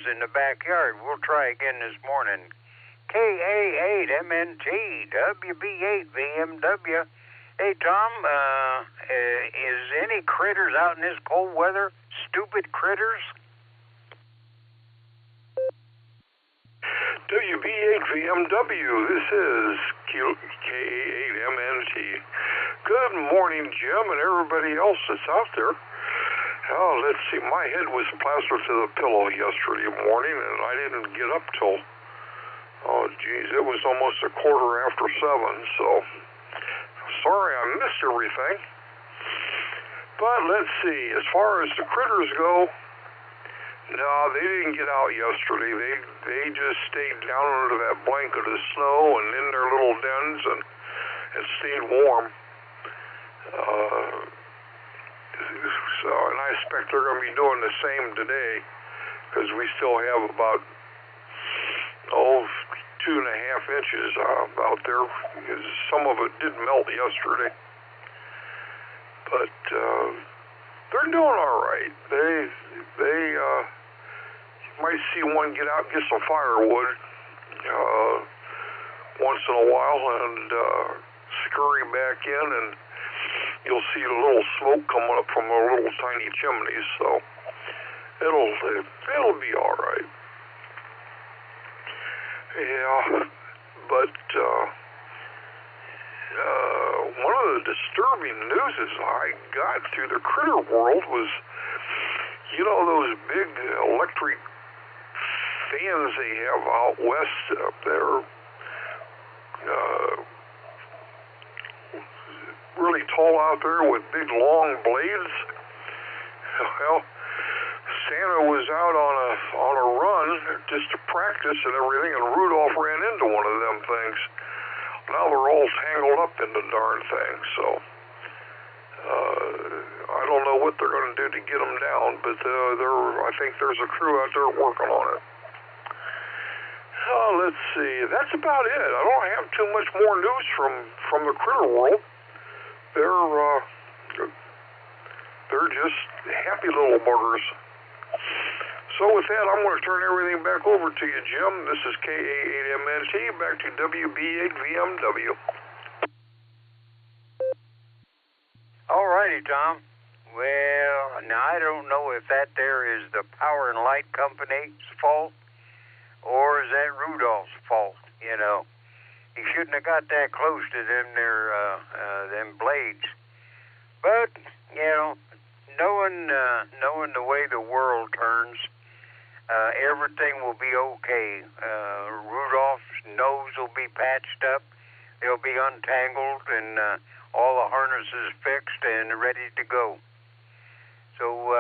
cars in the backyard. We'll try again this morning. KA8MNT, WB8VMW. Hey, Tom, is any critters out in this cold weather? Stupid critters? WB8VMW, this is KA8MNT. Good morning, Jim, and everybody else that's out there. Oh, let's see, my head was plastered to the pillow yesterday morning, and I didn't get up till, oh, geez, it was almost 7:15, so sorry I missed everything. But let's see, as far as the critters go, no, they didn't get out yesterday. They just stayed down under that blanket of snow and in their little dens and stayed warm. So, and I expect they're going to be doing the same today, because we still have about 2.5 inches out there, because some of it did melt yesterday. But they're doing all right. They you might see one get out and get some firewood once in a while and scurry back in, and you'll see a little smoke coming up from a little tiny chimney. So it'll be all right. Yeah, but one of the disturbing news I got through the critter world was, those big electric fans they have out west up there, really tall out there with big long blades. Well, Santa was out on a run just to practice and everything, and Rudolph ran into one of them things. Now they're all tangled up in the darn thing, so I don't know what they're going to do to get them down, but I think there's a crew out there working on it. Let's see, that's about it. I don't have too much more news from the critter world. They're just happy little buggers. So with that, I'm going to turn everything back over to you, Jim. This is KA8MNT, back to WB8VMW. All righty, Tom. Well, now I don't know if that there is the Power and Light Company's fault, or is that Rudolph's fault? He shouldn't have got that close to them blades. But knowing the way the world turns, everything will be okay. Rudolph's nose will be patched up. They'll be untangled, and all the harnesses fixed and ready to go. So,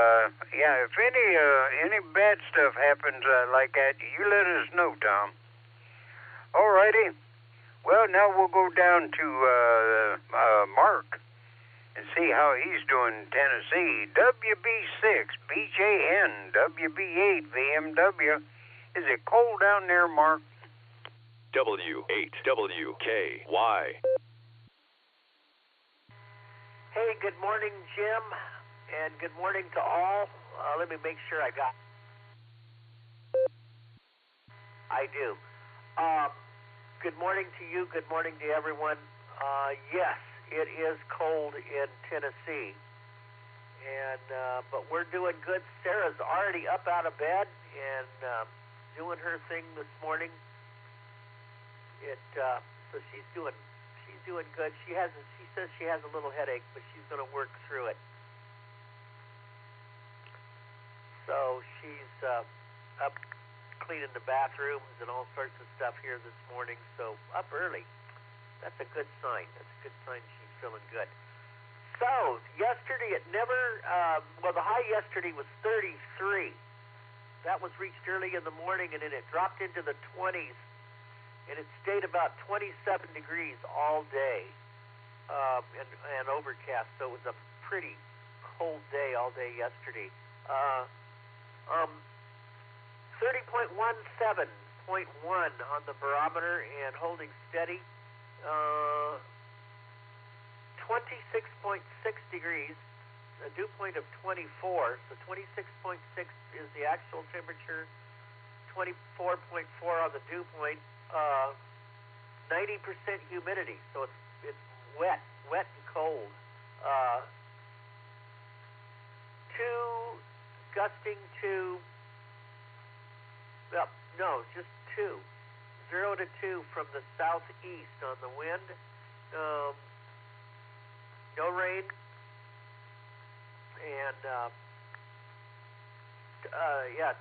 if any bad stuff happens like that, you let us know, Tom. All righty. Well, now we'll go down to Mark and see how he's doing in Tennessee. WB6, BJN, WB8, VMW. Is it cold down there, Mark? W8WKY. Hey, good morning, Jim, and good morning to all. Let me make sure I do. Good morning to you. Good morning to everyone. Yes, it is cold in Tennessee, and but we're doing good. Sarah's already up out of bed and doing her thing this morning. So she's doing good. She says she has a little headache, but she's going to work through it. So she's up cleaning the bathrooms and all sorts of stuff here this morning. So up early. That's a good sign. That's a good sign she's feeling good. So yesterday it never. The high yesterday was 33. That was reached early in the morning, and then it dropped into the 20s. And it stayed about 27 degrees all day, and overcast. So it was a pretty cold day all day yesterday. 30.17.1 on the barometer and holding steady. 26.6 degrees, a dew point of 24. So 26.6 is the actual temperature. 24.4 on the dew point. 90% humidity, so it's wet and cold. 2 gusting to, well, no, just 2. 0 to 2 from the southeast on the wind. No rain. And,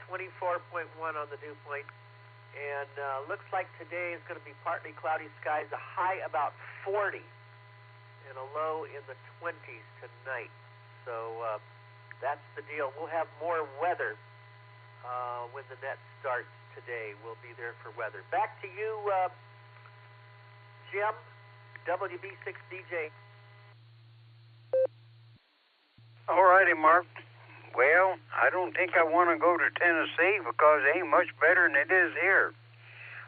24.1 on the dew point. And looks like today is going to be partly cloudy skies, a high about 40 and a low in the 20s tonight. So that's the deal. We'll have more weather when the net starts today. We'll be there for weather. Back to you, Jim, WB6DJ. All righty, Mark. Well, I don't think I want to go to Tennessee because it ain't much better than it is here.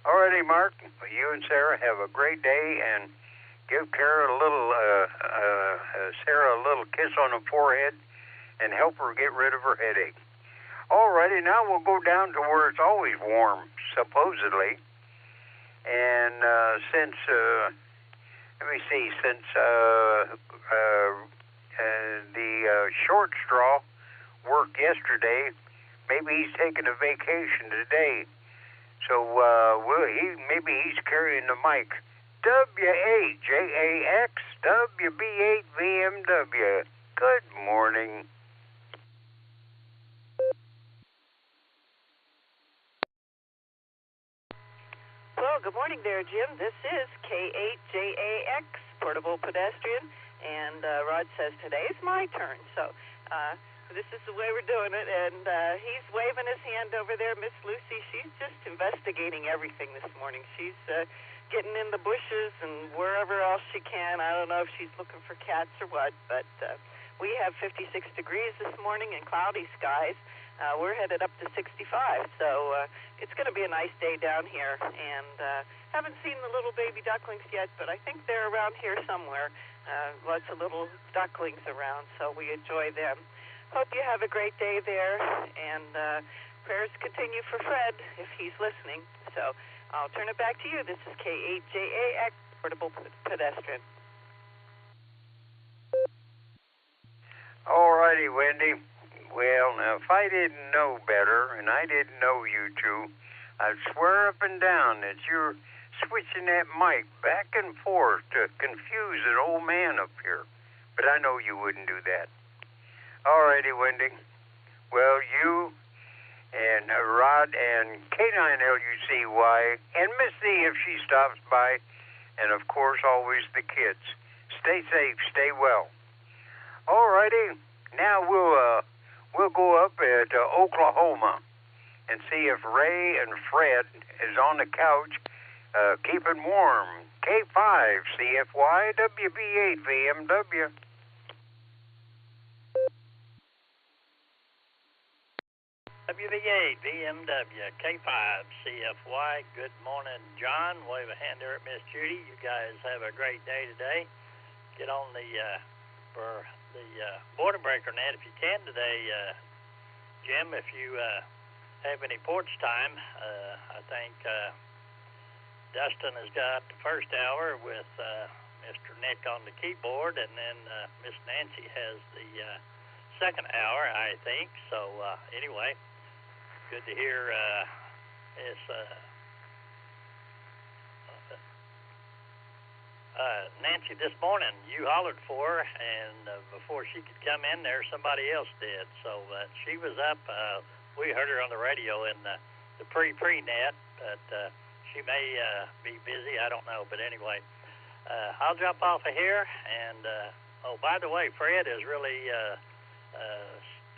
All righty, Mark. You and Sarah have a great day, and give Sarah a little kiss on the forehead and help her get rid of her headache. All righty, now we'll go down to where it's always warm, supposedly. And since the short straw worked yesterday, maybe he's taking a vacation today. So maybe he's carrying the mic. W8JAX WB8VMW. Good morning. Well, good morning there, Jim. This is K8JAX, Portable Pedestrian, and Rod says today is my turn. So this is the way we're doing it, and he's waving his hand over there. Miss Lucy, she's just investigating everything this morning. She's getting in the bushes and wherever else she can. I don't know if she's looking for cats or what, but we have 56 degrees this morning and cloudy skies. We're headed up to 65, so it's going to be a nice day down here. And haven't seen the little baby ducklings yet, but I think they're around here somewhere. Lots of little ducklings around, so we enjoy them. Hope you have a great day there, and prayers continue for Fred if he's listening. So I'll turn it back to you. This is K8JAX, Portable Pedestrian. All righty, Wendy. Well, now, if I didn't know better, and I didn't know you two, I'd swear up and down that you're switching that mic back and forth to confuse an old man up here. But I know you wouldn't do that. All righty, Wendy. Well, you and Rod and K9LUCY and Missy if she stops by, and of course always the kids. Stay safe, stay well. All righty, now we'll go up at Oklahoma and see if Ray and Fred is on the couch keeping warm. K5 CFY WB8 VMW. WB8 VMW, K5 CFY. Good morning, John. Wave a hand there at Miss Judy. You guys have a great day today. Get on the Barometer Net if you can today, Jim. If you have any porch time, I think Dustin has got the first hour with Mr. Nick on the keyboard, and then Miss Nancy has the second hour, I think. So anyway. Good to hear Nancy this morning. You hollered for her, and before she could come in there, somebody else did. So she was up. We heard her on the radio in the pre-net, but she may be busy. I don't know. But anyway, I'll jump off of here. And, oh, by the way, Fred is really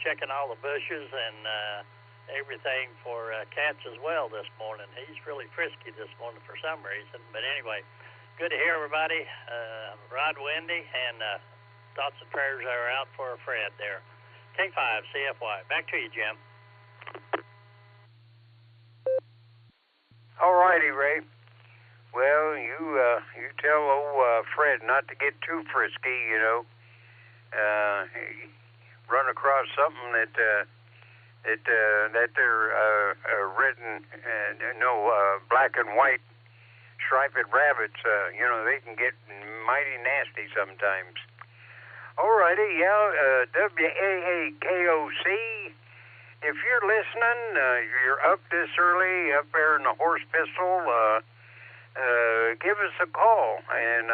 checking all the bushes and everything for cats as well this morning. He's really frisky this morning for some reason. But anyway, good to hear everybody. Rod, Wendy, and thoughts and prayers are out for Fred there. K5 CFY. Back to you, Jim. All righty, Ray. Well, you tell old Fred not to get too frisky, you know. Run across something that that they're written, black and white striped rabbits. They can get mighty nasty sometimes. Alrighty, WAAKOC. If you're listening, you're up this early, up there in the Horse Pistol, give us a call, and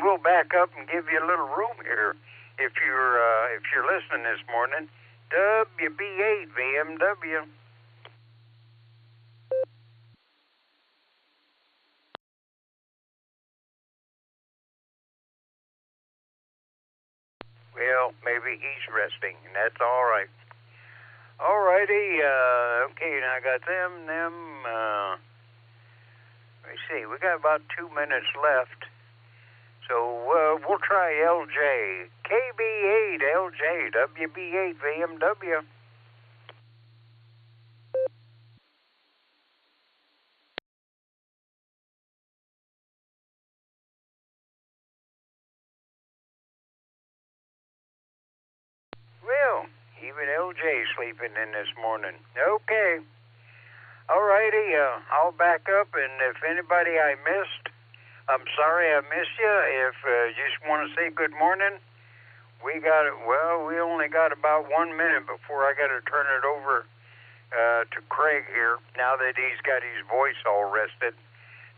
we'll back up and give you a little room here if you're listening this morning. WB8 VMW. Well, maybe he's resting, and that's all right. All righty, okay, now I got them, let me see, we got about 2 minutes left, so we'll try LJ, KB8, LJ, WB8, VMW. Well, even LJ sleeping in this morning. Okay. Alrighty, I'll back up, and if anybody I missed, I'm sorry I missed you. If you just want to say good morning, we only got about 1 minute before I got to turn it over to Craig here, now that he's got his voice all rested.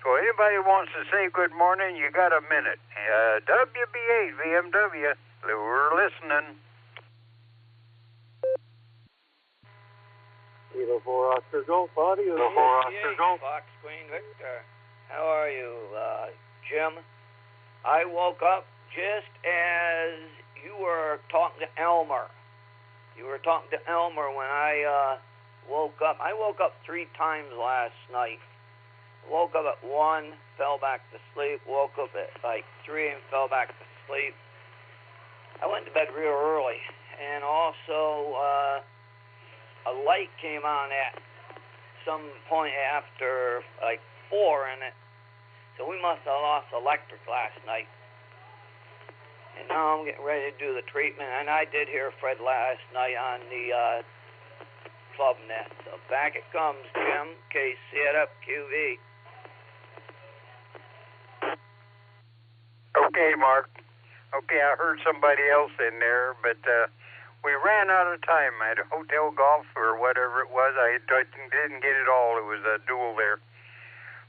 So anybody wants to say good morning, you got a minute. WB8 VMW, we're listening. Kilo 4 Oscar Golf Audio. Kilo 4 Oscar Golf. Fox Queen Victor. How are you, Jim? I woke up just as you were talking to Elmer. You were talking to Elmer when I woke up. I woke up 3 times last night. Woke up at 1, fell back to sleep. Woke up at like 3 and fell back to sleep. I went to bed real early. And also, a light came on at some point after like 4 in it. So we must have lost electric last night. And now I'm getting ready to do the treatment. And I did hear Fred last night on the club net. So back it comes, Jim. KC it up, QV. Okay, Mark. Okay, I heard somebody else in there, but we ran out of time at Hotel Golf or whatever it was. I didn't get it all. It was a duel there.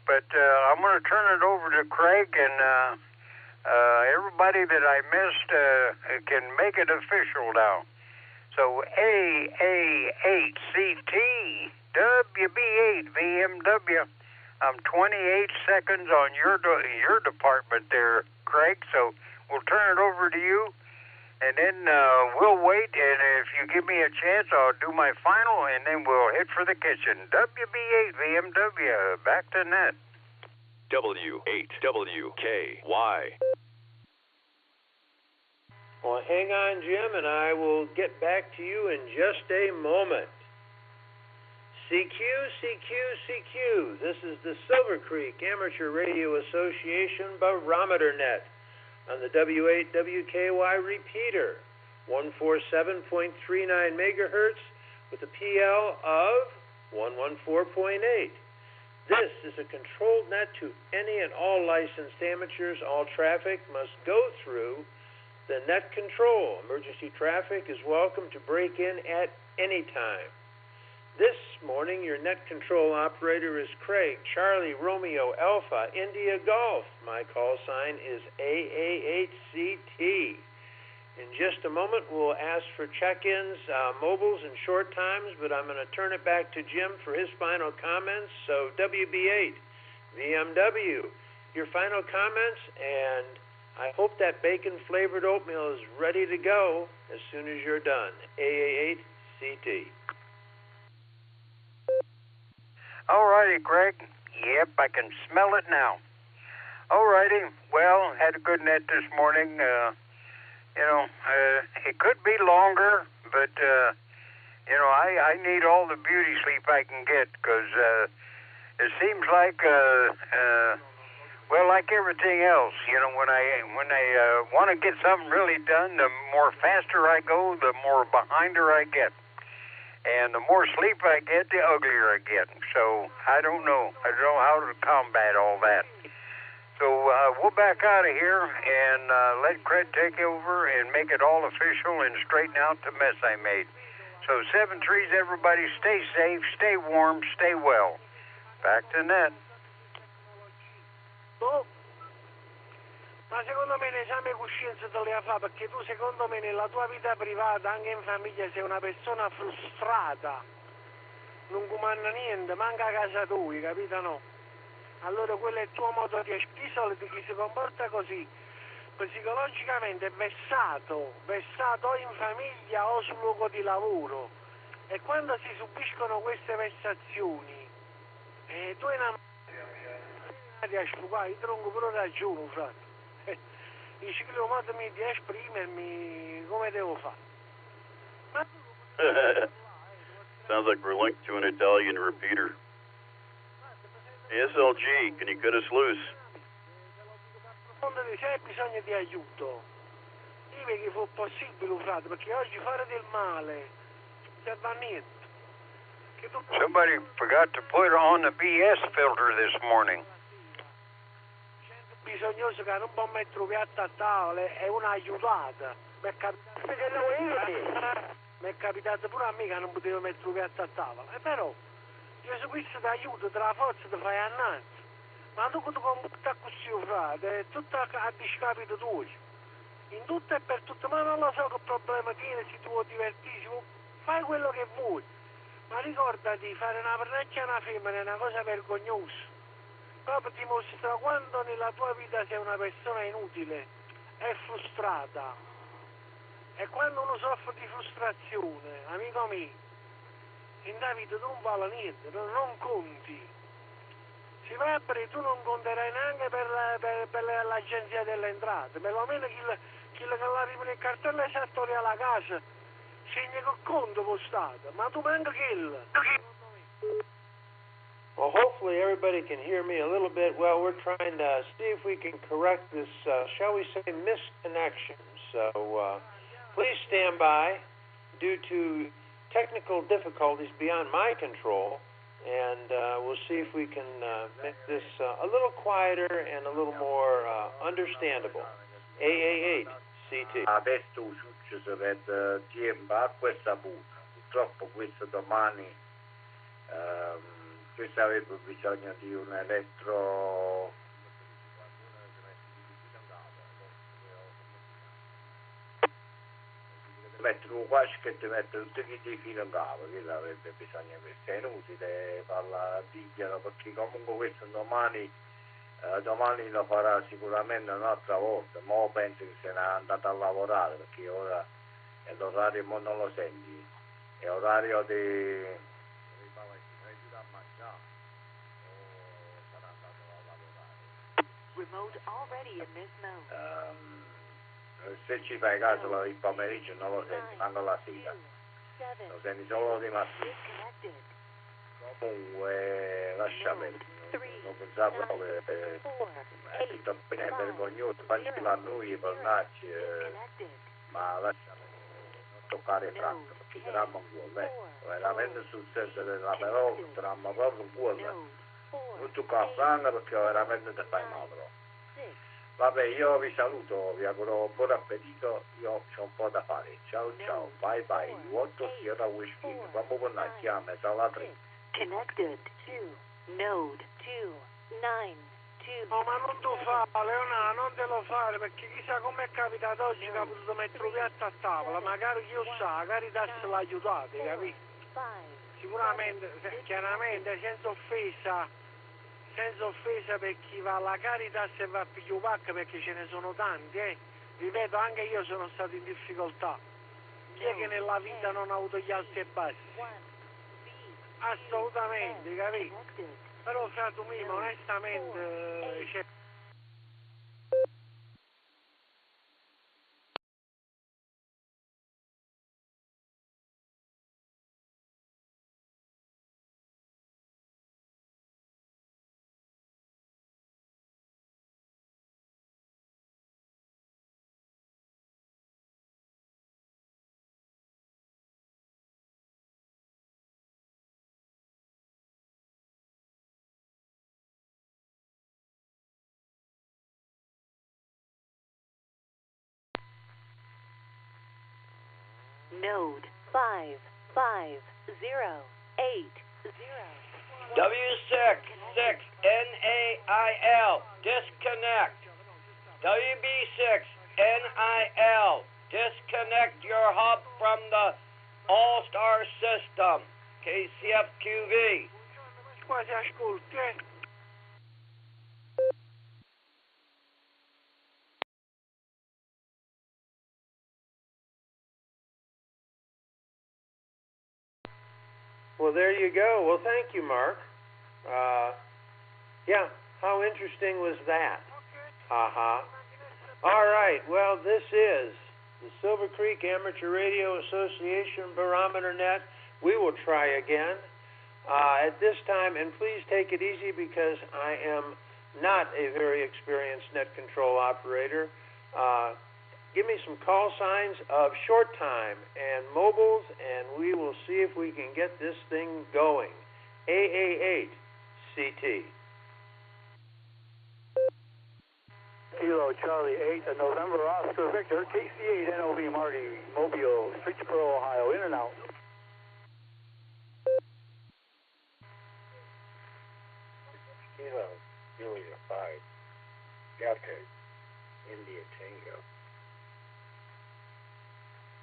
But I'm going to turn it over to Craig, and everybody that I missed can make it official now. So AA8CT, WB8 VMW. I'm 28 seconds on your department there, Craig. So we'll turn it over to you. And then we'll wait, and if you give me a chance, I'll do my final, and then we'll head for the kitchen. WB8 VMW, back to net. W8WKY. Well, hang on, Jim, and I will get back to you in just a moment. CQ. This is the Silvercreek Amateur Radio Association Barometer Net on the W8WKY repeater, 147.39 megahertz with a PL of 114.8. This is a controlled net to any and all licensed amateurs. All traffic must go through the net control. Emergency traffic is welcome to break in at any time. This morning, your net control operator is Craig, Charlie, Romeo, Alpha, India Golf. My call sign is AA8CT. In just a moment, we'll ask for check-ins, mobiles, and short times, but I'm going to turn it back to Jim for his final comments. So, WB8, VMW, your final comments, and I hope that bacon-flavored oatmeal is ready to go as soon as you're done. AA8CT. All righty, Greg. Yep, I can smell it now. All righty. Well, had a good net this morning. It could be longer, but, I need all the beauty sleep I can get because it seems like Well, like everything else, when I want to get something really done, the more faster I go, the more behinder I get. And the more sleep I get, the uglier I get. So I don't know. I don't know how to combat all that. So we'll back out of here and let Craig take over and make it all official and straighten out the mess I made. So 7 trees, everybody stay safe, stay warm, stay well. Back to Net. Ma secondo me l'esame di coscienza te li ha fatto, perché tu secondo me nella tua vita privata, anche in famiglia, sei una persona frustrata, non comanda niente, manca a casa tua, capito no? Allora quello è il tuo modo di esprimere, di chi si comporta così, psicologicamente è vessato o in famiglia o sul luogo di lavoro, e quando si subiscono queste vessazioni, tu hai una di sfugare, io tronco pure ragione, frate. Dici che lo modo di esprimermi come devo fare. Sounds like we're linked to an Italian repeater. SLG, can you cut us loose? Quando se hai bisogno di aiuto, dimmi che fu possibile, frate, perché oggi fare del male serve a niente. Somebody forgot to put on the BS filter this morning. Bisognoso che non può mettere un piatto a tavola è una aiutata. Mi è capitato pure a me che non potevo mettere un piatto a tavola. E però io su questo ti aiuto, te la forza ti fai annanzi. Ma tu quando comporti così, frate, è tutto a discapito tuo. In tutto e per tutto, ma non lo so che problema tiene, se tu vuoi divertirsi, fai quello che vuoi. Ma ricordati, fare una pernacchia a una femmina è una cosa vergognosa. Proprio dimostra quando nella tua vita sei una persona inutile e frustrata. E quando uno soffre di frustrazione, amico mio, in la vita tu non vale niente, non conti. Si va per tu non conterai neanche per l'agenzia delle entrate, perlomeno chi che l'arriva nel cartello esattorio alla casa segna che conto postato, ma tu manca quello. Well, hopefully everybody can hear me a little bit. Well, we're trying to see if we can correct this, shall we say, misconnection. So please stand by. Due to technical difficulties beyond my control, and we'll see if we can make this a little quieter and a little more understandable. AA8 CT. Adesso un successo per tempo a questa punta. Purtroppo questo domani questo avrebbe bisogno di un elettro mettere un quasi che ti mette tutti i fili in capo, quello avrebbe bisogno, questo è inutile parlare diglielo, perché comunque questo domani lo farà sicuramente un'altra volta. Mo penso che se n'è andato a lavorare, perché ora è l'orario, mo non lo senti, è orario di se ci fai caso il pomeriggio non lo senti, manco la sera, lo senti solo di mattina. Comunque lascia perdere, non pensavo che è tutto bene vergognoso, facciamo a noi pornacci, ma lascia non toccare Franco, perché tramma un cuore, veramente sul senso della parola, tramma proprio un cuore, non toccare Franco perché veramente ti fai male. Vabbè, io vi saluto, vi auguro buon appetito, io c'ho un po' da fare. Ciao ciao, bye bye. Volto Sierra Whiskey, quando con la chiama, sala 3. Connected to Node 292. No, ma non tu fa, Leonardo, non te lo fare, perché chissà com'è capitato oggi che ha potuto mettere un piatto a tavola, magari chi lo sa, magari Caritas l'ha aiutato, capito? Sicuramente, chiaramente, senza offesa per chi va alla Caritas e va a pigliare, perché ce ne sono tanti, ripeto, anche io sono stato in difficoltà. Chi è che nella vita non ha avuto gli alti e bassi? Assolutamente, capito? Però frate mio, onestamente Node 55080. W6NAIL, disconnect. WB6NIL, disconnect your hub from the Allstar system. KCFQV. Quasi ascolti, Well, there you go. Well, thank you, Mark. Yeah, how interesting was that? All right, well, this is the Silvercreek Amateur Radio Association Barometer Net. We will try again at this time, and please take it easy because I am not a very experienced net control operator. Give me some call signs of short time and mobiles, and we will see if we can get this thing going. AA8 CT. Kilo Charlie 8, November Oscar Victor, KC8 NOV Marty, Mobile, Streetsboro, Ohio, in and out. Kilo Julia 5, Delta, India Tango.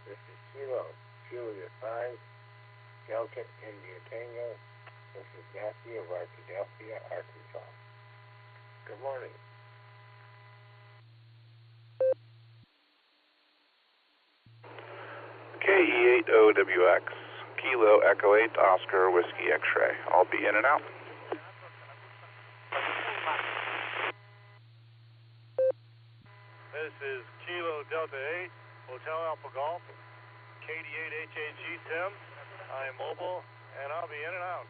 This is Kilo Julia 5, Delta, India Tango. This is Matthew of Arkadelphia, Arkansas. Good morning. KE8OWX, Kilo Echo 8, Oscar Whiskey X-Ray. I'll be in and out. This is Kilo Delta 8, Hotel Alpha Golf, KD8HAG Tim. I am mobile, and I'll be in and out.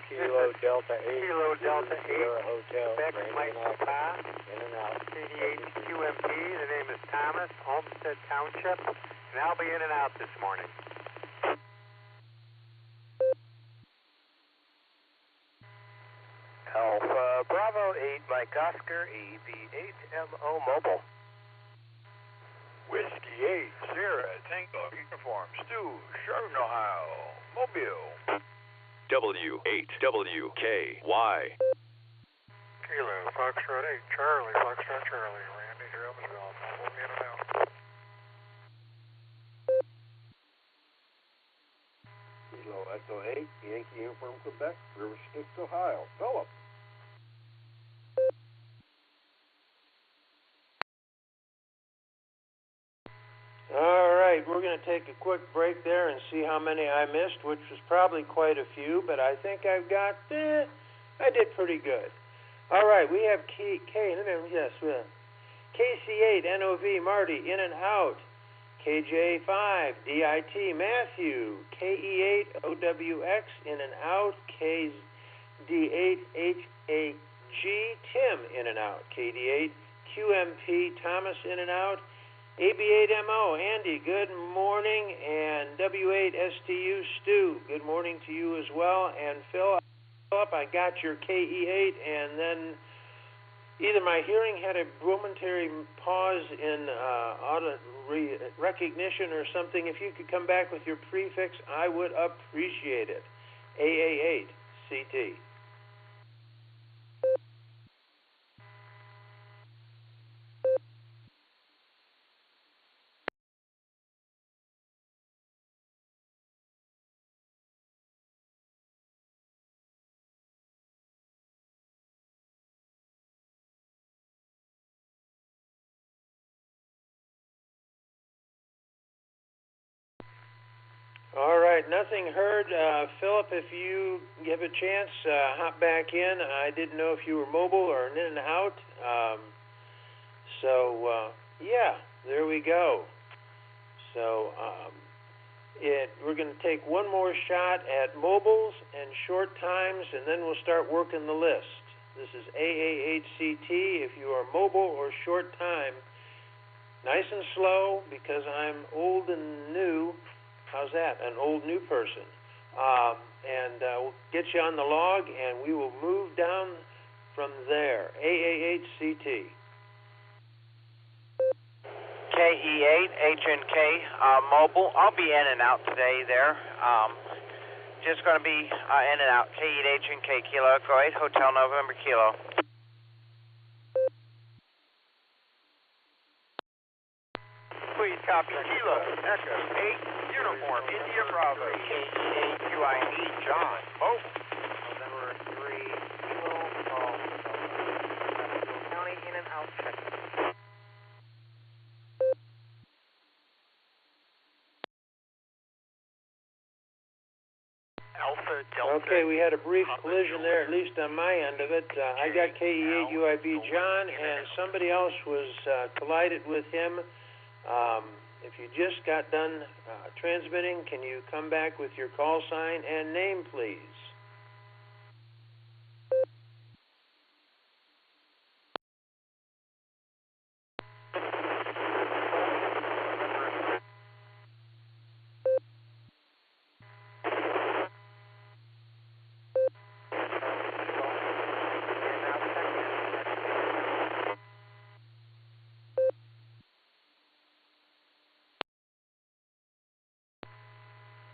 Kilo Delta 8, Kilo Delta 8, Sierra Hotel, Quebec Mike Papa, in and out. KD8 QMP, the name is Thomas, Homestead Township, and I'll be in and out this morning. Alpha Bravo 8, Mike Oscar, EV8MO Mobile. Whiskey 8, Sierra, Tango, Uniform, Stu, Sherman, Ohio, Mobile. W8WKY. Kilo, Foxtrot 8, Charlie, Foxtrot Charlie, Randy, Drumsville, mobile in and out. Kilo Echo 8, Yankee Uniform, Quebec, River Styx, Ohio. Philip. All right, we're going to take a quick break there and see how many I missed, which was probably quite a few, but I think I've got, I did pretty good. All right, we have KC8, NOV, Marty, in and out. KJ5, DIT, Matthew. KE8, OWX, in and out. KD8, HAG, Tim, in and out. KD8, QMP, Thomas, in and out. AB8MO, Andy, good morning, and W8STU, Stu, good morning to you as well, and Philip, I got your KE8, and then either my hearing had a momentary pause in auto recognition or something. If you could come back with your prefix, I would appreciate it. AA8, CT. All right, nothing heard. Philip, if you give a chance, hop back in. I didn't know if you were mobile or in and out. Yeah, there we go. So we're going to take one more shot at mobiles and short times, and then we'll start working the list. This is AA8CT. If you are mobile or short time, nice and slow because I'm old and new. How's that? An old new person. We'll get you on the log, and we will move down from there. AAHCT. KE8HNK mobile. I'll be in and out today there. Just going to be in and out. KE8HNK Kilo Echo 8 Hotel November Kilo. Please copy Kilo Echo 8 Uniform India Bravo KE8UID John mobile. November 3 Kilo County in and out check. Alpha Delta. Okay, we had a brief collision there, at least on my end of it. I got KE8UIB John, and somebody else was collided with him. If you just got done transmitting, can you come back with your call sign and name, please?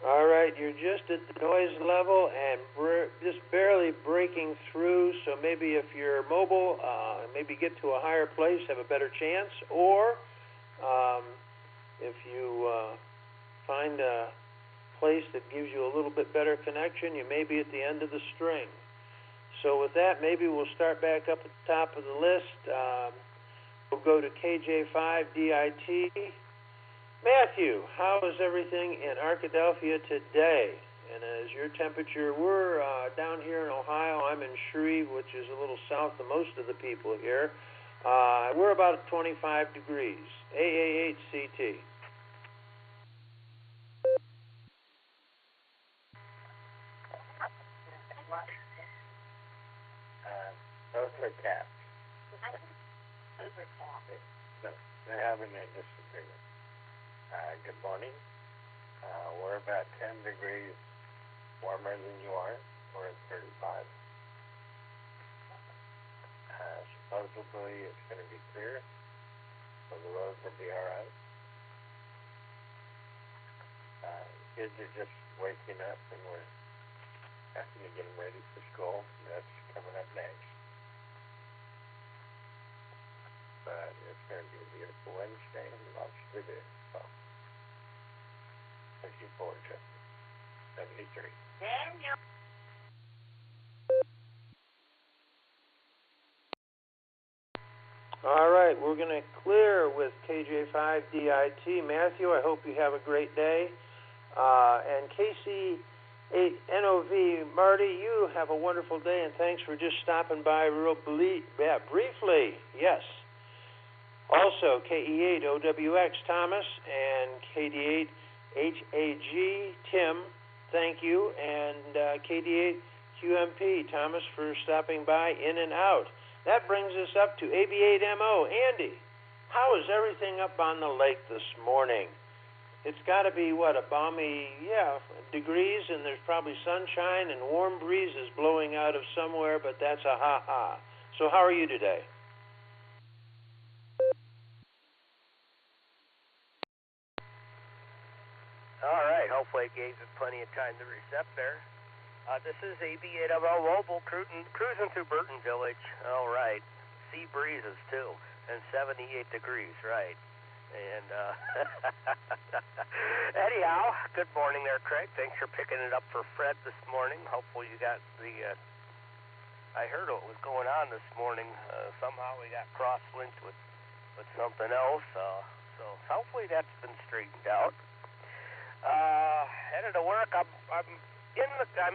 All right, you're just at the noise level and just barely breaking through, so maybe if you're mobile, maybe get to a higher place, have a better chance, or if you find a place that gives you a little bit better connection, you may be at the end of the string. So with that, maybe we'll start back up at the top of the list. We'll go to KJ5DIT. Matthew, how is everything in Arkadelphia today? And as your temperature, we're down here in Ohio. I'm in Shreve, which is a little south of most of the people here. We're about 25 degrees. AAHCT. Silvercreek. They're having a disagreement. Good morning. We're about 10 degrees warmer than you are. We're at 35. Supposedly it's going to be clear, so the roads will be all right. Kids are just waking up and we're having to get them ready for school. That's coming up next. But it's going to be a beautiful Wednesday and lots to do. So, looking forward to it. 73. All right, we're going to clear with KJ5DIT. Matthew, I hope you have a great day. And KC8NOV, Marty, you have a wonderful day, and thanks for just stopping by real briefly. Yes. Also, KE8OWX, Thomas, and KD8HAG, Tim, thank you. And KD8QMP, Thomas, for stopping by in and out. That brings us up to AB8MO. Andy, how is everything up on the lake this morning? It's got to be, what, a balmy, degrees, and there's probably sunshine and warm breezes blowing out of somewhere, but that's a ha-ha. So how are you today? All right, hopefully it gave you plenty of time to reset there. This is AB8MO Mobile cruising through Burton Village. All right, sea breezes too, and 78 degrees, right. And anyhow, good morning there, Craig. Thanks for picking it up for Fred this morning. Hopefully you got the, I heard what was going on this morning. Somehow we got cross-linked with something else. So hopefully that's been straightened out. Headed to work. I'm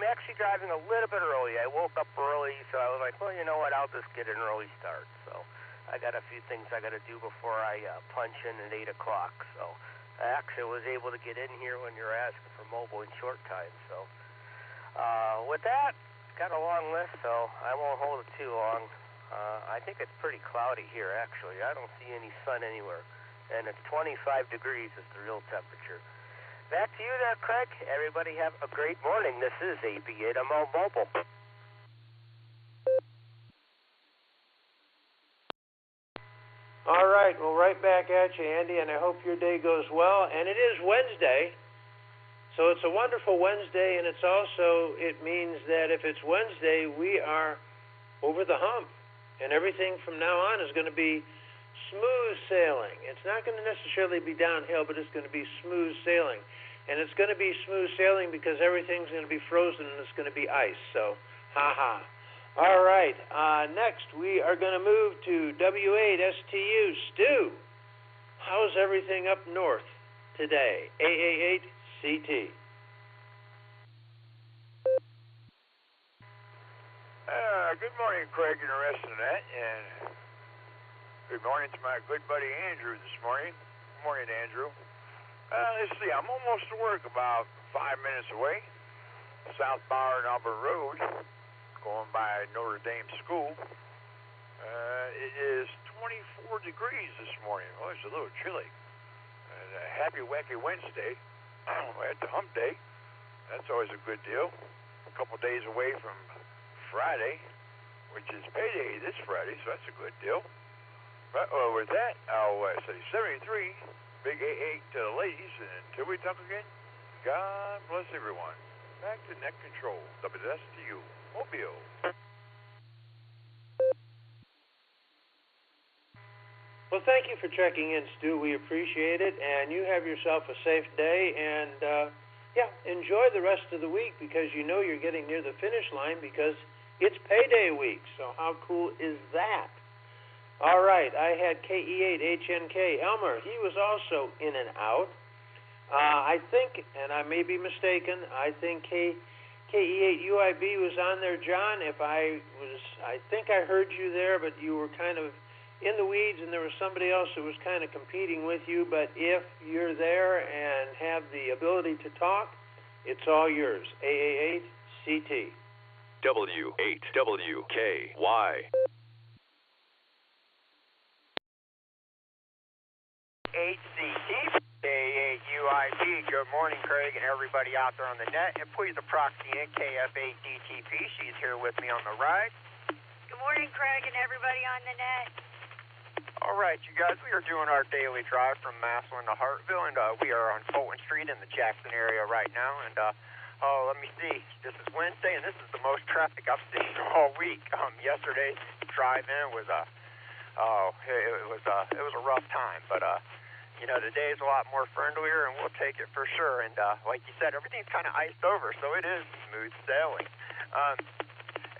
actually driving a little bit early. I woke up early, so I was like, well, you know what? I'll just get an early start. So I got a few things I got to do before I punch in at 8 o'clock. So I actually was able to get in here when you were asking for mobile in short time. So with that, got a long list, so I won't hold it too long. I think it's pretty cloudy here, actually. I don't see any sun anywhere. And it's 25 degrees is the real temperature. Back to you there, Craig. Everybody have a great morning. This is AB8MO Mobile. right back at you, Andy, and I hope your day goes well. And it is Wednesday, so it's a wonderful Wednesday, and it means that if it's Wednesday, we are over the hump, and everything from now on is going to be smooth sailing. It's not going to necessarily be downhill, but it's going to be smooth sailing. And it's going to be smooth sailing because everything's going to be frozen and it's going to be ice. So, ha-ha. All right. Next, we are going to move to W8STU. Stu, how's everything up north today? AA8CT. Good morning, Craig and the rest of that. And good morning to my good buddy Andrew this morning. Good morning, Andrew. Let's see, I'm almost to work, about 5 minutes away. South Bar and Auburn Road, going by Notre Dame School. It is 24 degrees this morning. Well, it's a little chilly. And happy Wacky Wednesday. At the hump day. That's always a good deal. A couple days away from Friday, which is payday this Friday, so that's a good deal. But with that, I'll say 73, big AA to the ladies, and until we talk again, God bless everyone. Back to net control, WS to you, Mobile. Well, thank you for checking in, Stu. We appreciate it, and you have yourself a safe day, and enjoy the rest of the week because you know you're getting near the finish line because it's payday week. So how cool is that? All right, I had KE8HNK. Elmer, he was also in and out. I think, and I may be mistaken, I think KE8UIB was on there. John, I think I heard you there, but you were kind of in the weeds, and there was somebody else who was kind of competing with you. But if you're there and have the ability to talk, it's all yours. AA8CT. W8WKY. HCT, AA8UIB. Good morning, Craig, and everybody out there on the net. And please, the proxy in KF8DTP. She's here with me on the ride. Good morning, Craig, and everybody on the net. All right, you guys, we are doing our daily drive from Massillon to Hartville, and we are on Fulton Street in the Jackson area right now. And let me see. This is Wednesday, and this is the most traffic I've seen all week. Yesterday's drive-in was it was a rough time, but today is a lot more friendlier, and we'll take it for sure. And like you said, everything's kind of iced over, so it is smooth sailing.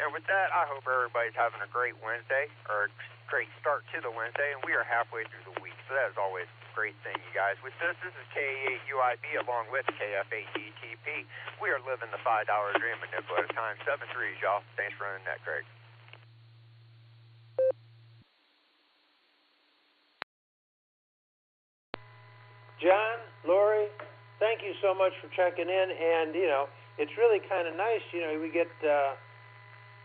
And with that, I hope everybody's having a great Wednesday, or a great start to the Wednesday, and we are halfway through the week, so that is always a great thing, you guys. With this is KE8UIB along with KF8DTP. We are living the $5 dream a nickel at a time. 7 3s, y'all. Thanks for running that, Craig. John, Lori, thank you so much for checking in, and, it's really kind of nice, we get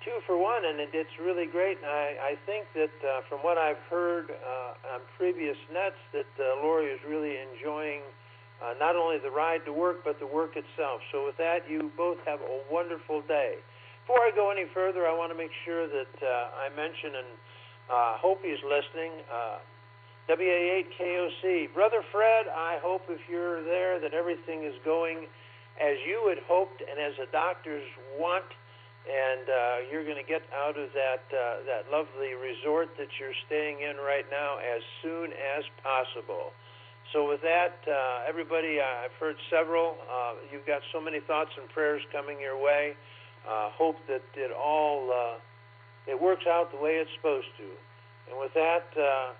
2 for 1, and it's really great, and I think that from what I've heard on previous nets, that Lori is really enjoying not only the ride to work, but the work itself. So with that, you both have a wonderful day. Before I go any further, I want to make sure that I mention, and hope he's listening, WA8KOC. Brother Fred, I hope if you're there that everything is going as you had hoped and as the doctors want, and you're going to get out of that lovely resort that you're staying in right now as soon as possible. So with that, everybody, I've heard several. You've got so many thoughts and prayers coming your way. Hope that it works out the way it's supposed to. And with that,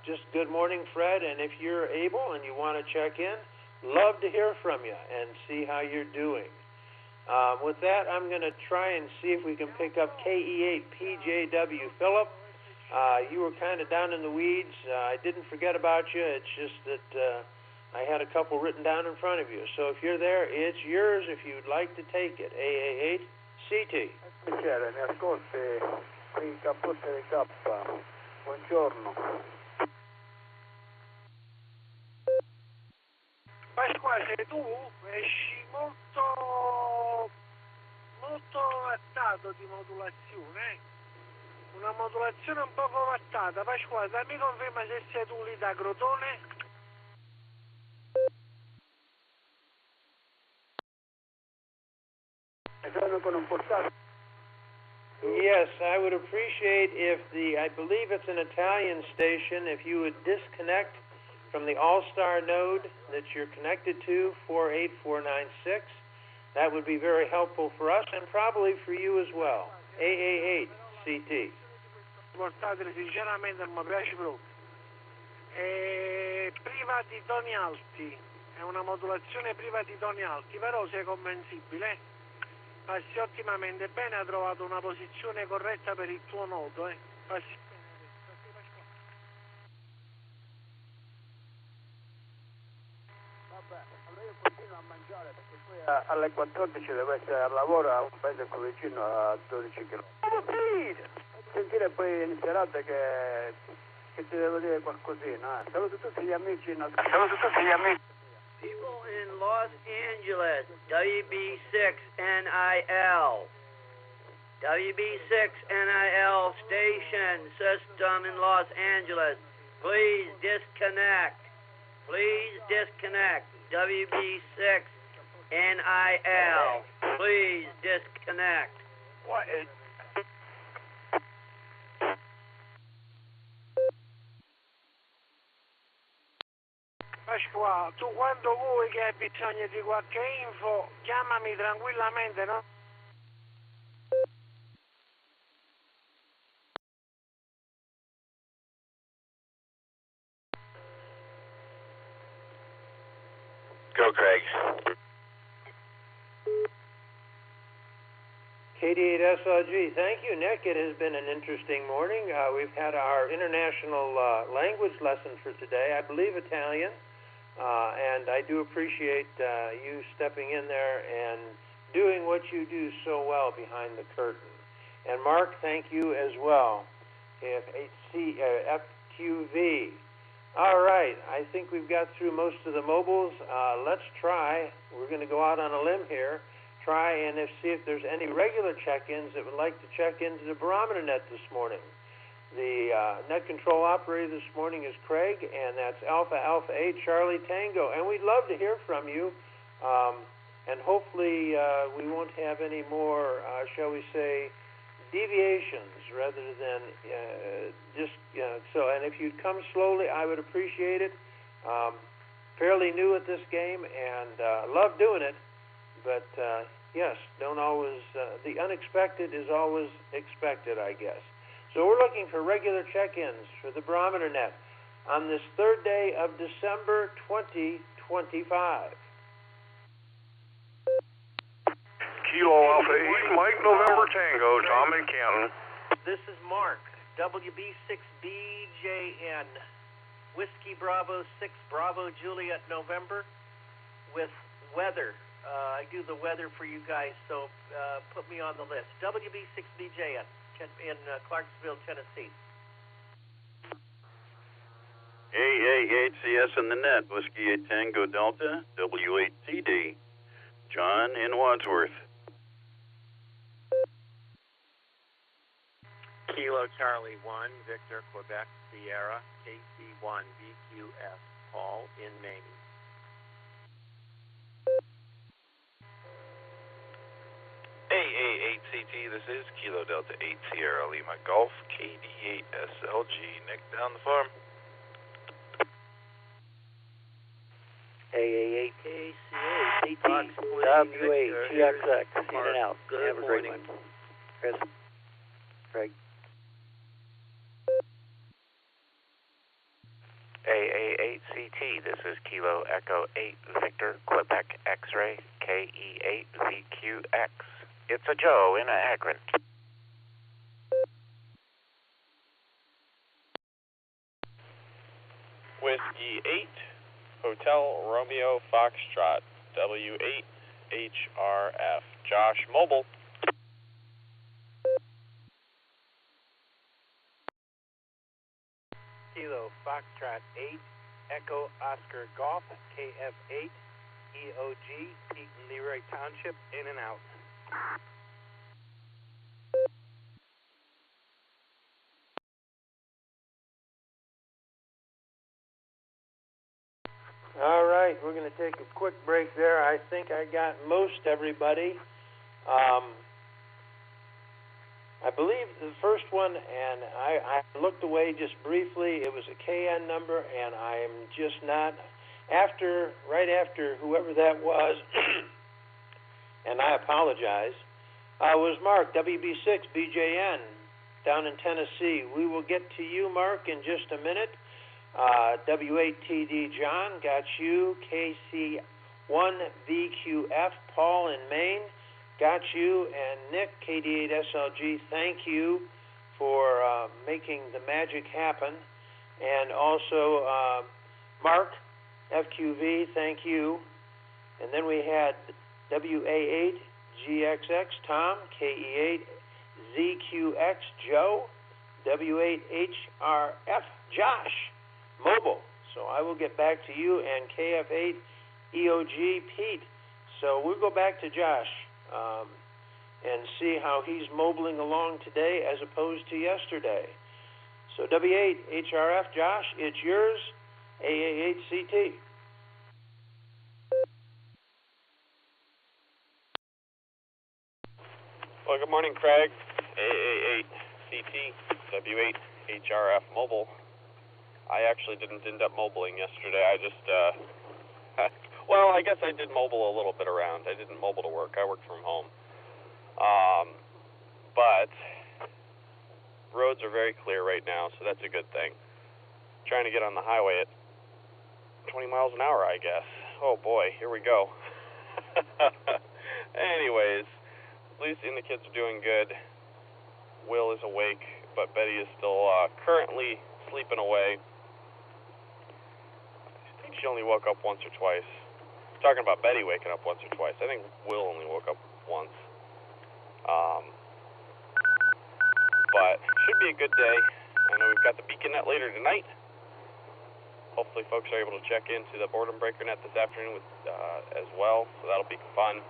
just good morning, Fred. And if you're able and you want to check in, love to hear from you and see how you're doing. With that, I'm going to try and see if we can pick up KE8PJW. Philip, you were kind of down in the weeds. I didn't forget about you. It's just that I had a couple written down in front of you. So if you're there, it's yours if you'd like to take it. AA8CT. Piacere, mi ascolti qui Cappotte di K. Buongiorno. Pasquale, tu esci molto attato di modulazione. Una modulazione un poco wattata. Pasquale, dammi conferma se sei tu lì da Crotone. Yes, I would appreciate if I believe it's an Italian station, if you would disconnect from the Allstar Node that you're connected to, 48496. That would be very helpful for us and probably for you as well. AA8 CT. Portatele sinceramente non mi piace proprio. È priva di toni alti, è una modulazione priva di toni alti, però se è comprensibile. Passi ottimamente bene, ha trovato una posizione corretta per il tuo nodo, Passi Vabbè, allora io continuo a mangiare perché poi alle 14 devo essere al lavoro a un paese qui vicino a 12 km. Sentire poi in serata che ti devo dire qualcosina. Saluto tutti gli amici. Saluto tutti gli amici. People in Los Angeles, WB6NIL. WB6NIL station system in Los Angeles. Please disconnect. Please disconnect. WB6NIL. Please disconnect. What is... Pasquale, tu quando vuoi che hai bisogno di qualche info, chiamami tranquillamente, no? Go, Craig. KD8SLG. Thank you, Nick. It has been an interesting morning. We've had our international language lesson for today, I believe Italian, and I do appreciate you stepping in there and doing what you do so well behind the curtain. And Mark, thank you as well. FQV. All right, I think we've got through most of the mobiles. Let's try. We're going to go out on a limb here. Try and see if there's any regular check-ins that would like to check into the Barometer Net this morning. The net control operator this morning is Craig, and that's Alpha 8 Charlie Tango. And we'd love to hear from you. And hopefully we won't have any more, shall we say, deviations rather than so. And if you'd come slowly, I would appreciate it. Fairly new at this game and love doing it. But, yes, don't always, the unexpected is always expected, I guess. So we're looking for regular check-ins for the Barometer Net on this third day of December 2025. Kilo Alpha 8, Mike November Tango, Tom and Canton. This is Mark, WB6BJN, Whiskey Bravo 6, Bravo Juliet November, with weather. I do the weather for you guys, so put me on the list. WB6BJN in Clarksville, Tennessee. AA8CS in the net, Whiskey 8 Tango Delta, W8TD, John in Wadsworth. Kilo Charlie 1, Victor, Quebec, Sierra, KC1, VQS, Paul in Maine. AA8CT, this is Kilo Delta 8 Sierra Lima Golf, KD8SLG, Nick down the farm. AA8 CT, W8 TXX, in and out. Have a great one. Chris, Craig. AA8CT, this is Kilo Echo 8 Victor, Quebec X-Ray, KE8VQX. It's a Joe in Akron. Whiskey 8, Hotel Romeo Foxtrot, W8HRF, Josh Mobile. Kilo Foxtrot 8, Echo Oscar Golf, KF8, EOG, Pete and Leroy Township, in and out. right, we're going to take a quick break there. I think I got most everybody. I believe the first one, and I looked away just briefly. It was a KN number, and I am just not, right after whoever that was, and I apologize, was Mark, WB6 BJN, down in Tennessee. We will get to you, Mark, in just a minute. W8TD John, got you. KC1VQF, Paul in Maine, got you. And Nick, KD8SLG, thank you for making the magic happen. And also Mark, FQV, thank you. And then we had WA8GXX, Tom, KE8ZQX, Joe, W8HRF, Josh, Mobile. So I will get back to you, and KF8EOG, Pete. So we'll go back to Josh and see how he's mobiling along today as opposed to yesterday. So W8HRF, Josh, it's yours, AA8CT. Well, good morning, Craig. AA8CT, W8HRF Mobile. I actually didn't end up mobiling yesterday. I just, well, I guess I did mobile a little bit around. I didn't mobile to work. I worked from home. But roads are very clear right now, so that's a good thing. Trying to get on the highway at 20 miles an hour, I guess. Oh, boy, here we go. Anyways, Lucy and the kids are doing good. Will is awake, but Betty is still currently sleeping away. I think she only woke up once or twice. I'm talking about Betty waking up once or twice. I think Will only woke up once. But should be a good day. I know we've got the Beacon Net later tonight. Hopefully folks are able to check into the Boredom Breaker Net this afternoon with, as well, so that'll be fun.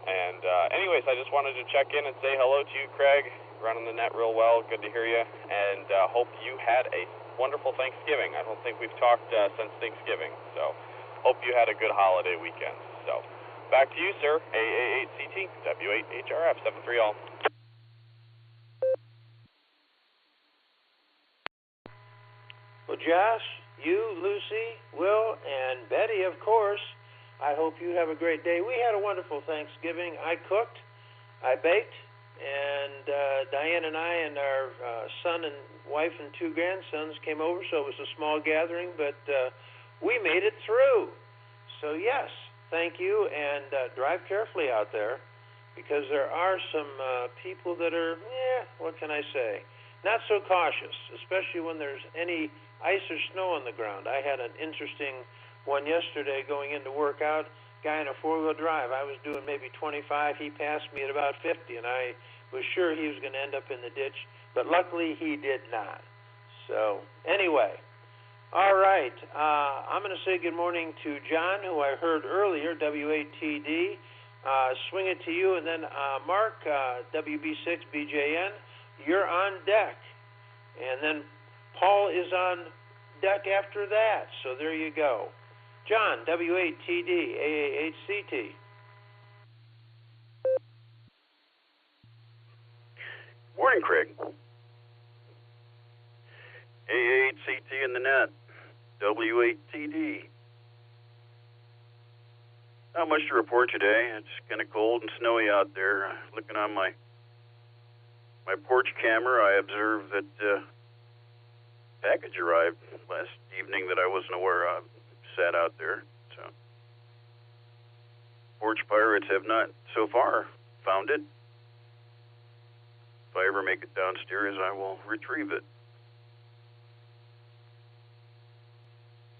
And anyways, I just wanted to check in and say hello to you, Craig. Running the net real well. Good to hear you. And hope you had a wonderful Thanksgiving. I don't think we've talked since Thanksgiving. So hope you had a good holiday weekend. So back to you, sir. AA8CT, W8HRF, 73 all. Well, Josh, you, Lucy, Will, and Betty, of course, I hope you have a great day. We had a wonderful Thanksgiving. I cooked, I baked, and Diane and I and our son and wife and 2 grandsons came over, so it was a small gathering, but we made it through. So, yes, thank you, and drive carefully out there, because there are some people that are, what can I say, not so cautious, especially when there's any ice or snow on the ground. I had an interesting one yesterday going in to work out. Guy in a 4-wheel drive. I was doing maybe 25. He passed me at about 50, and I was sure he was going to end up in the ditch, but luckily he did not. So anyway, all right. I'm going to say good morning to John, who I heard earlier, W8TD. Swing it to you, and then Mark, WB6BJN, you're on deck. And then Paul is on deck after that, so there you go. John, W8TD, AA8CT. Morning, Craig. AA8CT in the net, W8TD. Not much to report today. It's kind of cold and snowy out there. Looking on my porch camera, I observed that package arrived last evening that I wasn't aware of. Sat out there. So porch pirates have not so far found it. If I ever make it downstairs, I will retrieve it.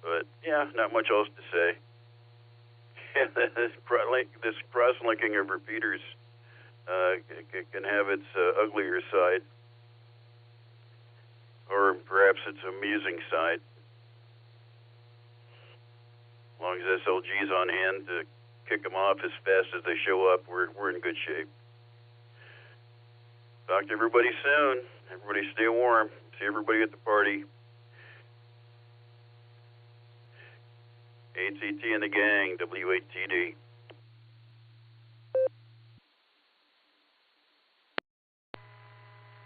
But yeah, not much else to say. This cross-linking of repeaters can have its uglier side, or perhaps its amusing side. As long as SLG's on hand to kick them off as fast as they show up, we're in good shape. Talk to everybody soon. Everybody stay warm. See everybody at the party. ACT and the gang, W8TD.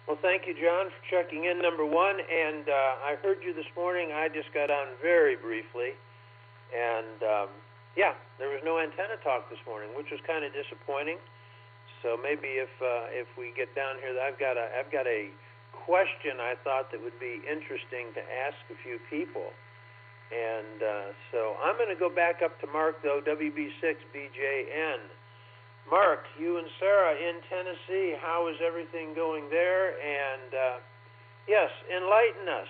Well, thank you, John, for checking in, number one. And I heard you this morning. I just got on very briefly. And, yeah, there was no antenna talk this morning, which was kind of disappointing. So maybe if we get down here, I've got a question I thought that would be interesting to ask a few people. And so I'm going to go back up to Mark, though, WB6BJN. Mark, you and Sarah in Tennessee, how is everything going there? And, yes, enlighten us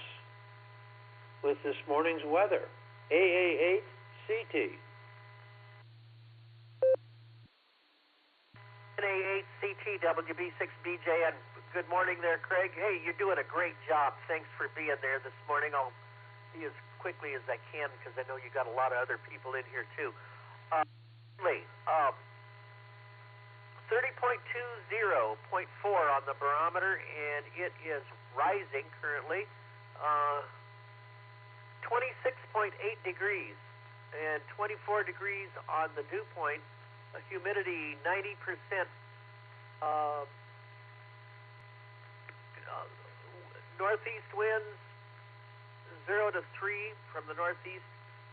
with this morning's weather. AA8CT. AA8CT, WB6BJ, and good morning there, Craig. Hey, you're doing a great job. Thanks for being there this morning. I'll be as quickly as I can because I know you got a lot of other people in here, too. 30.20.4 on the barometer, and it is rising currently. 26.8 degrees and 24 degrees on the dew point. Humidity 90%. Northeast winds 0 to 3 from the northeast.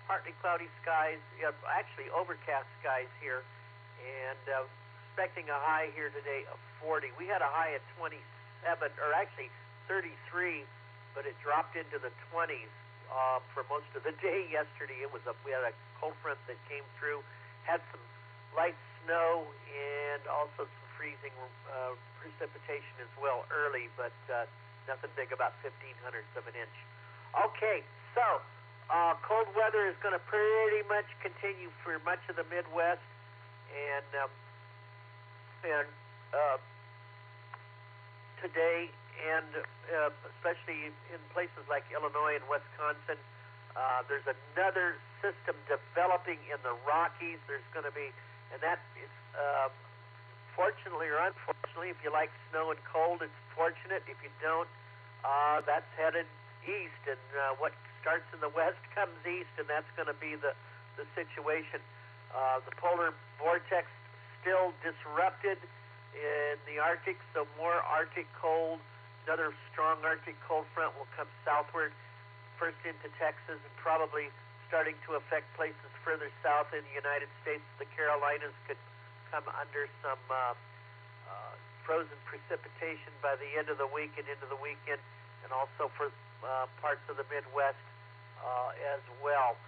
Partly cloudy skies. Actually overcast skies here, and expecting a high here today of 40. We had a high at 27, or actually 33, but it dropped into the 20s for most of the day yesterday. We had a cold front that came through, had some light snow and also some freezing precipitation as well early, but nothing big, about 0.15 of an inch. Okay, so cold weather is going to pretty much continue for much of the Midwest, and today, and especially in places like Illinois and Wisconsin, there's another system developing in the Rockies. There's going to be, and that is, fortunately or unfortunately, if you like snow and cold, it's fortunate. If you don't, that's headed east, and what starts in the west comes east, and that's going to be the situation. The polar vortex still disrupted in the Arctic, so more Arctic cold. Another strong Arctic cold front will come southward, first into Texas, and probably starting to affect places further south in the United States. The Carolinas could come under some frozen precipitation by the end of the week and into the weekend, and also for parts of the Midwest as well.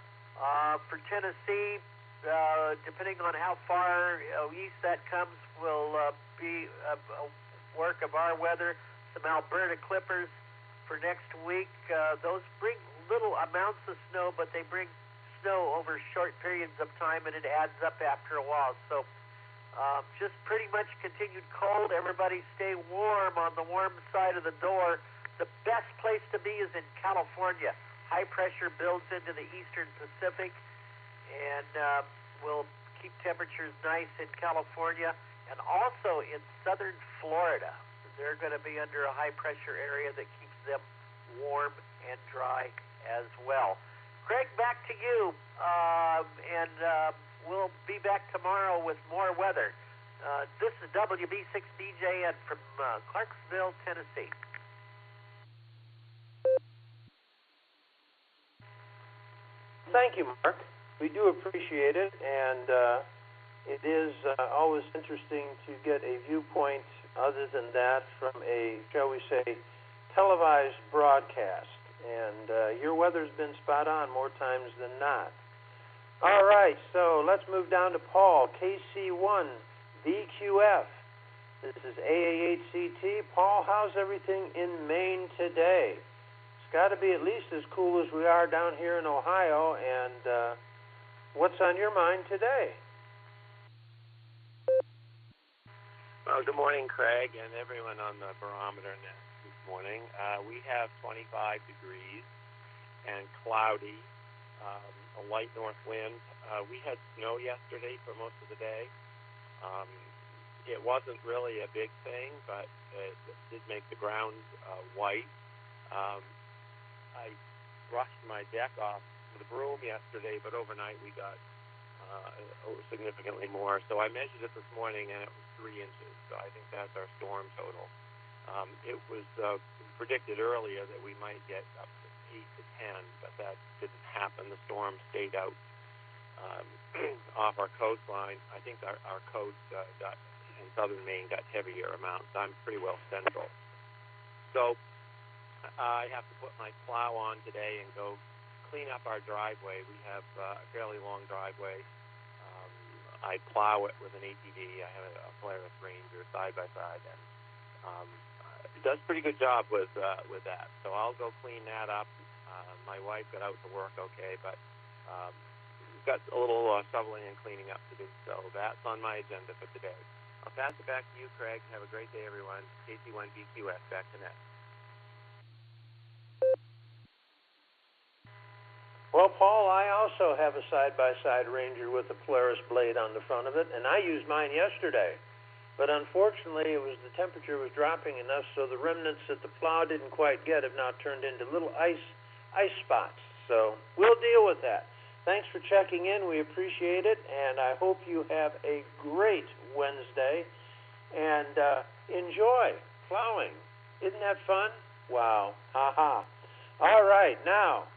For Tennessee, depending on how far east that comes, will be a work of our weather. Some Alberta clippers for next week. Those bring little amounts of snow, but they bring snow over short periods of time, and it adds up after a while. So just pretty much continued cold. Everybody stay warm on the warm side of the door. The best place to be is in California. High pressure builds into the eastern Pacific, and will keep temperatures nice in California, and also in southern Florida. They're going to be under a high pressure area that keeps them warm and dry as well. Craig, back to you, and we'll be back tomorrow with more weather. This is WB6BJN from Clarksville, Tennessee. Thank you, Mark. We do appreciate it, and it is always interesting to get a viewpoint other than that from a, shall we say, televised broadcast. And your weather's been spot on more times than not. All right, so let's move down to Paul, KC1, VQF. This is AA8CT. Paul, how's everything in Maine today? It's got to be at least as cool as we are down here in Ohio, and what's on your mind today? Well, good morning, Craig, and everyone on the Barometer Net this morning. We have 25 degrees and cloudy, a light north wind. We had snow yesterday for most of the day. It wasn't really a big thing, but it did make the ground white. I brushed my deck off the broom yesterday, but overnight we got significantly more. So I measured it this morning, and it was 3 inches. So I think that's our storm total. It was predicted earlier that we might get up to 8 to 10, but that didn't happen. The storm stayed out off our coastline. I think our coast in southern Maine got heavier amounts. I'm pretty well central. So I have to put my plow on today and go clean up our driveway. We have a fairly long driveway. I plow it with an ATV. I have a Polaris Ranger side-by-side, and it does a pretty good job with that. So I'll go clean that up. My wife got out to work okay, but we've got a little shoveling and cleaning up to do. So that's on my agenda for today. I'll pass it back to you, Craig. Have a great day, everyone. KC1BQS, back to net. Well, Paul, I also have a side-by-side Ranger with a Polaris blade on the front of it, and I used mine yesterday. But unfortunately, the temperature was dropping enough so the remnants that the plow didn't quite get have now turned into little ice spots. So we'll deal with that. Thanks for checking in. We appreciate it, and I hope you have a great Wednesday, and enjoy plowing. Isn't that fun? Wow. Ha-ha. All right, now,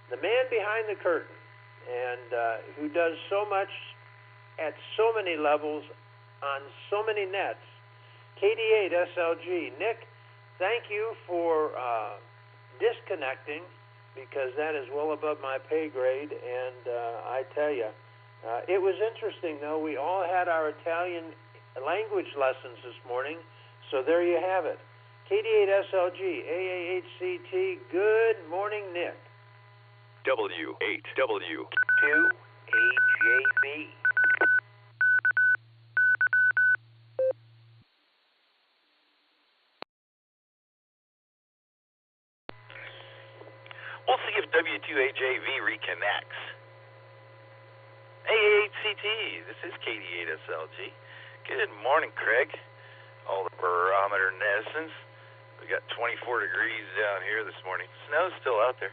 the man behind the curtain, and who does so much at so many levels on so many nets, KD8 SLG. Nick, thank you for disconnecting, because that is well above my pay grade, and I tell you, it was interesting, though. We all had our Italian language lessons this morning, so there you have it. KD8 SLG, AAHCT, good morning, Nick. W8W 2AJV. We'll see if W2AJV reconnects. AAHCT, this is KD8SLG. Good morning, Craig. All the barometer netizens. We got 24 degrees down here this morning. Snow's still out there.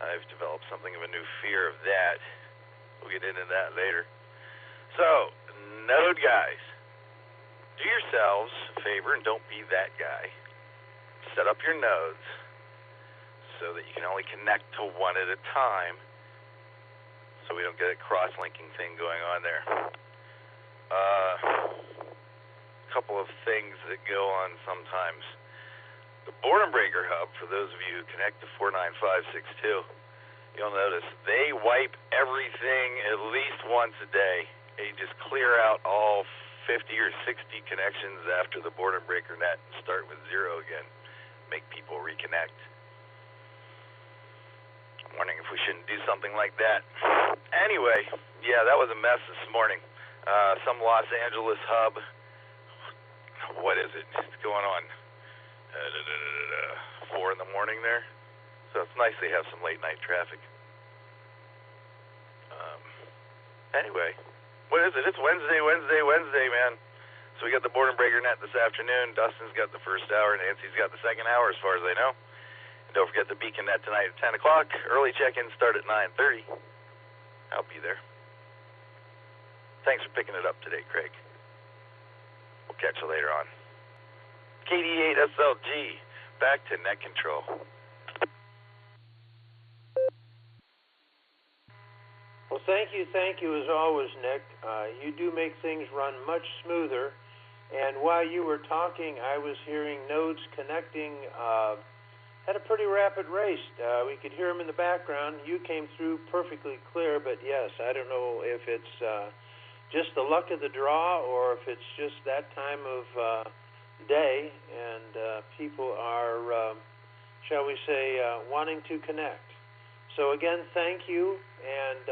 I've developed something of a new fear of that. We'll get into that later. So, node guys, do yourselves a favor and don't be that guy. Set up your nodes so that you can only connect to one at a time, so we don't get a cross-linking thing going on there. A couple of things that go on sometimes. The boredom breaker hub, for those of you who connect to 49562, you'll notice they wipe everything at least once a day. They just clear out all 50 or 60 connections after the boredom breaker net and start with 0 again. Make people reconnect. I'm wondering if we shouldn't do something like that. Anyway, yeah, that was a mess this morning. Some Los Angeles hub. What is it? It's going on 4 in the morning there. So it's nice they have some late night traffic. Anyway, what is it? It's Wednesday, man. So we got the boredom breaker net this afternoon. Dustin's got the first hour. Nancy's got the second hour, as far as I know. And don't forget the beacon net tonight at 10 o'clock. Early check-ins start at 9:30. I'll be there. Thanks for picking it up today, Craig. We'll catch you later on. KD8 SLG, back to net control. Well, thank you as always, Nick. You do make things run much smoother. And while you were talking, I was hearing nodes connecting at a pretty rapid rate. We could hear them in the background. You came through perfectly clear, but yes, I don't know if it's just the luck of the draw or if it's just that time of day and people are, shall we say, wanting to connect. So again, thank you. And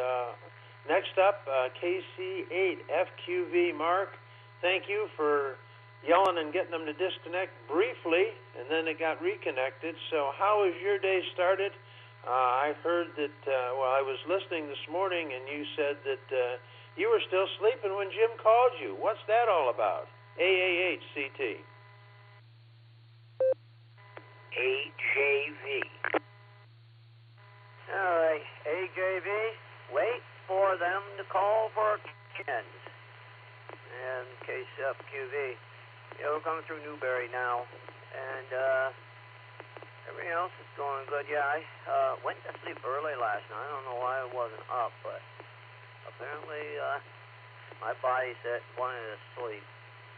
next up, KC8FQV Mark, thank you for yelling and getting them to disconnect briefly, and then it got reconnected. So how has your day started? I heard that, I was listening this morning, and you said that you were still sleeping when Jim called you. What's that all about? AAHCT. AJV. All right, AJV, wait for them to call for ends. And KCFQV, yeah, we're coming through Newberry now, and everything else is going good. Yeah, I went to sleep early last night. I don't know why I wasn't up, but apparently my body said wanted to sleep.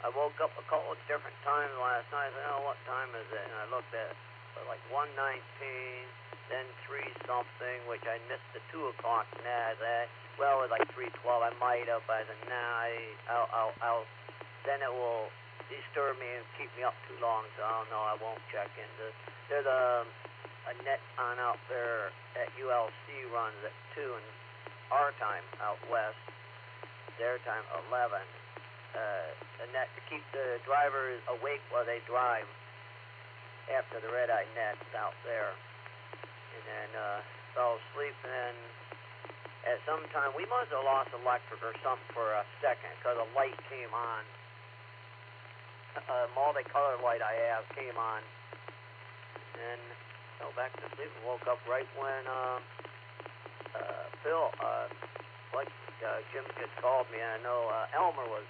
I woke up a couple of different times last night. I said, oh, what time is it? And I looked at it, like 1:19, then 3 something, which I missed the 2 o'clock NAS. Well, it was like 3:12. I might have, but I said, nah, I'll then it will disturb me and keep me up too long, so I don't know, I won't check into. There's a net on out there at ULC runs at 2 and our time out west, their time 11. A net to keep the drivers awake while they drive after the red-eye net's out there. And then fell asleep, and then at some time, we must have lost electric or something for a second, because a light came on. A multicolored light I have came on. And fell back to sleep and woke up right when Phil, Jim just called me, and I know Elmer was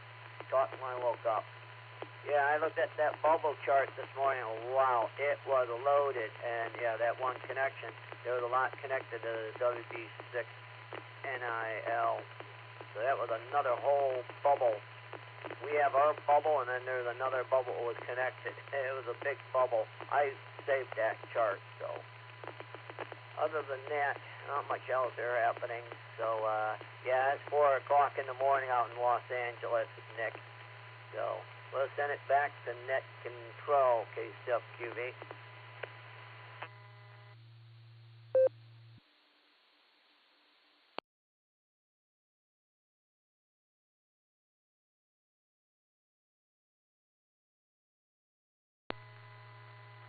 talking when I woke up. Yeah, I looked at that bubble chart this morning, and wow, it was loaded, and yeah, that one connection, there was a lot connected to the WB6 NIL, so that was another whole bubble. We have our bubble, and then there's another bubble that was connected. It was a big bubble. I saved that chart, so other than that, not much else there happening. So, yeah, it's 4 o'clock in the morning out in Los Angeles, Nick. So, we'll send it back to net control, KCFQV.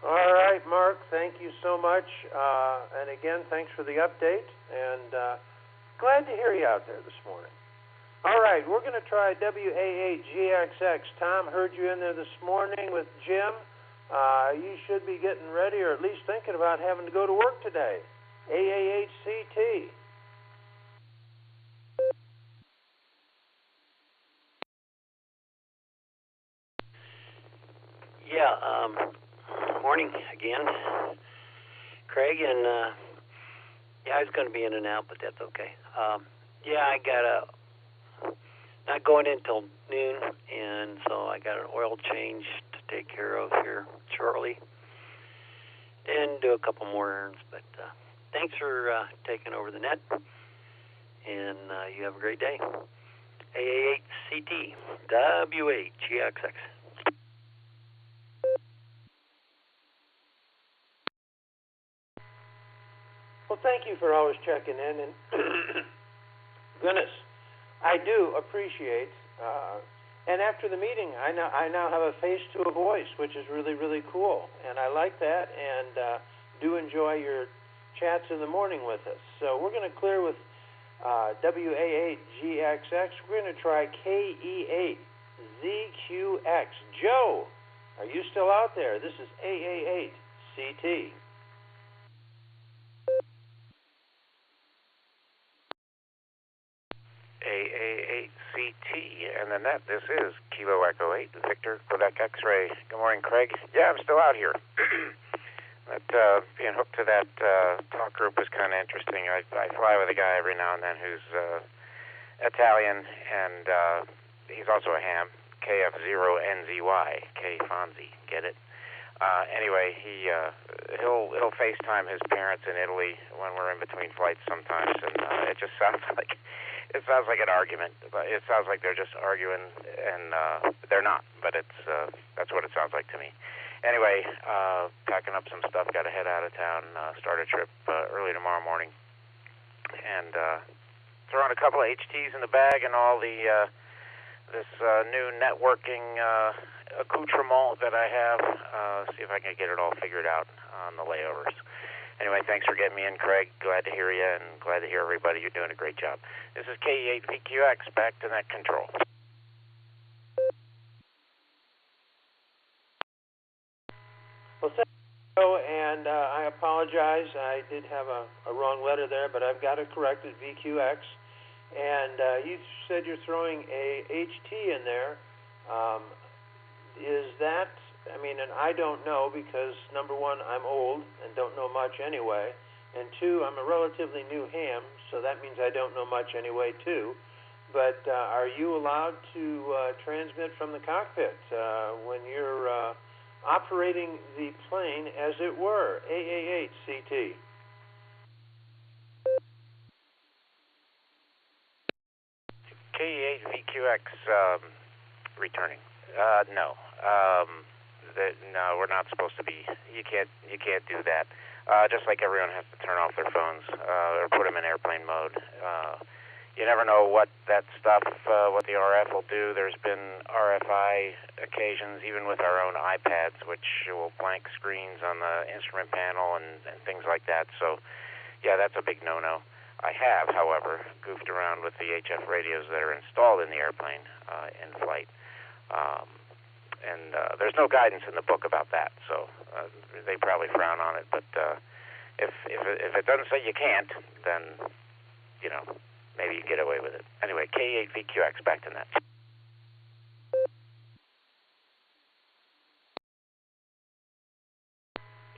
All right, Mark, thank you so much. And again, thanks for the update. And glad to hear you out there this morning. All right, we're going to try WA8GXX. Tom, heard you in there this morning with Jim. You should be getting ready, or at least thinking about having to go to work today. AA8CT. Yeah, morning again, Craig, and yeah, I was going to be in and out, but that's okay. Yeah, I got not going in till noon, and so I got an oil change to take care of here shortly, and do a couple more errands. But thanks for taking over the net, and you have a great day. AA8CT, W8GXX. Well, thank you for always checking in, and goodness, I do appreciate. And after the meeting, I now have a face to a voice, which is really, really cool, and I like that, and do enjoy your chats in the morning with us. So we're going to clear with WA8GXX. We're going to try KE8ZQX. Joe, are you still out there? This is AA8CT. AA8CT, and the net, this is Kilo Echo 8, Victor, Quebec X-Ray. Good morning, Craig. Yeah, I'm still out here. But being hooked to that talk group is kind of interesting. I fly with a guy every now and then who's Italian, and he's also a ham, KF0NZY, K Fonzie, get it? Anyway, he'll FaceTime his parents in Italy when we're in between flights sometimes, and it just sounds like an argument. It sounds like they're just arguing, and they're not. But that's what it sounds like to me. Anyway, packing up some stuff. Got to head out of town. Start a trip early tomorrow morning, and throwing a couple of HTs in the bag and all the this new networking accoutrement that I have. See if I can get it all figured out on the layovers. Anyway, thanks for getting me in, Craig. Glad to hear you, and glad to hear everybody. You're doing a great job. This is KE8VQX, back to net control. Well, And I apologize. I did have a wrong letter there, but I've got it corrected, VQX. And you said you're throwing a HT in there. Is that, I mean, and I don't know because, number one, I'm old and don't know much anyway. And two, I'm a relatively new ham, so that means I don't know much anyway, too. But are you allowed to transmit from the cockpit when you're operating the plane, as it were, AAH-CT? KE8VQX returning. No. No, we're not supposed to be. You can't do that. Just like everyone has to turn off their phones or put them in airplane mode. You never know what that stuff, what the RF will do. There's been RFI occasions, even with our own iPads, which will blank screens on the instrument panel and things like that. So, yeah, that's a big no-no. I have, however, goofed around with the HF radios that are installed in the airplane in flight. And there's no guidance in the book about that, so they probably frown on it. But if it doesn't say you can't, then, you know, maybe you can get away with it. Anyway, K8VQX, back to net.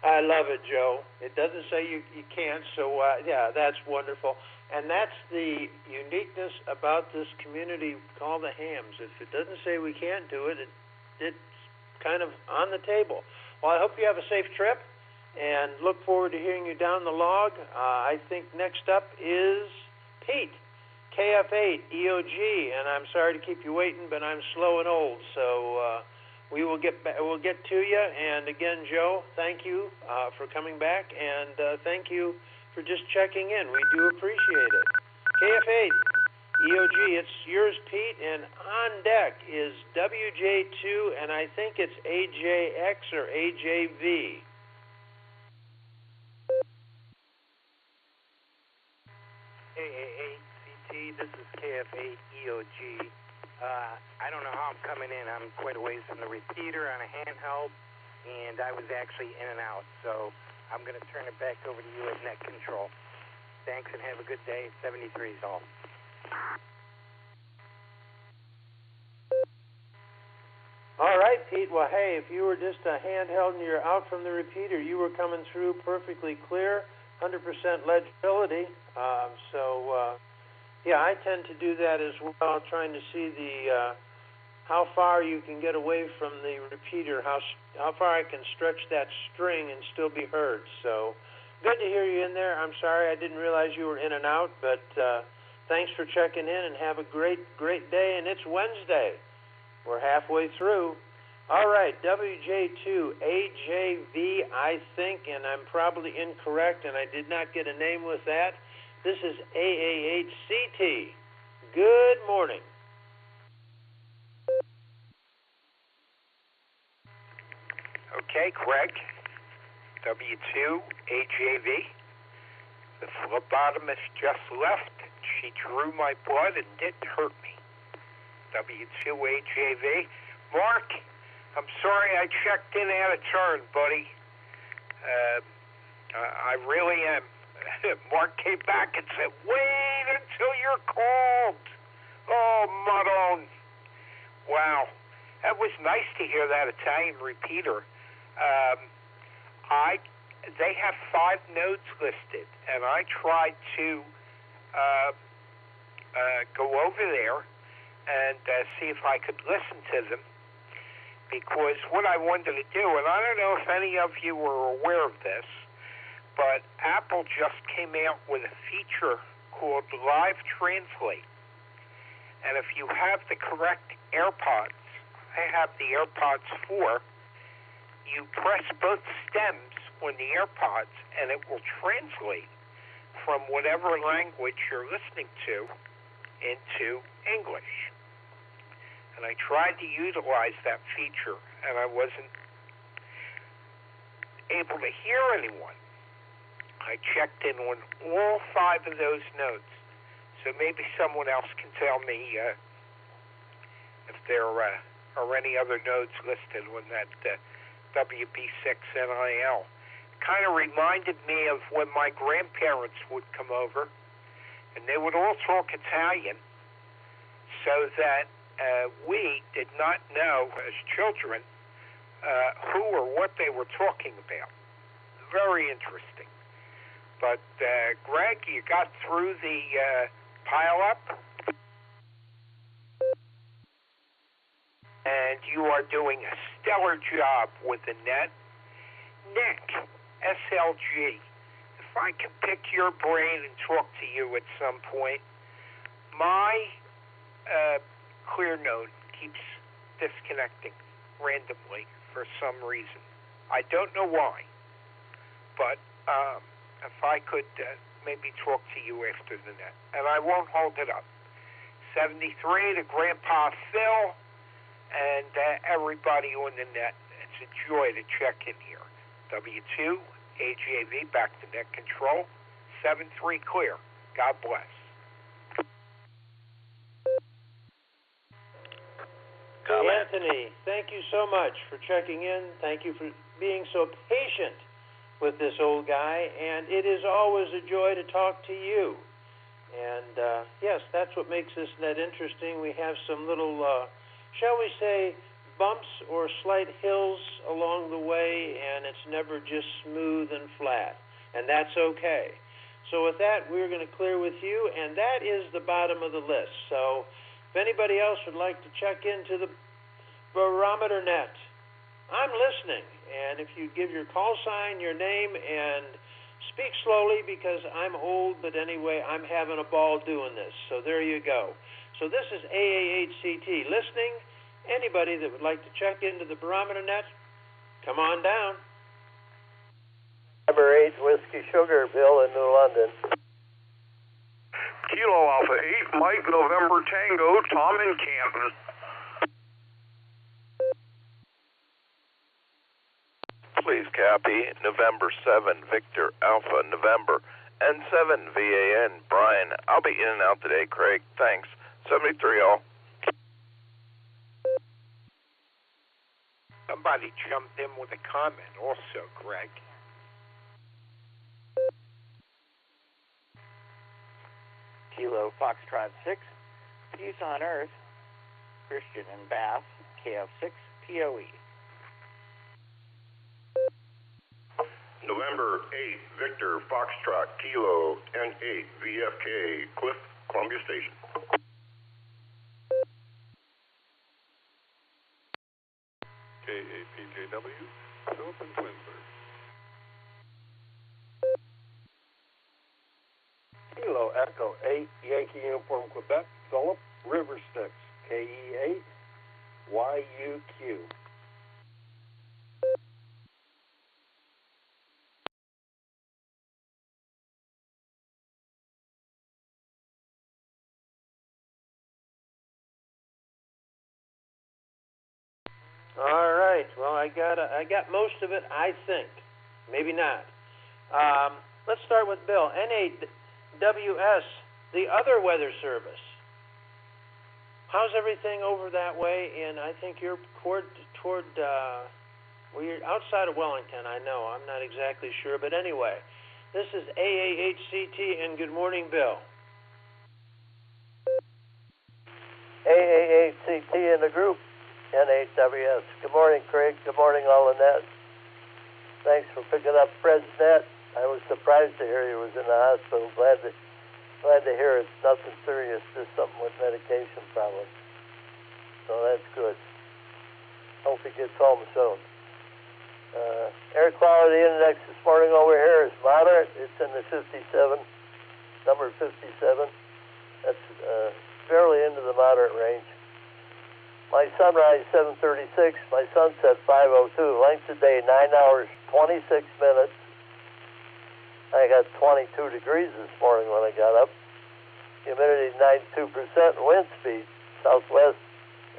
I love it, Joe. It doesn't say you can't, so yeah, that's wonderful. And that's the uniqueness about this community called the hams. If it doesn't say we can't do it, it's kind of on the table. Well, I hope you have a safe trip, and look forward to hearing you down the log. I think next up is Pete, KF8 EOG, and I'm sorry to keep you waiting, but I'm slow and old, so we'll get to you. And again, Joe, thank you for coming back, and thank you for just checking in. We do appreciate it. KF8 EOG, it's yours, Pete, and on deck is WJ2, and I think it's AJX or AJV. AAH-CT, this is KF8 EOG. I don't know how I'm coming in. I'm quite a ways from the repeater on a handheld, and I was actually in and out. So I'm going to turn it back over to you at net control. Thanks, and have a good day. 73 is all. All right, Pete. Well, hey, if you were just a handheld and you're out from the repeater, you were coming through perfectly clear, 100% legibility. Yeah, I tend to do that as well, trying to see the how far you can get away from the repeater, how far I can stretch that string and still be heard. So good to hear you in there. I'm sorry I didn't realize you were in and out, but thanks for checking in, and have a great day. And it's Wednesday. We're halfway through. All right, WJ2AJV, I think, and I'm probably incorrect, and I did not get a name with that. This is AAH-CT. Good morning. Okay, Craig, W2AJV. The phlebotomist just left. She drew my blood and didn't hurt me. W2AJV. Mark, I'm sorry I checked in out of turn, buddy. I really am. Mark came back and said, wait until you're called. Oh, Madon. Wow. That was nice to hear that Italian repeater. They have 5 nodes listed, and I tried to go over there and see if I could listen to them, because what I wanted to do, and I don't know if any of you were aware of this, but Apple just came out with a feature called Live Translate. And if you have the correct AirPods, I have the AirPods 4, you press both stems on the AirPods and it will translate from whatever language you're listening to into English. And I tried to utilize that feature, and I wasn't able to hear anyone. I checked in on all 5 of those nodes, so maybe someone else can tell me if there are any other nodes listed on that WB6 NIL. kind of reminded me of when my grandparents would come over, and they would all talk Italian, so that we did not know as children who or what they were talking about. Very interesting. But Greg, you got through the pile-up, and you are doing a stellar job with the net. Nick, SLG, if I could pick your brain and talk to you at some point, my clear node keeps disconnecting randomly for some reason. I don't know why, but if I could maybe talk to you after the net, and I won't hold it up. 73 to Grandpa Phil and everybody on the net. It's a joy to check in here. W2, AJV, back to net control. 7-3 clear. God bless. Anthony, thank you so much for checking in. Thank you for being so patient with this old guy, and it is always a joy to talk to you. And yes, that's what makes this net interesting. We have some little, shall we say, bumps or slight hills along the way, and it's never just smooth and flat, and that's okay. So with that, we're going to clear with you, and that is the bottom of the list. So if anybody else would like to check into the Barometer Net, I'm listening. And if you give your call sign, your name, and speak slowly because I'm old, but anyway, I'm having a ball doing this. So there you go. So this is AAHCT listening. Anybody that would like to check into the Barometer Net, come on down. Number 8, Whiskey Sugar, Bill in New London. Kilo Alpha 8, Mike November Tango, Tom in Canton. Please copy November 7, Victor Alpha November, N7 VAN, Brian. I'll be in and out today, Craig. Thanks. 73 all. Somebody jumped in with a comment also, Greg. Kilo Foxtrot 6, Peace on Earth, Christian and Bath, KF6, POE. November 8, Victor Foxtrot Kilo N8 VFK, Cliff, Columbia Station. KAPJW, Philip and Twinsburg. Kilo Echo 8, Yankee Uniform Quebec, Philip, River Sticks, KE8, YUQ. All right. Well, I got most of it, I think. Maybe not. Let's start with Bill. N8WS, the other weather service. How's everything over that way? And I think you're toward well, you're outside of Wellington, I know. I'm not exactly sure. But anyway, this is AAHCT, and good morning, Bill. AAHCT in the group. N8WS. Good morning, Craig. Good morning, all in net. Thanks for picking up Fred's net. I was surprised to hear he was in the hospital. Glad to hear it's nothing serious, just something with medication probably. So that's good. Hope he gets home soon. Air quality index this morning over here is moderate. It's in the 57, number 57. That's fairly into the moderate range. My sunrise 7:36, my sunset 5:02. Length of day 9 hours 26 minutes. I got 22 degrees this morning when I got up. Humidity 92%. Wind speed southwest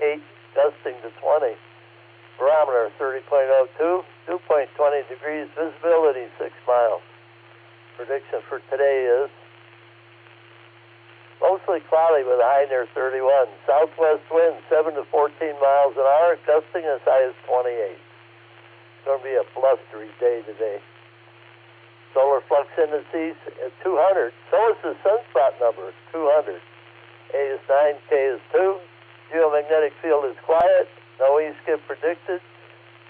8, gusting to 20. Barometer 30.02, 2.20 degrees. Visibility 6 miles. Prediction for today is mostly cloudy with a high near 31. Southwest wind 7 to 14 miles an hour, gusting as high as 28. It's going to be a blustery day today. Solar flux indices at 200. So is the sunspot number, 200. A is 9, K is 2. Geomagnetic field is quiet. No E-skip predicted.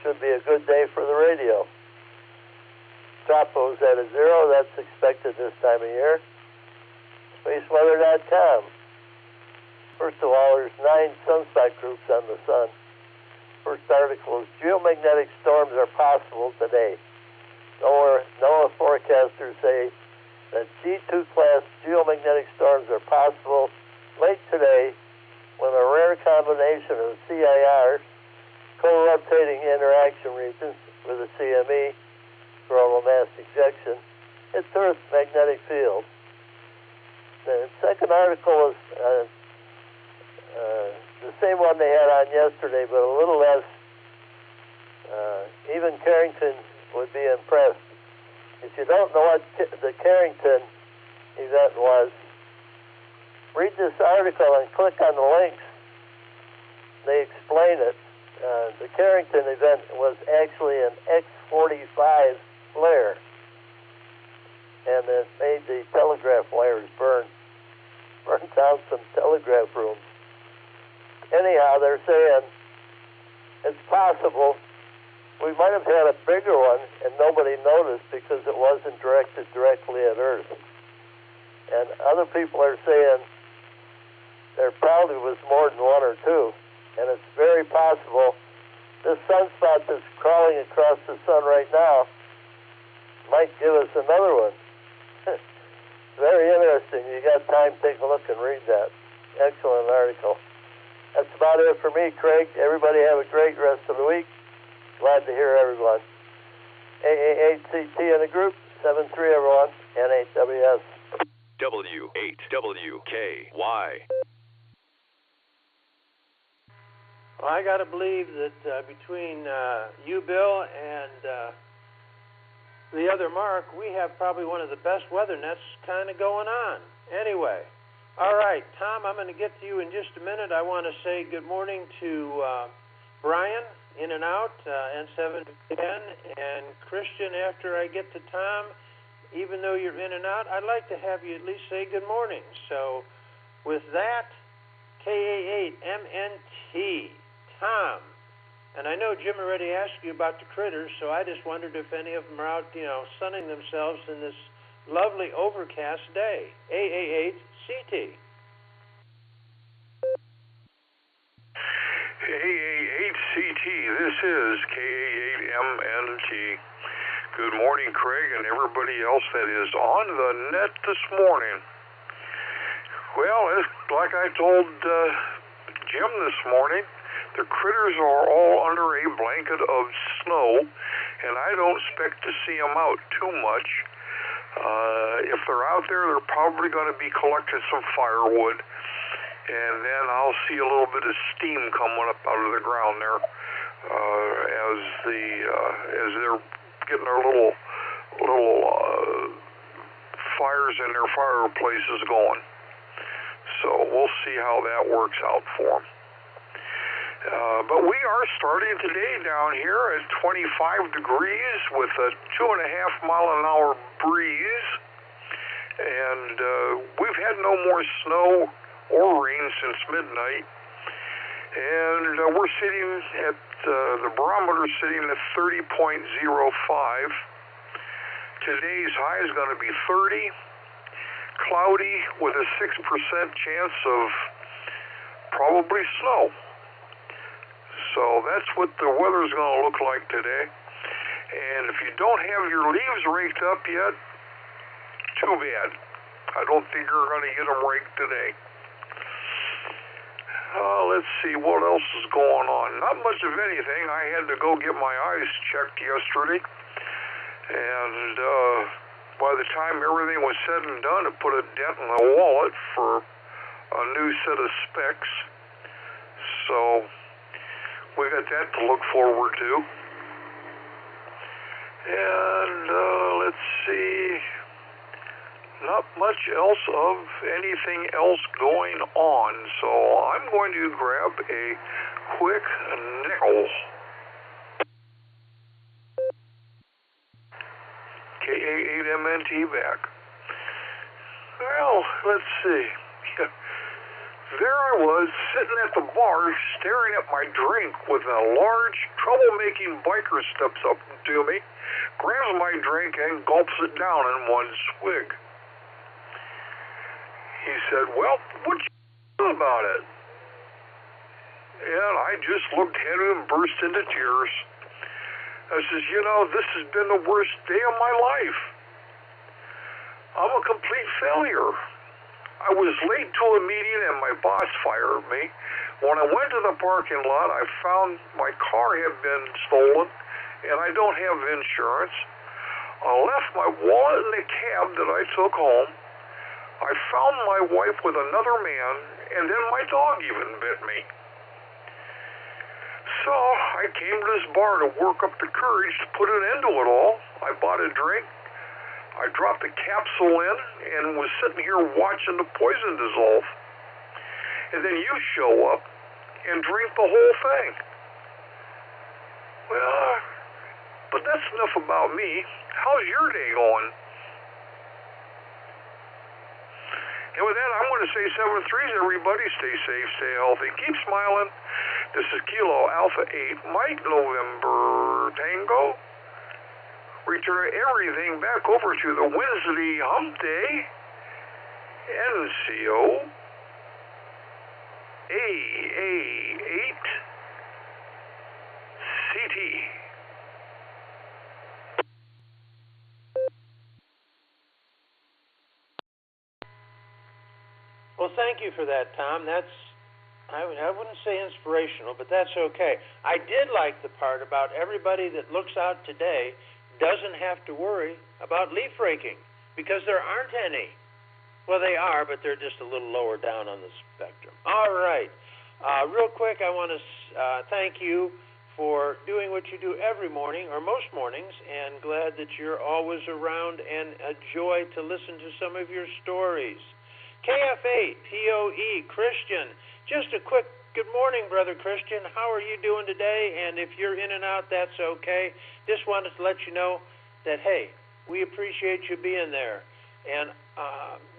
Should be a good day for the radio. Tropo's at a 0. That's expected this time of year. SpaceWeather.com. First of all, there's 9 sunspot groups on the sun. First article is geomagnetic storms are possible today. NOAA forecasters say that G2 class geomagnetic storms are possible late today when a rare combination of CIR, co-rotating interaction regions with the CME, coronal mass ejection, hits Earth's magnetic field. The second article is the same one they had on yesterday, but a little less. Even Carrington would be impressed. If you don't know what the Carrington event was, read this article and click on the links. They explain it. The Carrington event was actually an X-45 flare, and it made the telegraph wires burn down some telegraph rooms. Anyhow, they're saying it's possible we might have had a bigger one and nobody noticed because it wasn't directed directly at Earth. And other people are saying there probably was more than one or two. And it's very possible this sunspot that's crawling across the sun right now might give us another one. Very interesting. You got time, take a look and read that. Excellent article. That's about it for me, Craig. Everybody have a great rest of the week. Glad to hear everyone. AA8CT in the group, 73 everyone, N8WS. W8WKY. Well, I got to believe that between you, Bill, and the other Mark, we have probably one of the best weather nets kind of going on. Anyway, all right, Tom, I'm going to get to you in just a minute. I want to say good morning to Brian, in and out, N710, and Christian after I get to Tom. Even though you're in and out, I'd like to have you at least say good morning. So with that, KA8MNT, Tom. And I know Jim already asked you about the critters, so I just wondered if any of them are out, sunning themselves in this lovely overcast day. AA8CT. AA8CT, this is KA8MNT. Good morning, Craig, and everybody else that is on the net this morning. Well, like I told Jim this morning, the critters are all under a blanket of snow, and I don't expect to see them out too much. If they're out there, they're probably going to be collecting some firewood, and then I'll see a little bit of steam coming up out of the ground there as they're getting their little fires in their fireplaces going. So we'll see how that works out for them. But we are starting today down here at 25 degrees with a 2.5 mile an hour breeze. And we've had no more snow or rain since midnight. And we're sitting at, the barometer sitting at 30.05. Today's high is going to be 30. Cloudy with a 6% chance of probably snow. So that's what the weather's going to look like today. And if you don't have your leaves raked up yet, too bad. I don't think you're going to get them raked today. Let's see what else is going on. Not much of anything. I had to go get my eyes checked yesterday. And by the time everything was said and done, it put a dent in the wallet for a new set of specs. So we got that to look forward to. And let's see, not much else of anything else going on. So I'm going to grab a quick nickel. KA8MNT back. Well, let's see. There I was, sitting at the bar, staring at my drink with a large, troublemaking biker steps up to me, grabs my drink, and gulps it down in one swig. He said, "Well, what you do about it?" And I just looked at him and burst into tears. I says, "This has been the worst day of my life. I'm a complete failure. I was late to a meeting and my boss fired me. When I went to the parking lot, I found my car had been stolen and I don't have insurance. I left my wallet in the cab that I took home. I found my wife with another man, and then my dog even bit me. So I came to this bar to work up the courage to put an end to it all. I bought a drink. I dropped the capsule in and was sitting here watching the poison dissolve. And then you show up and drink the whole thing. Well, but that's enough about me. How's your day going?" And with that, I'm going to say 7-3s, everybody. Stay safe, stay healthy, keep smiling. This is Kilo Alpha 8, Mike November Tango. Return everything back over to the Wednesday hump day. NCO AA8 CT. Well, thank you for that, Tom. That's, I wouldn't say inspirational, but that's okay. I did like the part about everybody that looks out today doesn't have to worry about leaf raking because there aren't any. Well, they are, but they're just a little lower down on the spectrum. All right. Real quick, I want to thank you for doing what you do every morning, or most mornings, and glad that you're always around and a joy to listen to some of your stories. KF8, POE, Christian, just a quick good morning, Brother Christian. How are you doing today? And if you're in and out, that's okay. Just wanted to let you know that, hey, we appreciate you being there. And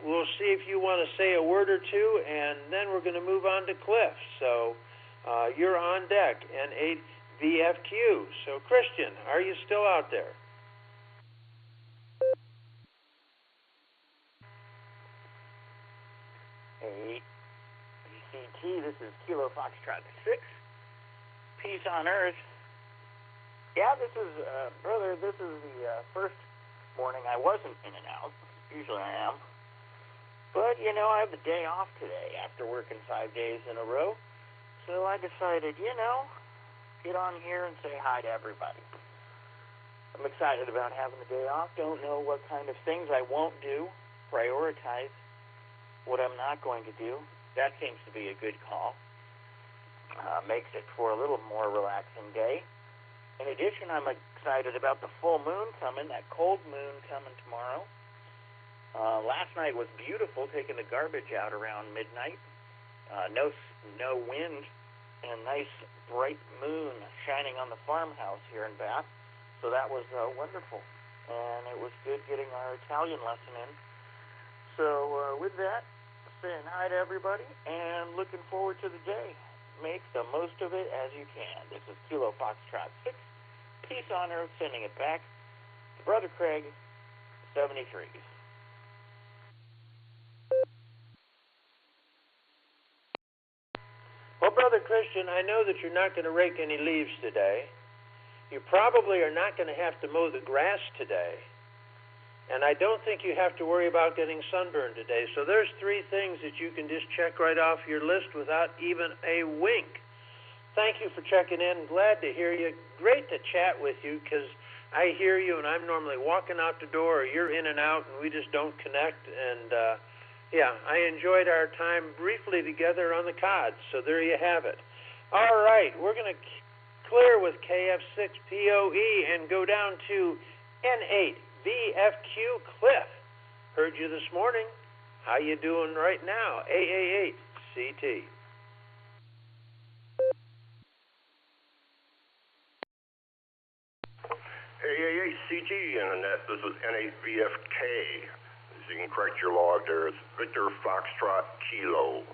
we'll see if you want to say a word or two, and then we're going to move on to Cliff. So you're on deck, N8 VFQ. So, Christian, are you still out there? Hey, VCT, this is Kilo Foxtrot 6. Peace on Earth. Yeah, this is, brother, this is the first morning I wasn't in and out. Usually I am. But, you know, I have the day off today after working 5 days in a row. So I decided, you know, get on here and say hi to everybody. I'm excited about having the day off. Don't know what kind of things I won't do. Prioritize what I'm not going to do. That seems to be a good call. Makes it for a little more relaxing day. In addition, I'm excited about the full moon coming, that cold moon coming tomorrow. Last night was beautiful, taking the garbage out around midnight. No wind, and a nice bright moon shining on the farmhouse here in Bath. So that was wonderful. And it was good getting our Italian lesson in. So with that, saying hi to everybody and looking forward to the day. Make the most of it as you can. This is Kilo Foxtrot 6. Peace on Earth, sending it back to Brother Craig, 73s. Well, Brother Christian, I know that you're not going to rake any leaves today. You probably are not going to have to mow the grass today. And I don't think you have to worry about getting sunburned today. So there's 3 things that you can just check right off your list without even a wink. Thank you for checking in. Glad to hear you. Great to chat with you because I hear you and I'm normally walking out the door or you're in and out and we just don't connect. And, yeah, I enjoyed our time briefly together on the COD. So there you have it. All right, we're going to clear with KF6POE and go down to N8. VFQ Cliff. Heard you this morning. How you doing right now? AA8 CT. AA8 N8CT Internet. This is N8VFK. As you can correct your log there, it's Victor Foxtrot Kilo.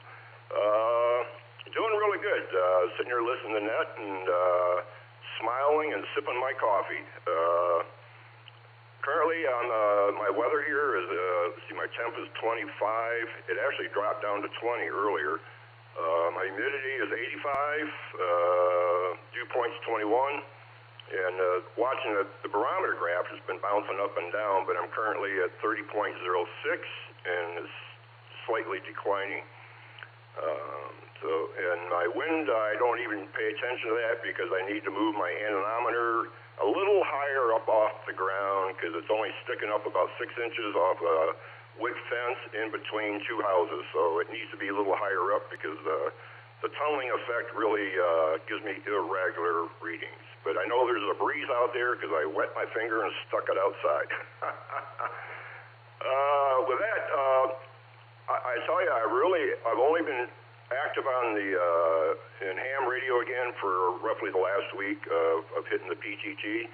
Doing really good. Sitting here listening to Net and smiling and sipping my coffee. Currently on my weather here is, my temp is 25. It actually dropped down to 20 earlier. My humidity is 85. Dew point's 21. And watching the barometer graph has been bouncing up and down, but I'm currently at 30.06 and it's slightly declining. And my wind, I don't even pay attention to that because I need to move my anemometer a little higher up off the ground because it's only sticking up about 6 inches off a wood fence in between two houses. So it needs to be a little higher up because the tunneling effect really gives me irregular readings. But I know there's a breeze out there because I wet my finger and stuck it outside. With that, I tell you, I've only been active on the in ham radio again for roughly the last week of hitting the PTT,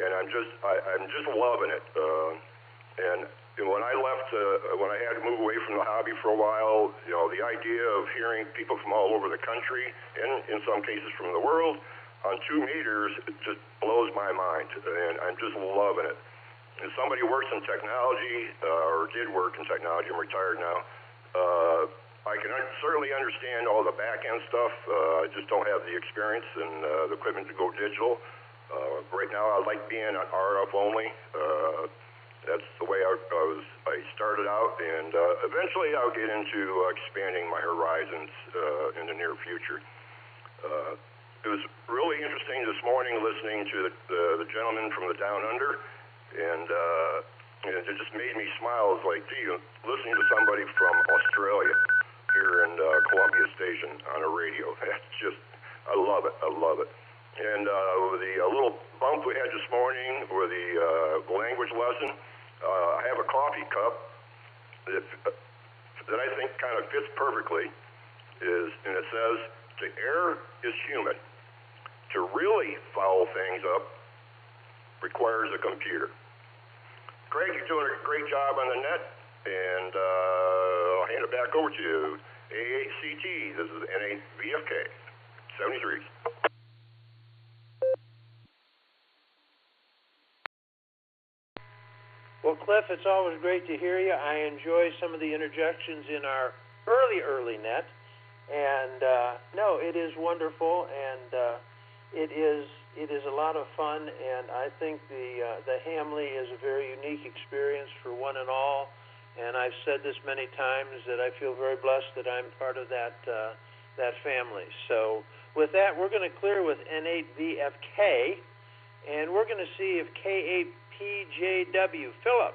and I'm just loving it. And when I left, when I had to move away from the hobby for a while, the idea of hearing people from all over the country and in some cases from the world on 2 meters, it just blows my mind, and I'm just loving it. As somebody who works in technology, or did work in technology, I'm retired now, I can certainly understand all the back-end stuff. I just don't have the experience and the equipment to go digital. Right now, I like being on RF only. That's the way I started out, and eventually I'll get into expanding my horizons in the near future. It was really interesting this morning listening to the gentleman from the Down Under, and it just made me smile. It's like, gee, listening to somebody from Australia here in Columbia Station on a radio. That's just, I love it. And with the little bump we had this morning with the language lesson, I have a coffee cup that I think kind of fits perfectly, and it says, to err is human. To really foul things up requires a computer. Craig, you're doing a great job on the net, and I'll hand it back over to you. A8CT, this is N8VFK, 73. Well, Cliff, it's always great to hear you. I enjoy some of the interjections in our early net, and no, it is wonderful, and it is a lot of fun, and I think the Hamley is a very unique experience for one and all, and I've said this many times that I feel very blessed that I'm part of that family. So with that, we're going to clear with N8VFK, and we're going to see if K8PJW. Philip,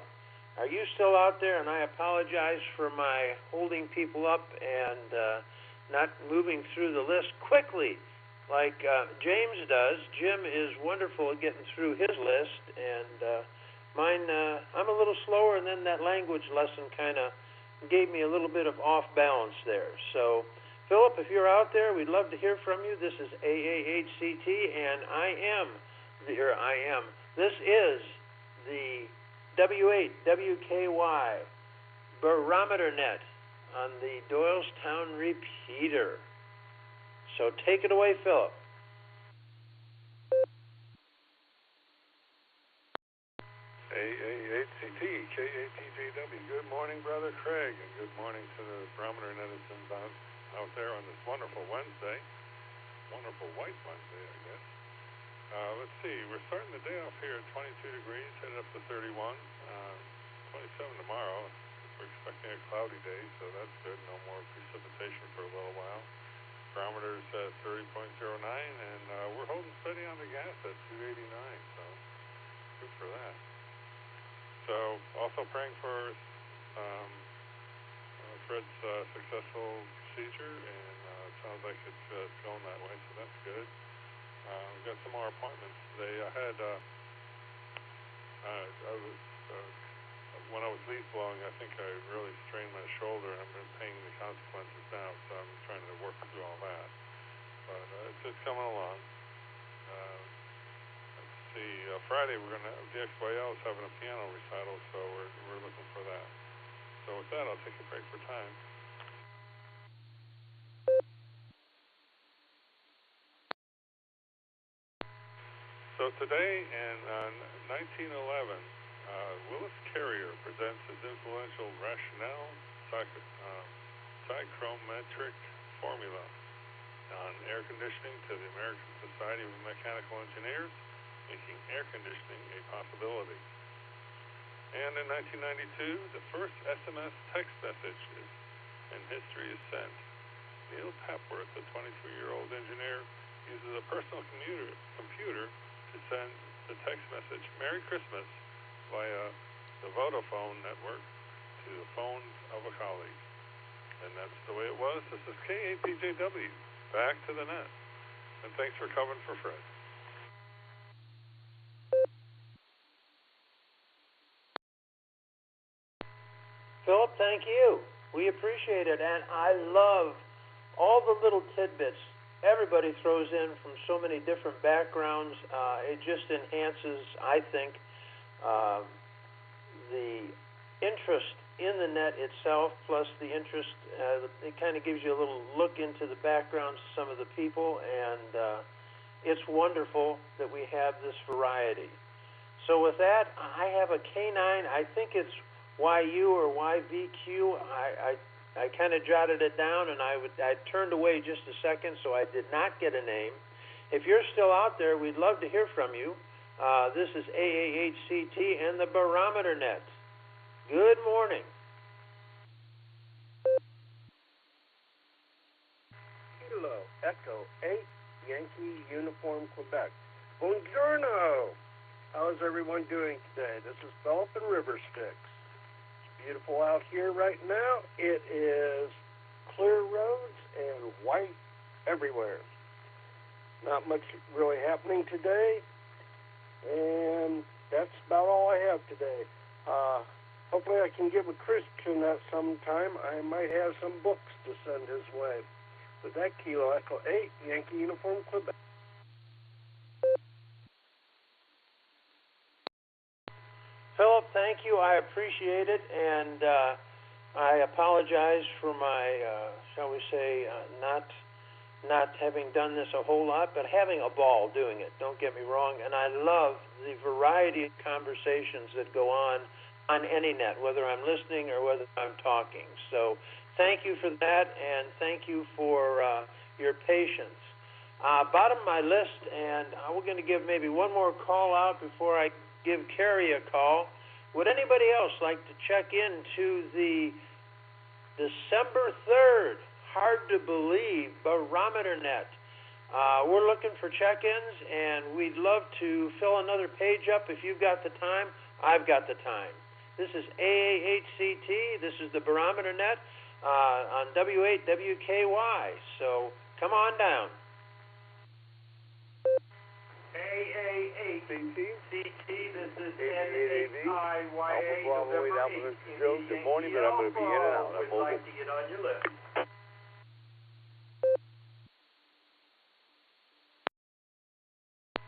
are you still out there? And I apologize for my holding people up and not moving through the list quickly like James does. Jim is wonderful at getting through his list, and mine, I'm a little slower, and then that language lesson kind of gave me a little bit of off balance there. So, Philip, if you're out there, we'd love to hear from you. This is AAHCT, and I am. This is the W8WKY Barometer Net on the Doylestown repeater. So take it away, Philip. AAHCT, K8PJW. Good morning, Brother Craig, and good morning to the Barometer Netizens out there on this wonderful Wednesday. Wonderful white Wednesday, I guess. Let's see, we're starting the day off here at 22 degrees, headed up to 31, 27 tomorrow. We're expecting a cloudy day, so that's good. No more precipitation for a little while. Barometer's at 30.09, and we're holding steady on the gas at 289, so good for that. So, also praying for Fred's successful procedure, and it sounds like it's going that way, so that's good. We've got some more appointments today. When I was leaf blowing, I think I really strained my shoulder, and I've been paying the consequences now, so I'm trying to work through all that. But it's coming along. see, Friday we're going to have the XYL is having a piano recital, so we're looking for that. So with that, I'll take a break for time. So today in 1911, Willis Carrier presents his influential rationale psychrometric formula on air conditioning to the American Society of Mechanical Engineers, making air conditioning a possibility. And in 1992, the first SMS text message in history is sent. Neil Papworth, a 23-year-old engineer, uses a personal computer to send the text message, Merry Christmas, via the Vodafone network to the phones of a colleague. And that's the way it was. This is KAPJW, back to the net. And thanks for covering for Fred. Philip, thank you. We appreciate it, and I love all the little tidbits everybody throws in from so many different backgrounds. It just enhances, I think, the interest in the net itself, plus the interest, it kind of gives you a little look into the backgrounds of some of the people, and it's wonderful that we have this variety. So with that, I have a K9, I think it's YU or YVQ. I kind of jotted it down, and I turned away just a second, so I did not get a name. If you're still out there, we'd love to hear from you. This is AAHCT and the Barometer Net. Good morning. Kilo Echo 8 Yankee Uniform Quebec. Buongiorno. How's everyone doing today? This is Philip in River Styx. Beautiful out here right now. It is clear roads and white everywhere. Not much really happening today, and that's about all I have today. Hopefully I can give a Christian that sometime. I might have some books to send his way. With that, Kilo Echo 8, Yankee Uniform Quebec. Philip, thank you. I appreciate it, and I apologize for my, shall we say, not having done this a whole lot, but having a ball doing it. Don't get me wrong, and I love the variety of conversations that go on any net, whether I'm listening or whether I'm talking. So thank you for that, and thank you for your patience. Bottom of my list, and we're going to give maybe one more call out before I give Carrie a call. Would anybody else like to check into the December 3rd, hard to believe, Barometer Net? We're looking for check-ins, and we'd love to fill another page up. If you've got the time, I've got the time. This is AAHCT. This is the Barometer Net on W8WKY. So come on down. AAHCT, this is NHIYA, November 18. Good morning, but I'm going to be in and out. I'm would like to get on your list.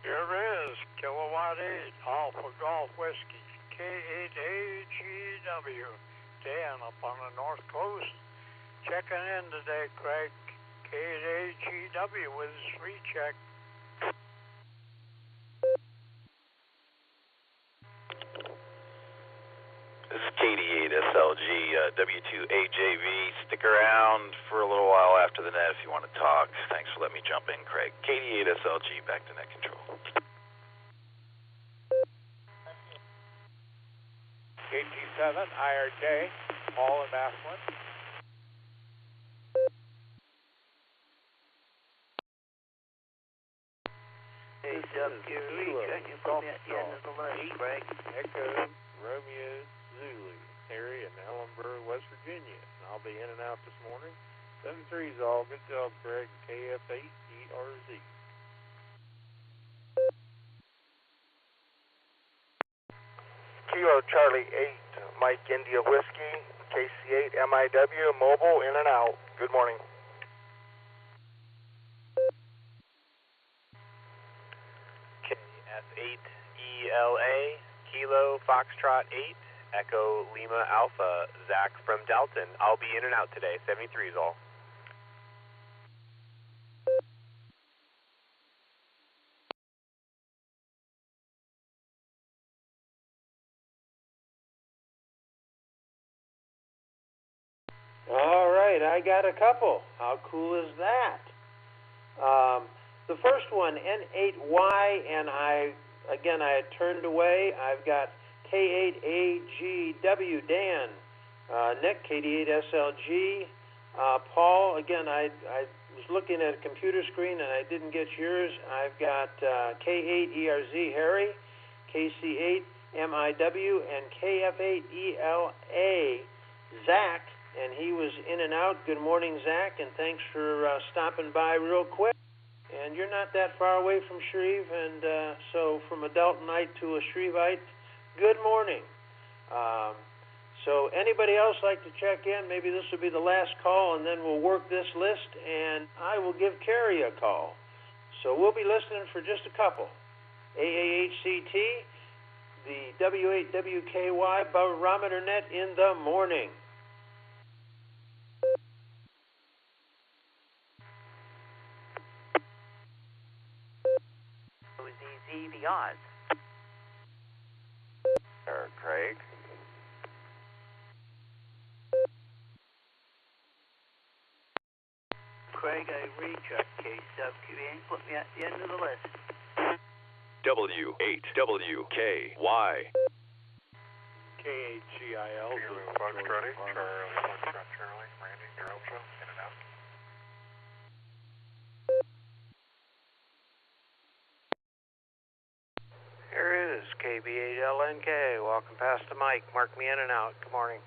Here is Kilowatt 8, Alpha Golf Whiskey, K8AGW, Dan up on the North Coast. Checking in today, Craig. K8AGW with his free check. This is KD8SLG, W2AJV. Stick around for a little while after the net if you want to talk. Thanks for letting me jump in, Craig. KD8SLG, back to net control. KT7, IRJ, Paul and Maslin. Echo Romeo Zulu, area in Ellenburg, West Virginia. And I'll be in and out this morning. 7-3 is all. Good job, Greg. KF8ERZ. Kilo Charlie 8, Mike India Whiskey, KC8 MIW, mobile, in and out. Good morning. F8ELA, Kilo Foxtrot 8, Echo Lima Alpha, Zach from Dalton. I'll be in and out today. 73 is all. All right, I got a couple. How cool is that? The first one, N8Y, and I had turned away. I've got K8AGW, Dan, Nick, KD8SLG, Paul, again, I was looking at a computer screen and I didn't get yours. I've got K8ERZ, Harry, KC8MIW, and KF8ELA, Zach, and he was in and out. Good morning, Zach, and thanks for stopping by real quick. And you're not that far away from Shreve, and so from a Daltonite to a Shrevite, good morning. So anybody else like to check in? Maybe this will be the last call, and then we'll work this list, and I will give Carrie a call. So we'll be listening for just a couple. AAHCT, the W8WKY Barometer Net in the morning. The odds. Craig. Craig, I rechecked case QA, put me at the end of the list. W8WKY. KHGIL. Foxtrot 8, Charlie, Foxtrot Charlie, Randy, you're Alpha, in and out. Here is KB8LNK. Walking past the mic. Mark me in and out. Good morning.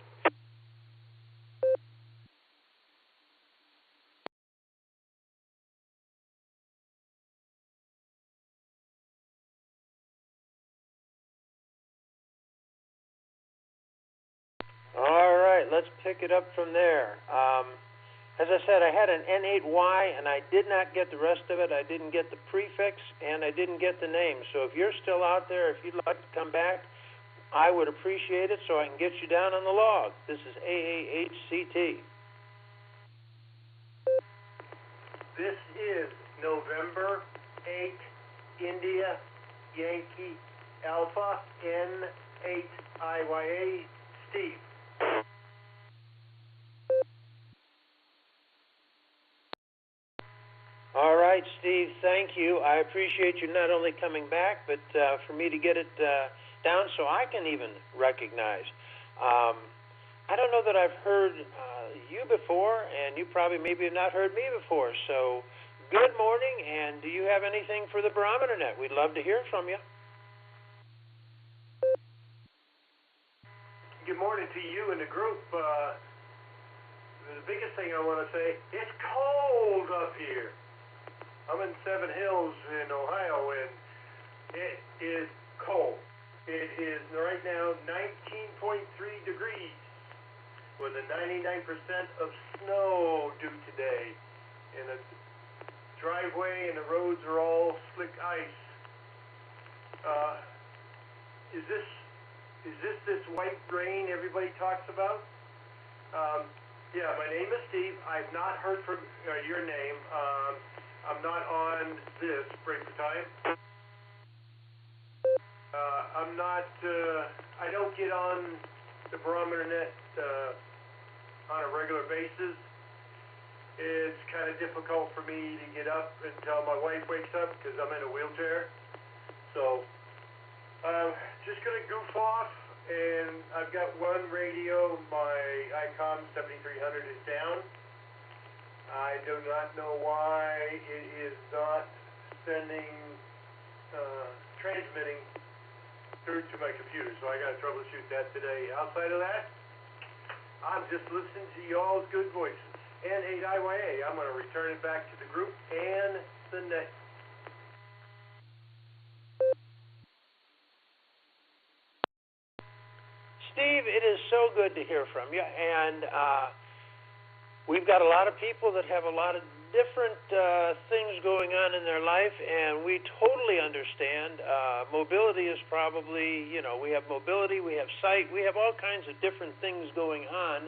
All right, let's pick it up from there. As I said, I had an N8Y, and I did not get the rest of it. I didn't get the prefix, and I didn't get the name. So if you're still out there, if you'd like to come back, I would appreciate it so I can get you down on the log. This is AAHCT. This is November 8, India, Yankee, Alpha, N8IYA, Steve. All right, Steve, thank you. I appreciate you not only coming back, but for me to get it down so I can even recognize. I don't know that I've heard you before, and you probably maybe have not heard me before. So good morning, and do you have anything for the Barometer Net? We'd love to hear from you. Good morning to you and the group. The biggest thing I want to say, it's cold up here. I'm in Seven Hills in Ohio, and it is cold. It is right now 19.3 degrees with a 99% of snow due today. And the driveway and the roads are all slick ice. Is this white rain everybody talks about? Yeah, my name is Steve. I've not heard from your name. I'm not on this break for time. I don't get on the Barometer Net on a regular basis. It's kind of difficult for me to get up until my wife wakes up because I'm in a wheelchair. So, just going to goof off, and I've got one radio. My ICOM 7300 is down. I do not know why it is not transmitting through to my computer, so I got to troubleshoot that today. Outside of that, I'm just listening to y'all's good voices. N8IYA, I'm going to return it back to the group and the net. Steve, it is so good to hear from you, and we've got a lot of people that have a lot of different things going on in their life, and we totally understand. Mobility is probably, we have mobility, we have sight, we have all kinds of different things going on,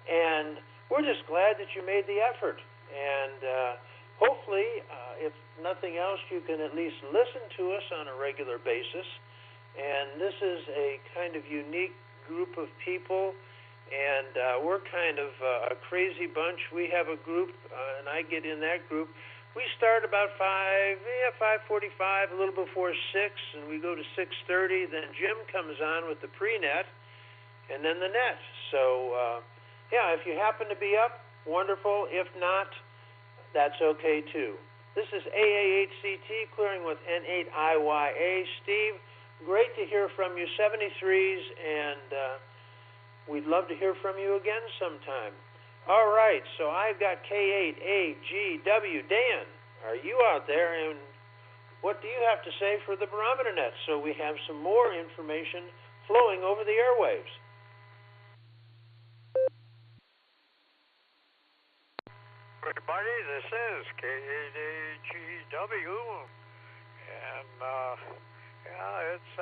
and we're just glad that you made the effort. And hopefully, if nothing else, you can at least listen to us on a regular basis. And this is a kind of unique group of people, and we're kind of a crazy bunch. We have a group, and I get in that group. We start about 5:45, a little before 6, and we go to 6:30. Then Jim comes on with the pre-net, and then the net. So, if you happen to be up, wonderful. If not, that's okay too. This is AA8CT clearing with N8IYA. Steve, great to hear from you, 73s, and we'd love to hear from you again sometime. All right, so I've got K8AGW. Dan, are you out there, and what do you have to say for the Barometer Net so we have some more information flowing over the airwaves? Everybody, this is K8AGW, and it's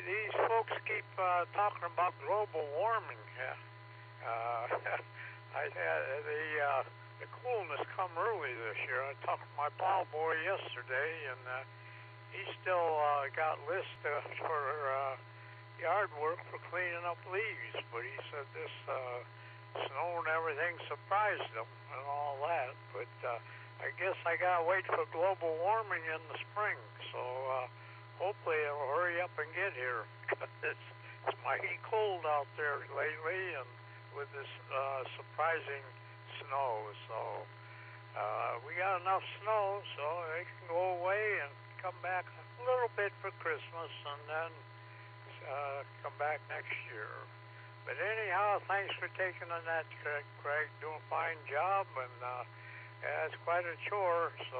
these folks keep talking about global warming. The coolness come early this year. I talked to my pal boy yesterday, and he still got list for yard work for cleaning up leaves, but he said this snow and everything surprised him and all that. But I guess I gotta wait for global warming in the spring, so hopefully it'll hurry up and get here. It's mighty cold out there lately, and with this surprising snow. So we got enough snow so they can go away and come back a little bit for Christmas, and then come back next year. But anyhow, thanks for taking on that, Craig. Doing a fine job, and it's quite a chore. So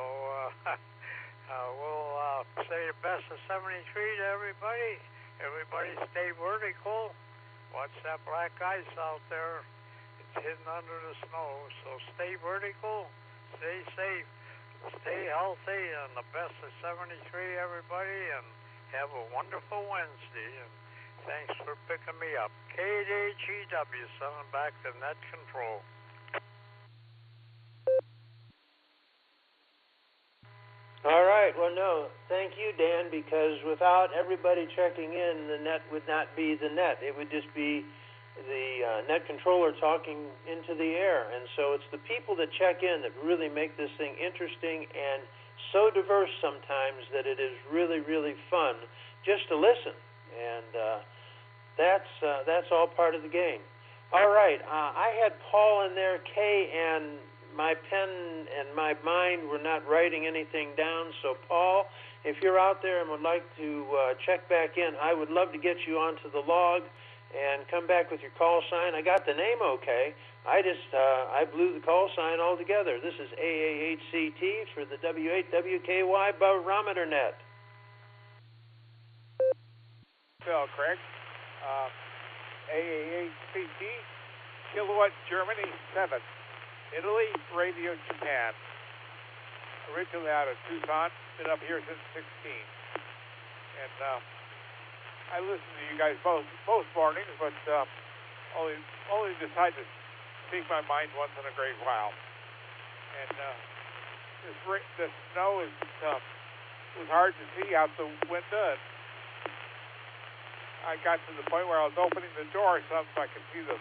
we'll say the best of 73 to everybody. Everybody stay vertical. Watch that black ice out there. It's hidden under the snow. So stay vertical, stay safe, stay healthy, and the best of 73, everybody, and have a wonderful Wednesday. And thanks for picking me up. K8AGW, sending back to net control. All right. Well, no, thank you, Dan, because without everybody checking in, the net would not be the net. It would just be the net controller talking into the air. And so it's the people that check in that really make this thing interesting and so diverse sometimes that it is really, really fun just to listen. And that's all part of the game. All right. I had Paul in there, K, and my pen and my mind were not writing anything down. So, Paul, if you're out there and would like to check back in, I would love to get you onto the log and come back with your call sign. I got the name okay. I blew the call sign altogether. This is AA8CT for the W8WKY Barometer Net. Phil, Craig. AA8CT, Kilowatt Germany 7. Italy, Radio Japan. Originally out of Tucson, been up here since 16. And I listen to you guys both mornings, but only decide to speak my mind once in a great while. And the snow was hard to see out the window. And I got to the point where I was opening the door so I could see the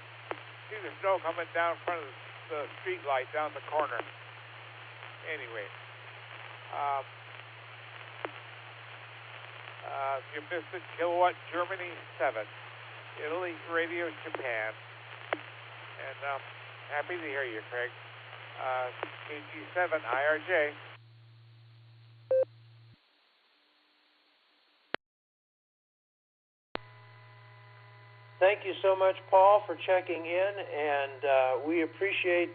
snow coming down in front of the street light down the corner. Anyway, you missed it. Kilowatt Germany 7, Italy Radio Japan, and happy to hear you, Craig. KG7 IRJ. Thank you so much, Paul, for checking in, and we appreciate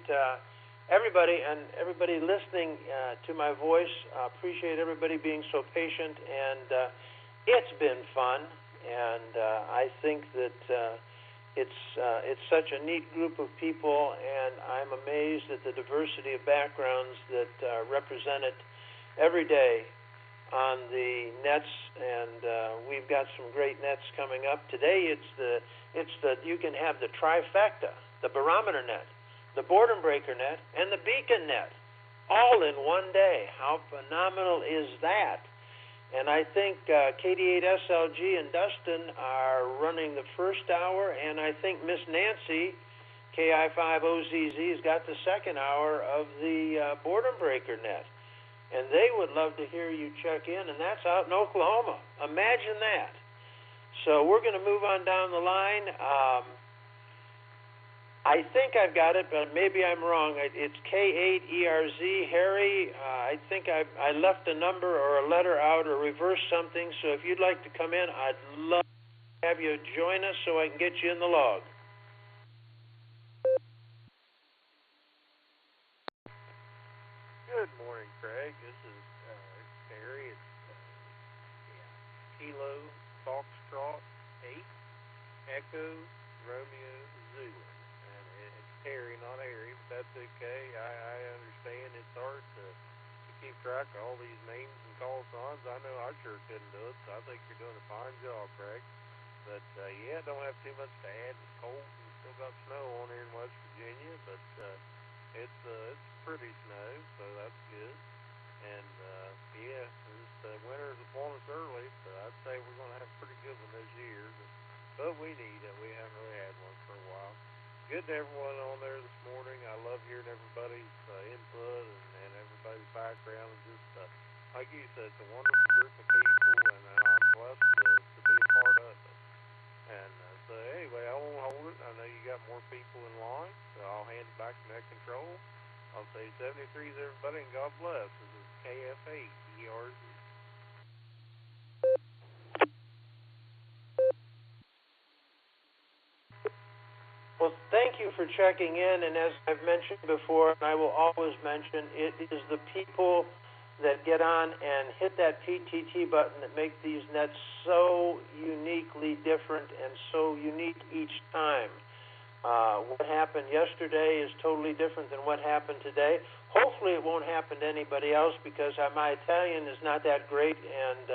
everybody and everybody listening to my voice. Appreciate everybody being so patient, and it's been fun, and I think that it's such a neat group of people, and I'm amazed at the diversity of backgrounds that are represented every day on the nets, and we've got some great nets coming up. Today you can have the trifecta, the Barometer Net, the Boredom Breaker Net, and the Beacon Net, all in one day. How phenomenal is that? And I think KD8SLG and Dustin are running the first hour, and I think Miss Nancy, KI5OZZ, has got the second hour of the Boredom Breaker Net. And they would love to hear you check in, and that's out in Oklahoma. Imagine that. So we're going to move on down the line. I think I've got it, but maybe I'm wrong. It's K8ERZ. Harry, I think I left a number or a letter out or reversed something, so if you'd like to come in, I'd love to have you join us so I can get you in the log. Good morning, Craig. This is Harry. It's Kilo Foxtrot 8 Echo Romeo Zulu. And it's Harry, not Harry, but that's okay. I understand it's hard to keep track of all these names and call signs. I know I sure couldn't do it, so I think you're doing a fine job, Craig. But yeah, don't have too much to add. It's cold and still got snow on here in West Virginia, but it's pretty snow, so that's good. And yeah, winter's upon us early, but I'd say we're going to have a pretty good one this year. But we need it. We haven't really had one for a while. Good to everyone on there this morning. I love hearing everybody's input and everybody's background. And just like you said, it's a wonderful group of people, and I'm blessed to be a part of it. And so anyway, I won't hold it. I know you got more people in line, so I'll hand it back to Net Control. I'll say 73s, everybody, and God bless. This is KF8ERZ. Well, thank you for checking in, and as I've mentioned before, and I will always mention, it is the people that get on and hit that PTT button that make these nets so uniquely different and so unique each time. What happened yesterday is totally different than what happened today. Hopefully it won't happen to anybody else because my Italian is not that great, and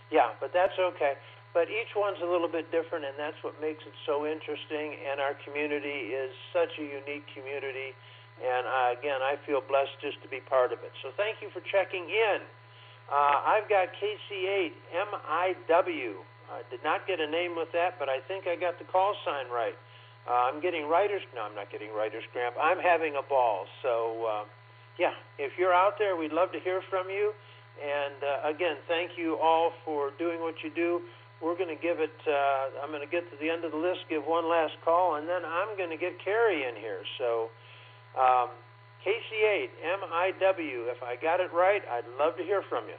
yeah, but that's okay. But each one's a little bit different, and that's what makes it so interesting, and our community is such a unique community, and again, I feel blessed just to be part of it. So thank you for checking in. I've got KC8MIW. I did not get a name with that, but I think I got the call sign right. I'm getting I'm not getting writer's cramp. I'm having a ball. So, yeah, if you're out there, we'd love to hear from you. And, again, thank you all for doing what you do. We're going to give it, I'm going to get to the end of the list, give one last call, and then I'm going to get Carrie in here. So, KC8MIW, if I got it right, I'd love to hear from you.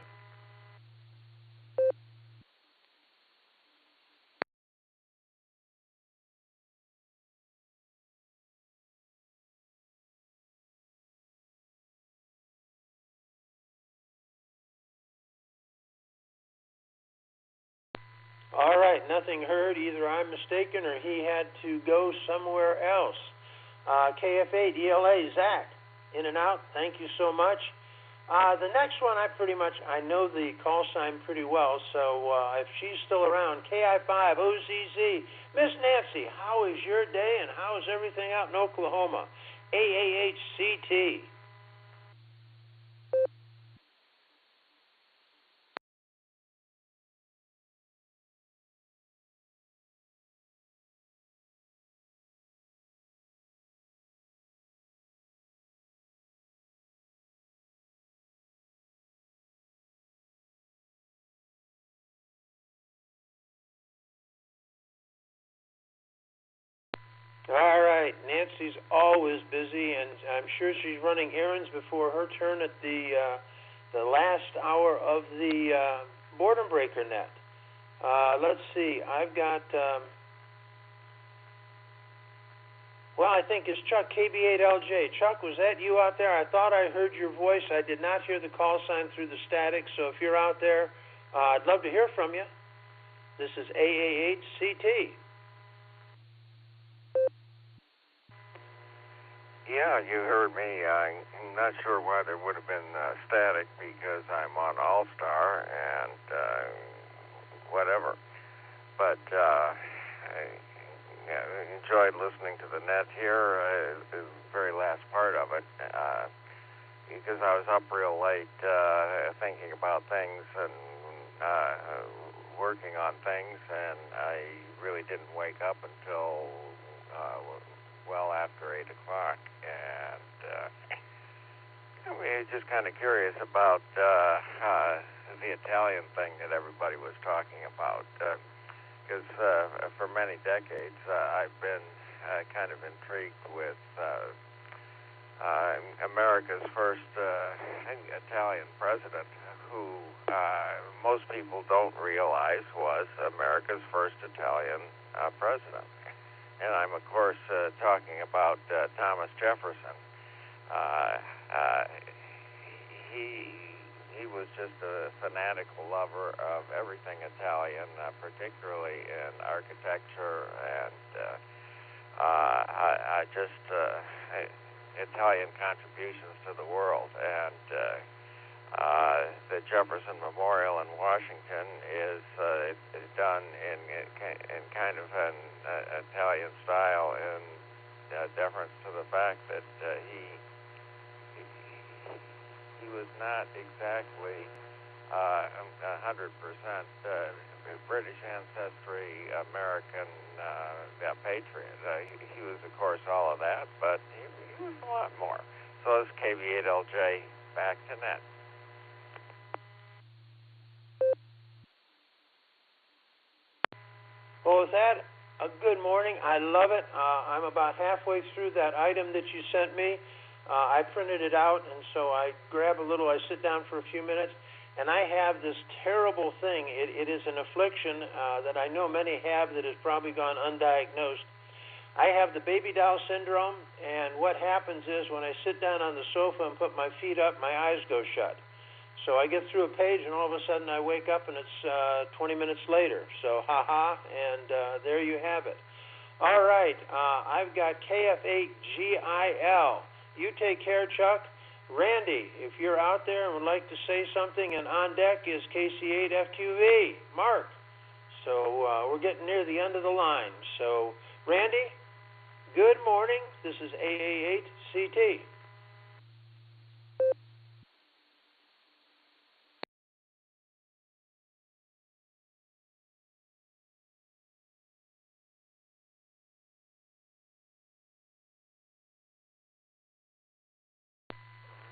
All right, nothing heard. Either I'm mistaken or he had to go somewhere else. KF8ELA, Zach, in and out. Thank you so much. The next one, I know the call sign pretty well, so if she's still around, KI5OZZ, Miss Nancy, how is your day and how is everything out in Oklahoma? AAHCT. All right, Nancy's always busy, and I'm sure she's running errands before her turn at the last hour of the Boredom Breaker Net. Let's see, I've got, I think it's Chuck, KB8LJ. Chuck, was that you out there? I thought I heard your voice. I did not hear the call sign through the static, so if you're out there, I'd love to hear from you. This is AAHCT. Yeah, you heard me. I'm not sure why there would have been static because I'm on Allstar and whatever. But I enjoyed listening to the net here, the very last part of it, because I was up real late thinking about things and working on things, and I really didn't wake up until well after 8 o'clock, and I mean, just kind of curious about the Italian thing that everybody was talking about, because for many decades I've been kind of intrigued with America's first Italian president, who most people don't realize was America's first Italian president. And I'm, of course, talking about Thomas Jefferson. He was just a fanatical lover of everything Italian, particularly in architecture and Italian contributions to the world. And the Jefferson Memorial in Washington is done in kind of an Italian style, in deference to the fact that he was not exactly 100% British ancestry, American patriot. He was, of course, all of that, but he was a lot more. So this is KV8LJ, back to net. Well, with that, a good morning. I love it. I'm about halfway through that item that you sent me. I printed it out, and so I grab a little, I sit down for a few minutes, and I have this terrible thing. It is an affliction that I know many have that has probably gone undiagnosed. I have the baby doll syndrome, and what happens is when I sit down on the sofa and put my feet up, my eyes go shut. So I get through a page, and all of a sudden I wake up, and it's 20 minutes later. So, and there you have it. All right, I've got KF8GIL. You take care, Chuck. Randy, if you're out there and would like to say something, and on deck is KC8FQV, Mark. So we're getting near the end of the line. So, Randy, good morning. This is AA8CT.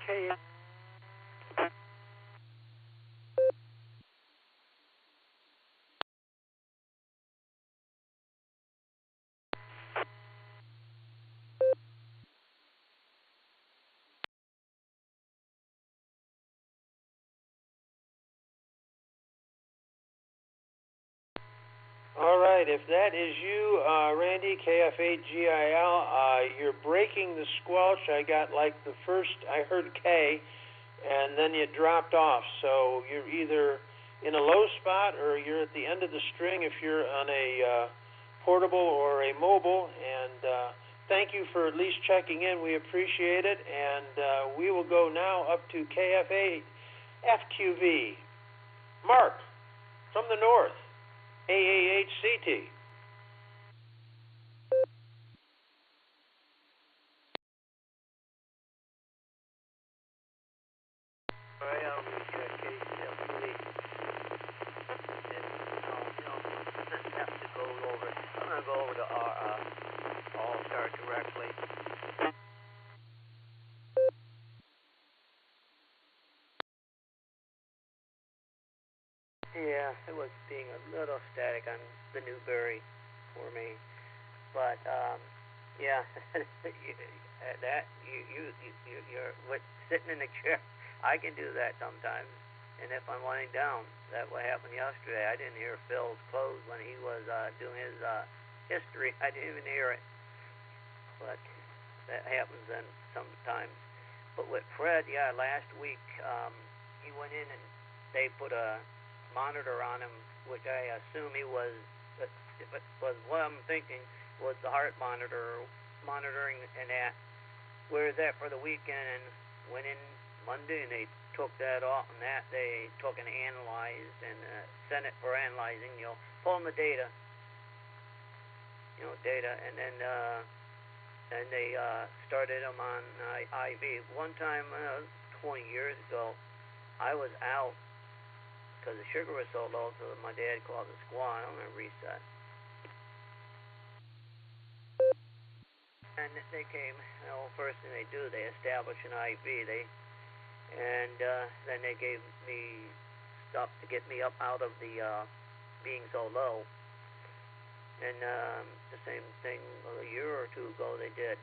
Okay. All right, if that is you, Randy, KF8GIL, you're breaking the squelch. I got like the first, I heard K, and then you dropped off. So you're either in a low spot or you're at the end of the string if you're on a portable or a mobile. And thank you for at least checking in. We appreciate it. And we will go now up to KF8FQV. Mark, from the north. AA8CT. I'm going to go over to Allstar directly. Yeah, it was being a little static on the Newberry for me, but yeah, you're sitting in the chair. I can do that sometimes, and if I'm lying down, that what happened yesterday. I didn't hear Phil's close when he was doing his history. I didn't even hear it, but that happens then sometimes. But with Fred, yeah, last week he went in and they put a monitor on him, which I assume he was, but what I'm thinking was the heart monitor, monitoring and that. were there for the weekend and went in Monday, and they took that off, and that they took and analyzed and sent it for analyzing, pulling the data, and then they started them on IV. One time, 20 years ago, I was out because the sugar was so low, so my dad called the squad. I'm going to reset. And they came, first thing they do, they establish an IV. And then they gave me stuff to get me up out of the being so low. And the same thing a year or two ago they did,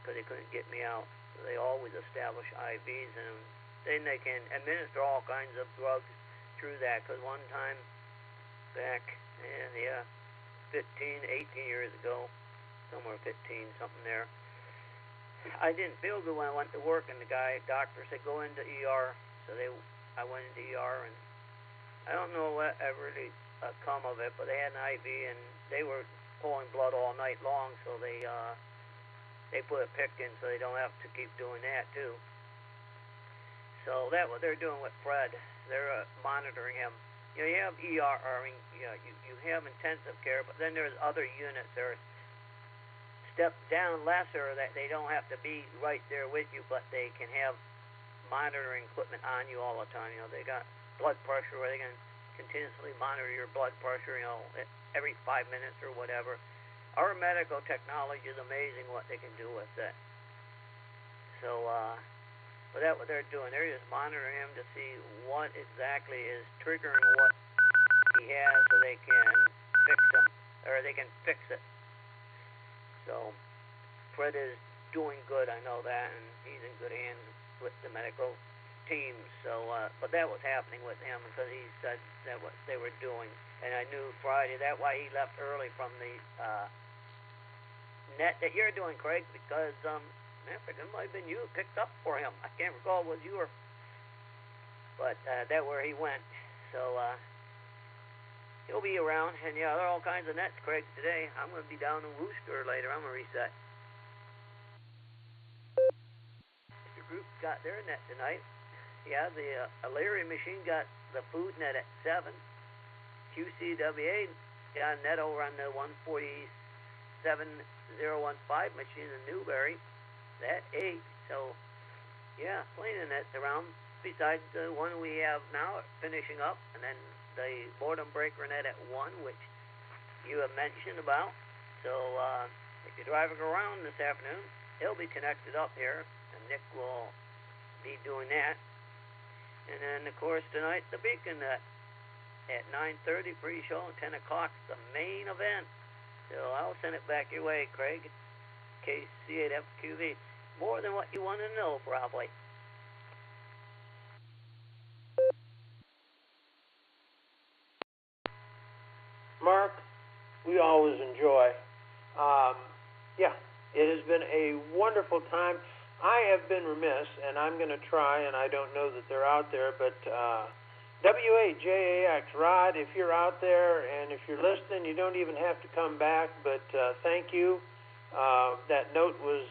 because they couldn't get me out. So they always establish IVs, and then they can administer all kinds of drugs through that. Because one time back, 18 years ago, somewhere 15, something there, I didn't feel good when I went to work, and the doctor said, go into ER. So I went into ER, and I don't know what ever really come of it, but they had an IV, and they were pulling blood all night long, so they put a pick in so they don't have to keep doing that too. So that's what they're doing with Fred. They're monitoring him. You have ER, you have intensive care, but then there's other units that are step down lesser, that they don't have to be right there with you, but they can have monitoring equipment on you all the time. They got blood pressure where they can continuously monitor your blood pressure, every 5 minutes or whatever. Our medical technology is amazing what they can do with it. So, but that's what they're doing. They're just monitoring him to see what exactly is triggering what he has, so they can fix him, or they can fix it. So Fred is doing good, I know that, and he's in good hands with the medical team. So, but that was happening with him because he said that what they were doing, and I knew Friday. That's why he left early from the net that you're doing, Craig, because I think it might have been you who picked up for him. I can't recall it was you or, but that's where he went. So he'll be around, and there are all kinds of nets, Craig, today. I'm going to be down in Worcester later. I'm going to reset. The group got their net tonight. The Alary machine got the food net at 7. QCWA got a net over on the 147.015 machine in Newberry. That 8. So, plenty of nets around, besides the one we have now finishing up, and then the boredom breaker net at 1, which you have mentioned about. So if you're driving around this afternoon, it'll be connected up here, and Nick will be doing that. And then, of course, tonight, the beacon net at 9:30 pre-show, and 10 o'clock, the main event. So I'll send it back your way, Craig. KC8FQV. More than what you want to know, probably. Mark, we always enjoy. It has been a wonderful time. I have been remiss, and I'm going to try, and I don't know that they're out there, but WAJAX, Rod, if you're out there and if you're listening, you don't even have to come back, but thank you. That note was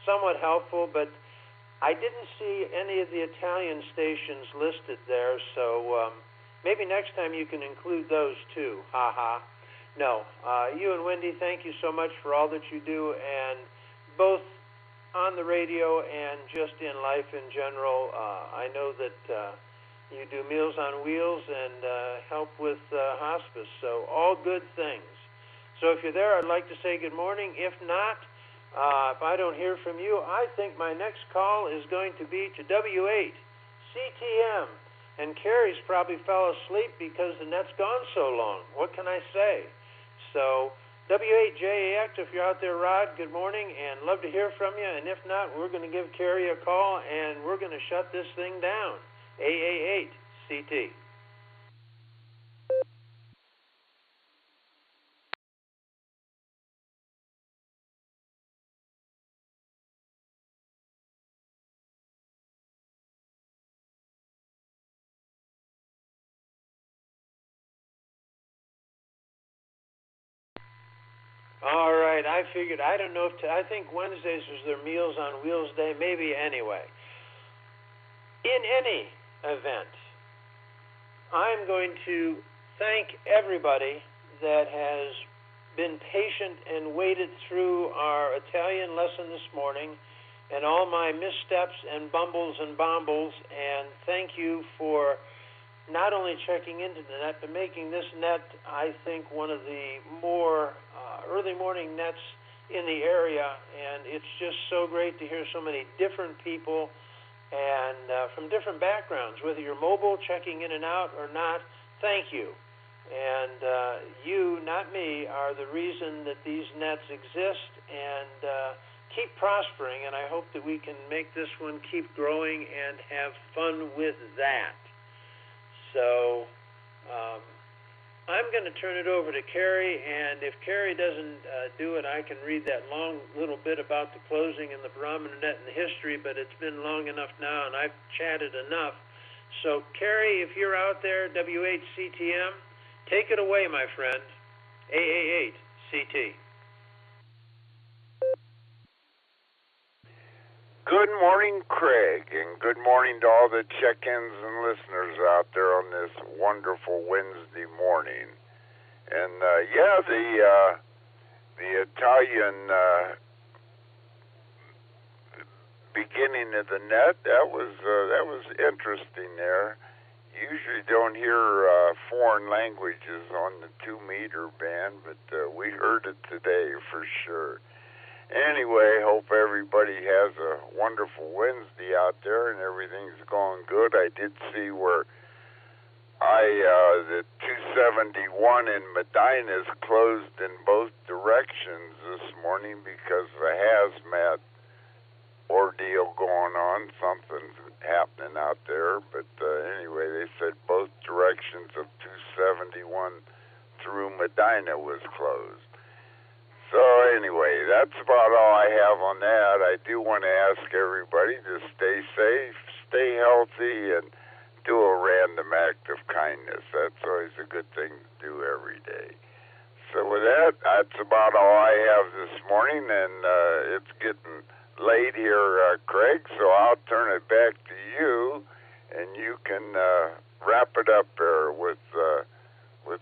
somewhat helpful, but I didn't see any of the Italian stations listed there, so maybe next time you can include those too. Ha. No. You and Wendy, thank you so much for all that you do, and both on the radio and just in life in general. I know that you do Meals on Wheels and help with hospice, so all good things. So if you're there, I'd like to say good morning. If not, if I don't hear from you, I think my next call is going to be to W8 CTM. And Carrie's probably fell asleep because the net's gone so long. What can I say? So, W8JAX, if you're out there, Rod, good morning, and love to hear from you. And if not, we're going to give Carrie a call, and we're going to shut this thing down. AA8CT. All right, I figured, I don't know if, I think Wednesdays was their Meals on Wheels Day, maybe anyway. In any event, I'm going to thank everybody that has been patient and waited through our Italian lesson this morning and all my missteps and bumbles and bombles, and thank you for not only checking into the net, but making this net, I think, one of the more early morning nets in the area, and it's just so great to hear so many different people and from different backgrounds, whether you're mobile, checking in and out or not, thank you. And you, not me, are the reason that these nets exist, and keep prospering, and I hope that we can make this one keep growing and have fun with that. So I'm going to turn it over to Carrie, and if Carrie doesn't do it, I can read that long little bit about the closing and the Barometer Net and the history, but it's been long enough now, and I've chatted enough. So, Carrie, if you're out there, W8CTM, take it away, my friend. AA8CT. Good morning, Craig, and good morning to all the check-ins and listeners out there on this wonderful Wednesday morning. And the Italian beginning of the net, that was interesting there. Usually don't hear foreign languages on the 2-meter band, but we heard it today for sure. Anyway, hope everybody has a wonderful Wednesday out there and everything's going good. I did see where the 271 in Medina is closed in both directions this morning because of a hazmat ordeal going on. Something's happening out there. But anyway, they said both directions of 271 through Medina was closed. So anyway, that's about all I have on that. I do want to ask everybody to stay safe, stay healthy, and do a random act of kindness. That's always a good thing to do every day. So with that, that's about all I have this morning, and it's getting late here, Craig, so I'll turn it back to you, and you can wrap it up there with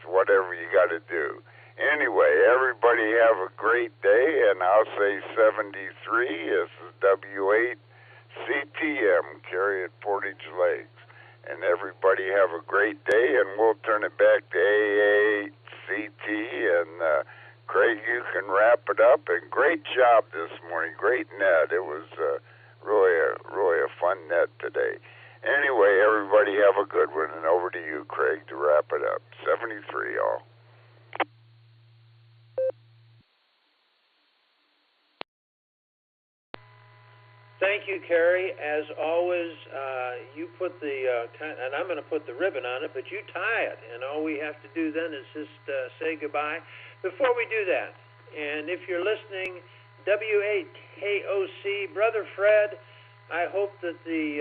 whatever you got to do. Anyway, everybody have a great day, and I'll say 73. This is W8CTM, Carrie at Portage Lakes. And everybody have a great day, and we'll turn it back to AA8CT. And Craig, you can wrap it up. And great job this morning. Great net. It was really a fun net today. Anyway, everybody have a good one. And over to you, Craig, to wrap it up. 73, all. Thank you, Carrie. As always, you put the, and I'm going to put the ribbon on it, but you tie it, and all we have to do then is just say goodbye. Before we do that, and if you're listening, W8KOC, Brother Fred, I hope that the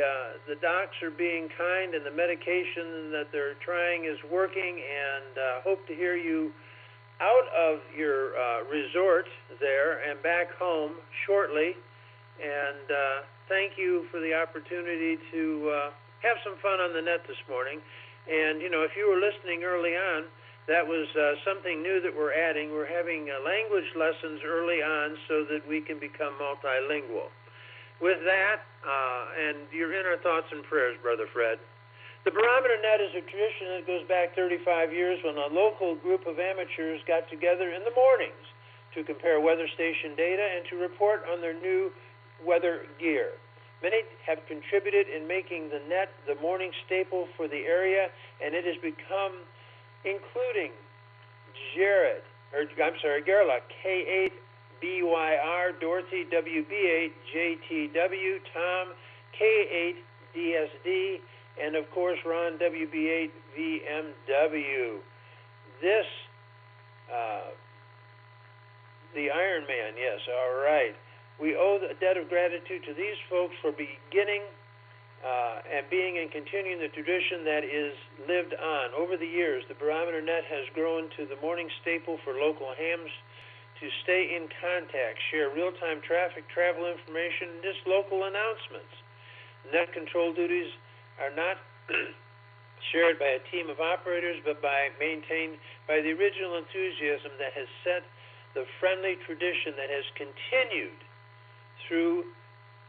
docs are being kind and the medication that they're trying is working, and hope to hear you out of your resort there and back home shortly. And thank you for the opportunity to have some fun on the net this morning. And, you know, if you were listening early on, that was something new that we're adding. We're having language lessons early on so that we can become multilingual. With that, and you're in our thoughts and prayers, Brother Fred. The Barometer Net is a tradition that goes back 35 years when a local group of amateurs got together in the mornings to compare weather station data and to report on their new weather gear. Many have contributed in making the net the morning staple for the area, and it has become, including Gerla, K8BYR, Dorothy, WB8, JTW, Tom, K8DSD, and of course Ron, WB8, VMW. This, the Iron Man, yes, all right. We owe a debt of gratitude to these folks for beginning and being and continuing the tradition that is lived on. Over the years, the Barometer Net has grown to the morning staple for local hams to stay in contact, share real-time traffic, travel information, and just local announcements. Net control duties are not shared by a team of operators, but maintained by the original enthusiasm that has set the friendly tradition that has continued through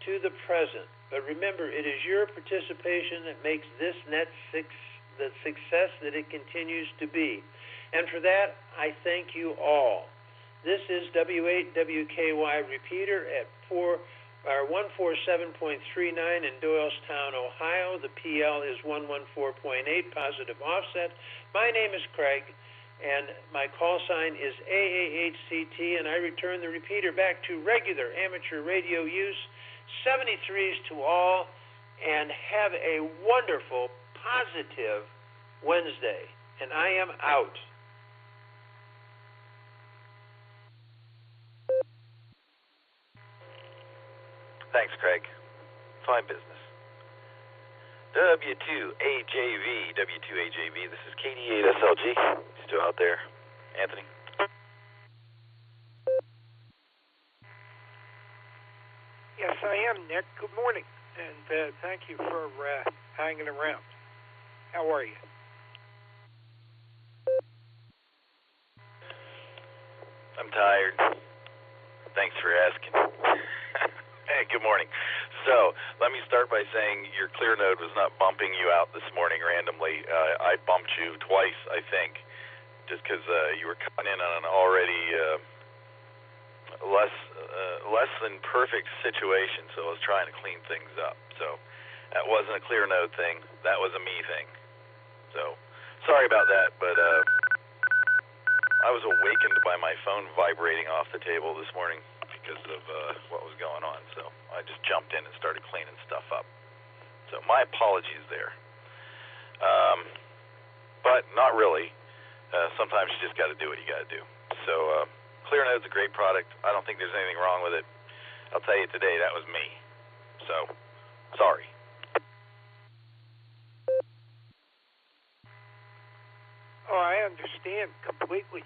to the present. But remember, it is your participation that makes this net the success that it continues to be. And for that, I thank you all. This is W8WKY repeater at 147.39 in Doylestown, Ohio. The PL is 114.8, positive offset. My name is Craig, and my call sign is AAHCT, and I return the repeater back to regular amateur radio use. 73s to all, and have a wonderful, positive Wednesday. And I am out. Thanks, Craig. Fine business. W2AJV, this is KD8SLG. Still out there. Anthony? Yes, I am, Nick. Good morning, and thank you for hanging around. How are you? I'm tired. Thanks for asking. Hey, good morning. So, let me start by saying your clear node was not bumping you out this morning randomly. I bumped you twice, I think, just because you were coming in on an already less than perfect situation, so I was trying to clean things up. So, that wasn't a clear node thing. That was a me thing. So, sorry about that, but I was awakened by my phone vibrating off the table this morning because of what was going on, so I just jumped in and started cleaning stuff up. So my apologies there. But not really. Sometimes you just got to do what you got to do. So ClearNode's a great product. I don't think there's anything wrong with it. I'll tell you today, that was me. So, sorry. Oh, I understand completely.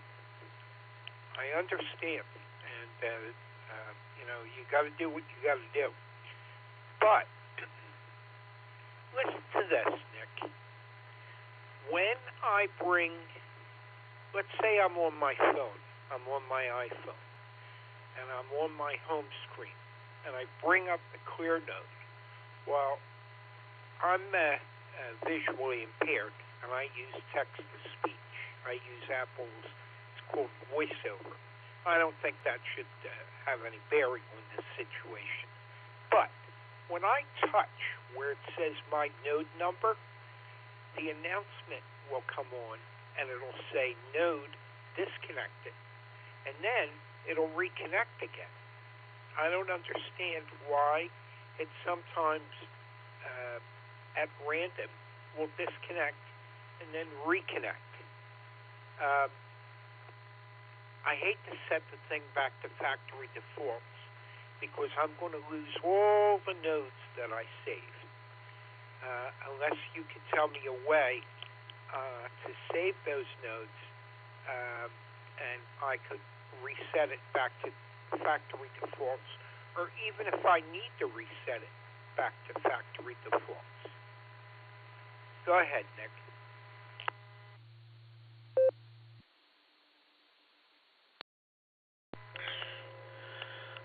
I understand. And, you got to do what you got to do. But, listen to this, Nick. When I bring, let's say I'm on my phone, I'm on my iPhone, and I'm on my home screen, and I bring up the clear node. Well, I'm visually impaired, and I use text-to-speech. I use Apple's, it's called VoiceOver. I don't think that should have any bearing on this situation. But when I touch where it says my node number, the announcement will come on, and it'll say node disconnected. And then it'll reconnect again. I don't understand why it sometimes at random will disconnect and then reconnect. I hate to set the thing back to factory defaults because I'm going to lose all the nodes that I saved. Unless you can tell me a way to save those nodes and I could reset it back to factory defaults, or even if I need to reset it back to factory defaults. Go ahead, Nick.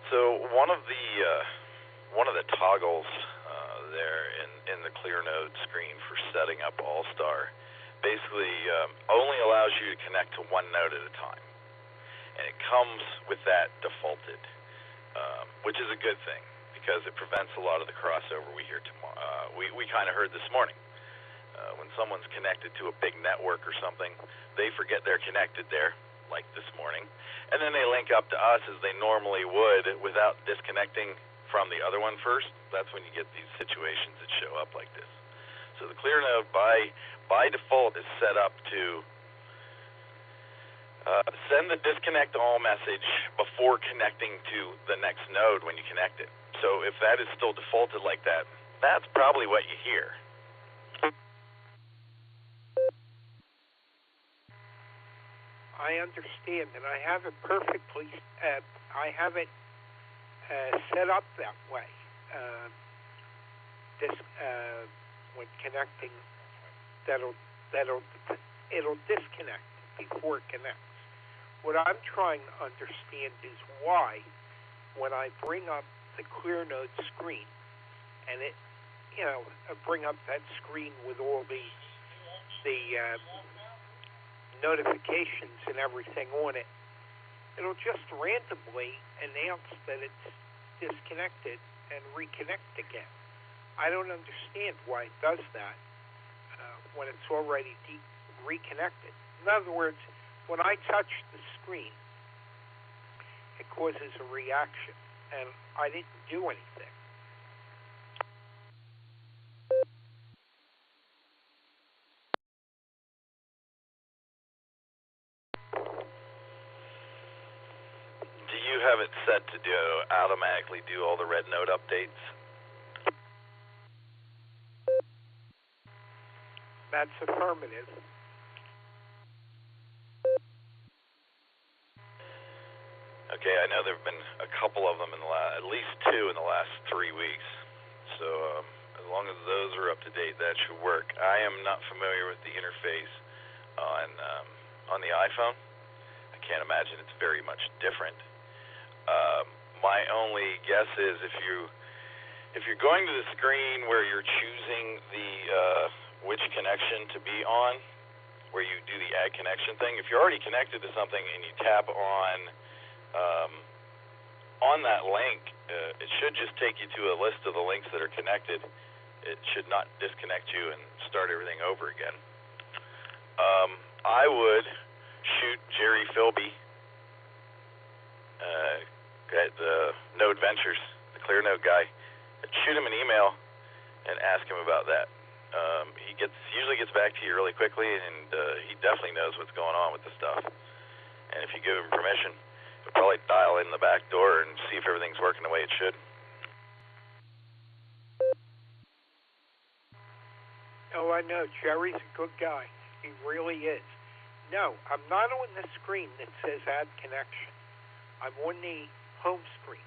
So one of the toggles there in the clear node screen for setting up Allstar basically only allows you to connect to one node at a time, and it comes with that defaulted, which is a good thing because it prevents a lot of the crossover we hear tomorrow. We kind of heard this morning when someone's connected to a big network or something, they forget they're connected there, like this morning, and then they link up to us as they normally would without disconnecting from the other one first. That's when you get these situations that show up like this. So the clear node by default is set up to send the disconnect all message before connecting to the next node when you connect it. So if that is still defaulted like that, that's probably what you hear. I I understand, and I have it perfectly. I have it set up that way. When connecting, it'll disconnect before it connects. What I'm trying to understand is why, when I bring up the ClearNode screen, and it, bring up that screen with all the notifications and everything on it, it'll just randomly announce that it's disconnected and reconnect again. I don't understand why it does that when it's already reconnected. In other words, when I touch the screen, it causes a reaction, and I didn't do anything. Do you have it set to automatically do all the red node updates? That's affirmative. Okay, I know there have been a couple of them at least 2 in the last 3 weeks. So as long as those are up to date, that should work. I am not familiar with the interface on the iPhone. I can't imagine it's very much different. My only guess is if you're going to the screen where you're choosing the which connection to be on, where you do the add connection thing, if you're already connected to something and you tap on that link, it should just take you to a list of the links that are connected. It should not disconnect you and start everything over again. I would shoot Jerry Philby at Node Ventures, the ClearNode guy. Shoot him an email and ask him about that. He usually gets back to you really quickly, and he definitely knows what's going on with the stuff. And if you give him permission, he'll probably dial in the back door and see if everything's working the way it should. Oh, I know. Jerry's a good guy. He really is. No, I'm not on the screen that says add connection. I'm on the home screen.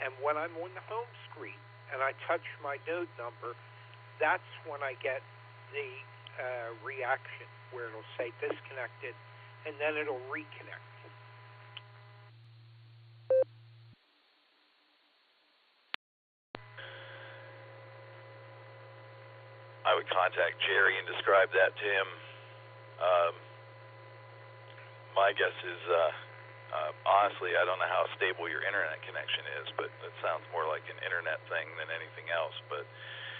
And when I'm on the home screen and I touch my node number, that's when I get the reaction where it'll say disconnected, and then it'll reconnect. I would contact Jerry and describe that to him. My guess is, honestly, I don't know how stable your internet connection is, but it sounds more like an internet thing than anything else. But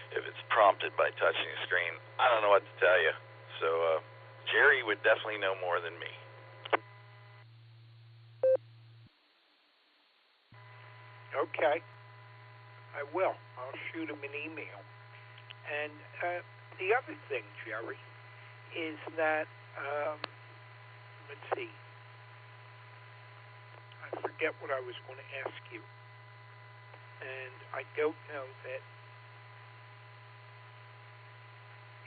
if it's prompted by touching a screen, I don't know what to tell you. So Jerry would definitely know more than me. Okay. I will. I'll shoot him an email. And the other thing, Jerry, is that, let's see, I forget what I was going to ask you. And I don't know that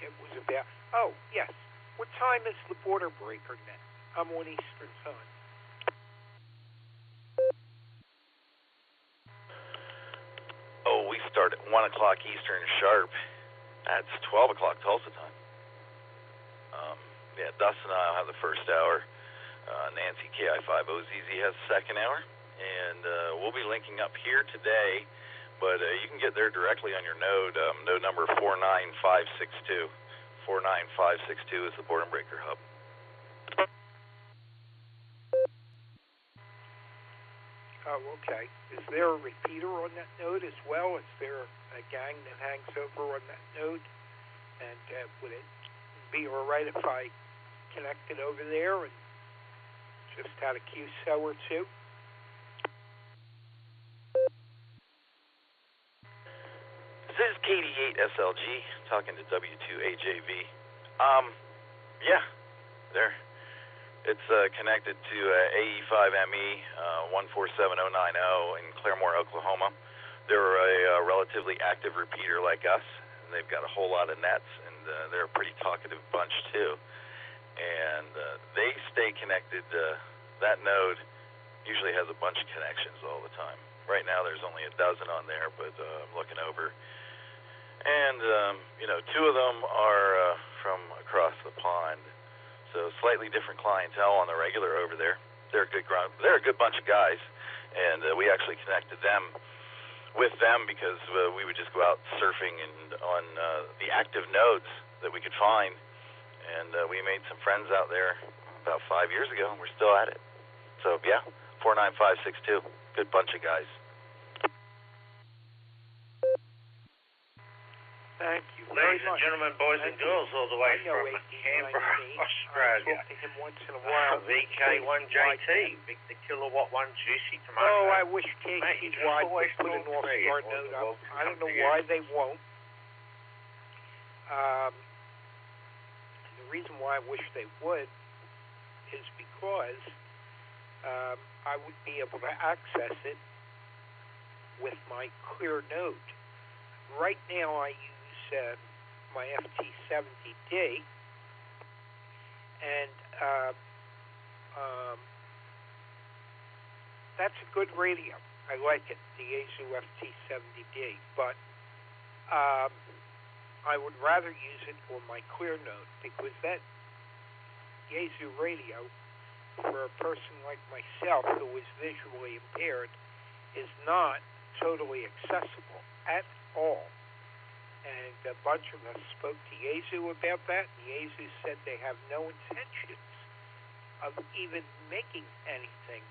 it was about, oh, yes. What time is the border breaker net? I'm on Eastern Time. Oh, we start at 1 o'clock Eastern sharp. That's 12 o'clock Tulsa time. Yeah, Dustin and I will have the first hour. Nancy KI5OZZ has the second hour. And we'll be linking up here today, but you can get there directly on your node. Node number 49562. 49562 is the boredom breaker hub. Oh, okay. Is there a repeater on that node as well? Is there a gang that hangs over on that node? And would it be all right if I connected over there and just had a QSO or two? This is KD8SLG talking to W2AJV. Yeah, there. It's connected to AE5ME 147090 in Claremore, Oklahoma. They're a relatively active repeater like us, and they've got a whole lot of nets, and they're a pretty talkative bunch too. and they stay connected. That node usually has a bunch of connections all the time. Right now there's only a dozen on there, but I'm looking over. And, two of them are from across the pond. So slightly different clientele on the regular over there. They're a good bunch of guys, and we actually connected them with them because we would just go out surfing and on the active nodes that we could find. And we made some friends out there about 5 years ago, and we're still at it. So, yeah, 49562. Good bunch of guys. Thank you Ladies and gentlemen, boys and girls, all the way from Canberra, Australia. I talk to him once in a while. VK1JT, Victor Kilowatt 1 Juicy Tomato. Oh, I wish KCY would put an Allstar Node up. I don't know why they won't. The reason why I wish they would is because I would be able to access it with my clear node. Right now I use my FT70D, and that's a good radio. I like it, the Yaesu FT70D, but I would rather use it for my clear node because that Yaesu radio, for a person like myself who is visually impaired, is not totally accessible at all. And a bunch of us spoke to Yaesu about that, and Yaesu said they have no intentions of even making anything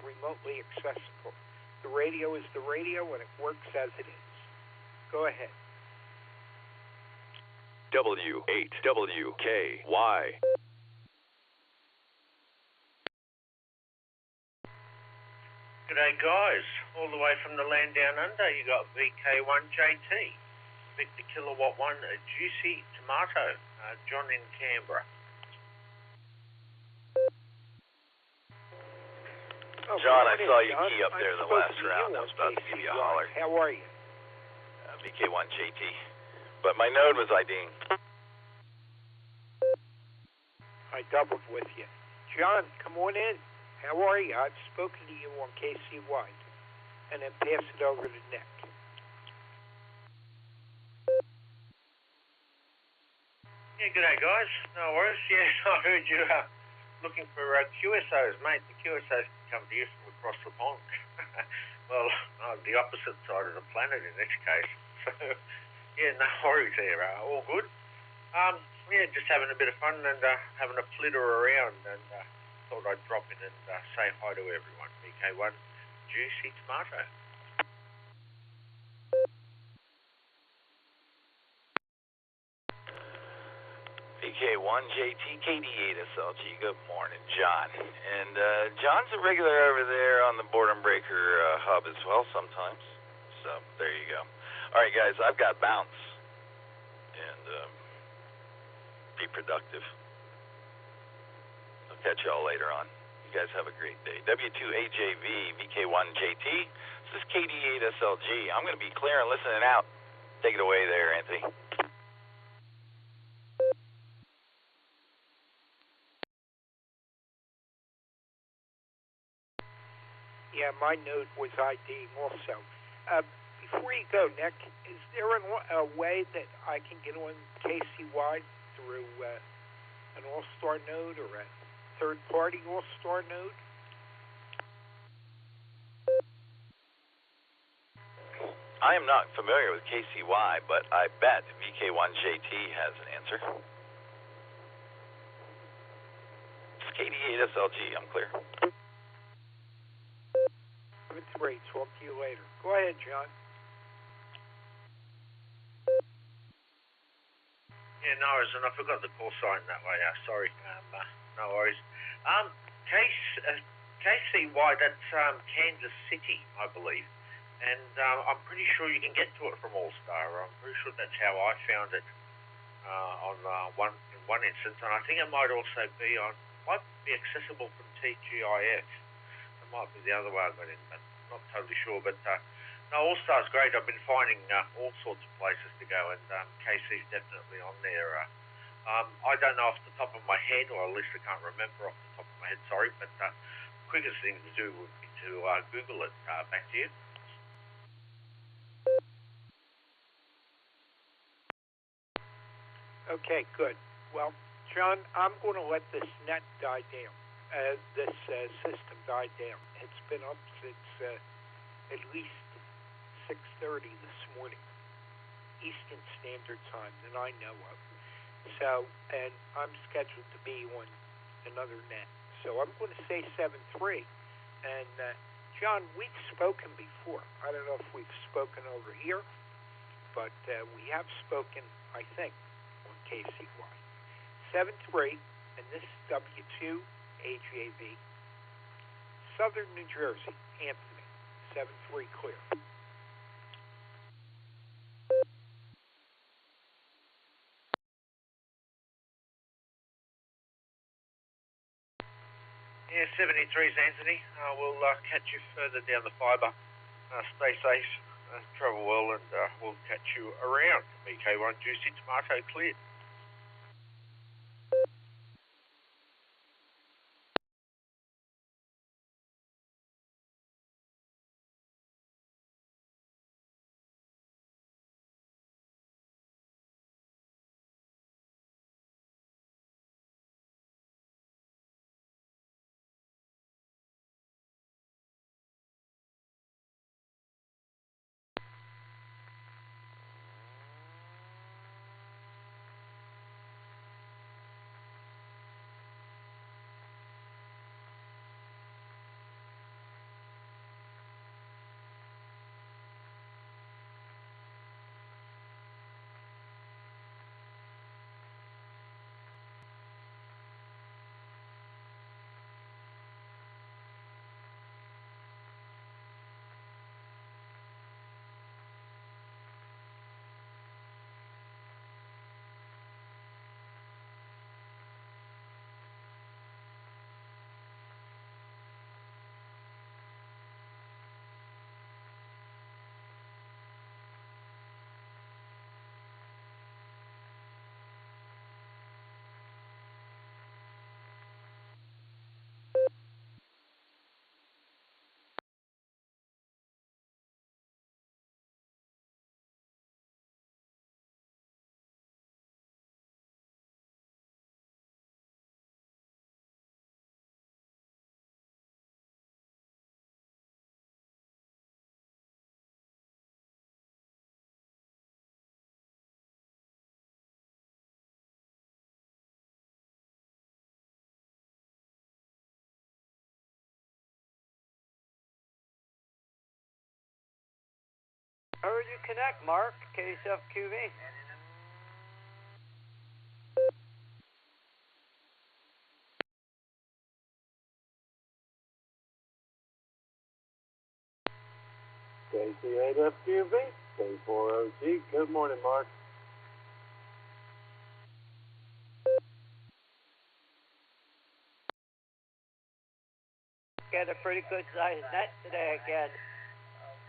remotely accessible. The radio is the radio, and it works as it is. Go ahead. W8WKY. G'day guys, all the way from the land down under, you got VK1JT, Victor Kilowatt 1 Juicy Tomato, John in Canberra. John, I saw you key up there the last round. I was about to give you a holler. How are you? VK1JT. But my node was IDing. I doubled with you. John, come on in. How are you? I've spoken to you on KCY, and then pass it over to Nick. Yeah, g'day guys. No worries. Yeah, I heard you looking for QSOs, mate. The QSOs can come to you from across the pond. Well, the opposite side of the planet in this case. So, yeah, no worries there. All good. Yeah, just having a bit of fun and having a flitter around, and thought I'd drop in and say hi to everyone. VK1 Juicy Tomato. VK1JT KD8SLG. Good morning, John. And John's a regular over there on the Boredom Breaker hub as well sometimes. So there you go. All right, guys, I've got bounce. And be productive. I'll catch y'all later on. You guys have a great day. W2AJV, VK1JT. This is KD8SLG. I'm going to be clear and listening out. Take it away there, Anthony. Yeah, my node was IDing also. Before you go, Nick, is there a way that I can get on KCY through an Allstar Node or a third-party Allstar Node? I am not familiar with KCY, but I bet VK1JT has an answer. It's KD8SLG, I'm clear. 3, talk to you later. Go ahead, John. Yeah, no worries, and I forgot the call sign that way. Sorry, no worries. KCY, that's Kansas City, I believe, and I'm pretty sure you can get to it from Allstar. I'm pretty sure that's how I found it on one instance, and I think it might also be might be accessible from TGIF. It might be the other way I got in, but I'm not totally sure. But no, Allstar's great. I've been finding all sorts of places to go, and KC's definitely on there I don't know off the top of my head, or at least I can't remember off the top of my head, sorry, but the quickest thing to do would be to Google it. Back to you. Okay, good. Well, John, I'm going to let this net die down, this system die down. It's been up since at least 6:30 this morning, Eastern Standard Time, that I know of. So, and I'm scheduled to be on another net. So I'm going to say 7.3. And, John, we've spoken before. I don't know if we've spoken over here, but we have spoken, I think, on KCY. 7.3, and this is W2 AJV. Southern New Jersey, Anthony, 7.3 clear. Yeah, 73's Anthony. We'll catch you further down the fibre. Stay safe, travel well, and we'll catch you around. BK1 Juicy Tomato cleared. Heard you connect, Mark, KSFQV. KC8FQV, K4OG. Good morning, Mark. Got a pretty good sized net today again,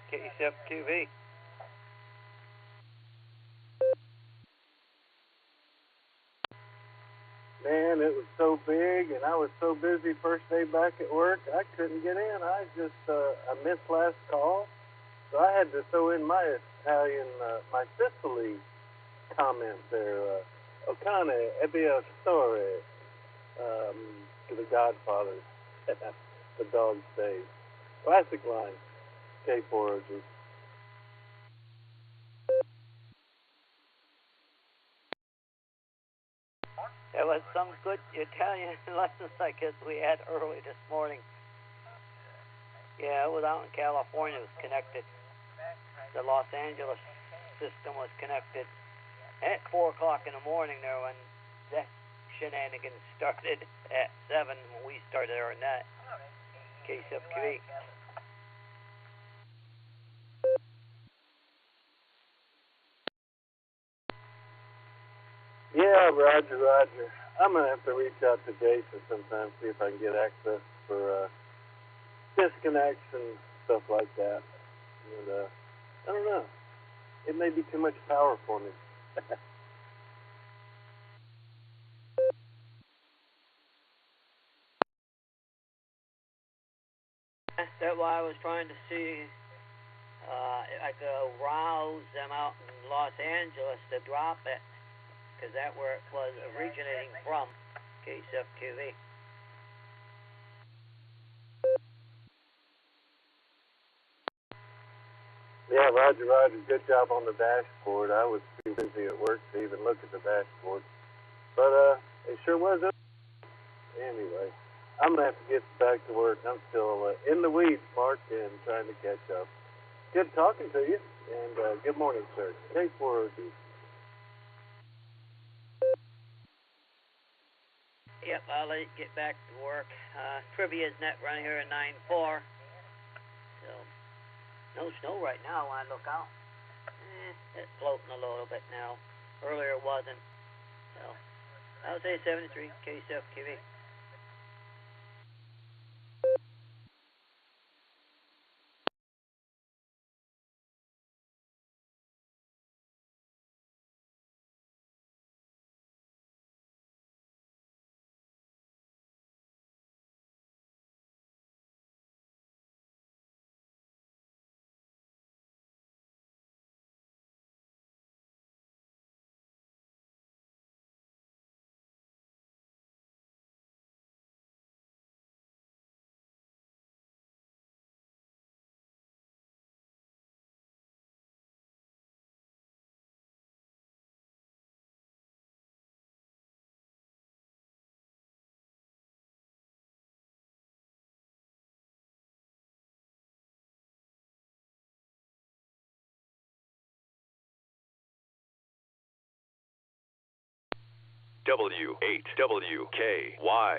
KSFQV. Man, it was so big, and I was so busy first day back at work, I couldn't get in. I missed last call, so I had to throw in my Italian, my Sicily comment there. Ocane ebbe a story to the Godfather. The dog stays. Classic line, K4OG. There was some good Italian lessons, I guess, we had early this morning. Yeah, it was out in California. It was connected. The Los Angeles system was connected at 4 o'clock in the morning there when that shenanigans started at 7 when we started our net. KSFQV. Yeah, Roger. I'm going to have to reach out to Jason sometime, see if I can get access for disconnects and stuff like that. And, I don't know. It may be too much power for me. That's why I was trying to see if I could rouse them out in Los Angeles to drop it, because that's where it was originating from, KCFQV. Yeah, Roger, Roger. Good job on the dashboard. I was too busy at work to even look at the dashboard. But it sure was. Anyway, I'm going to have to get back to work. I'm still in the weeds, Mark, and trying to catch up. Good talking to you, and good morning, sir. K4OD. Yep, I'll let you get back to work. Trivia's net running here at 9.4. So, no snow right now when I look out. It's floating a little bit now. Earlier it wasn't. So, I'll say 73, KCFQV. W8WKY.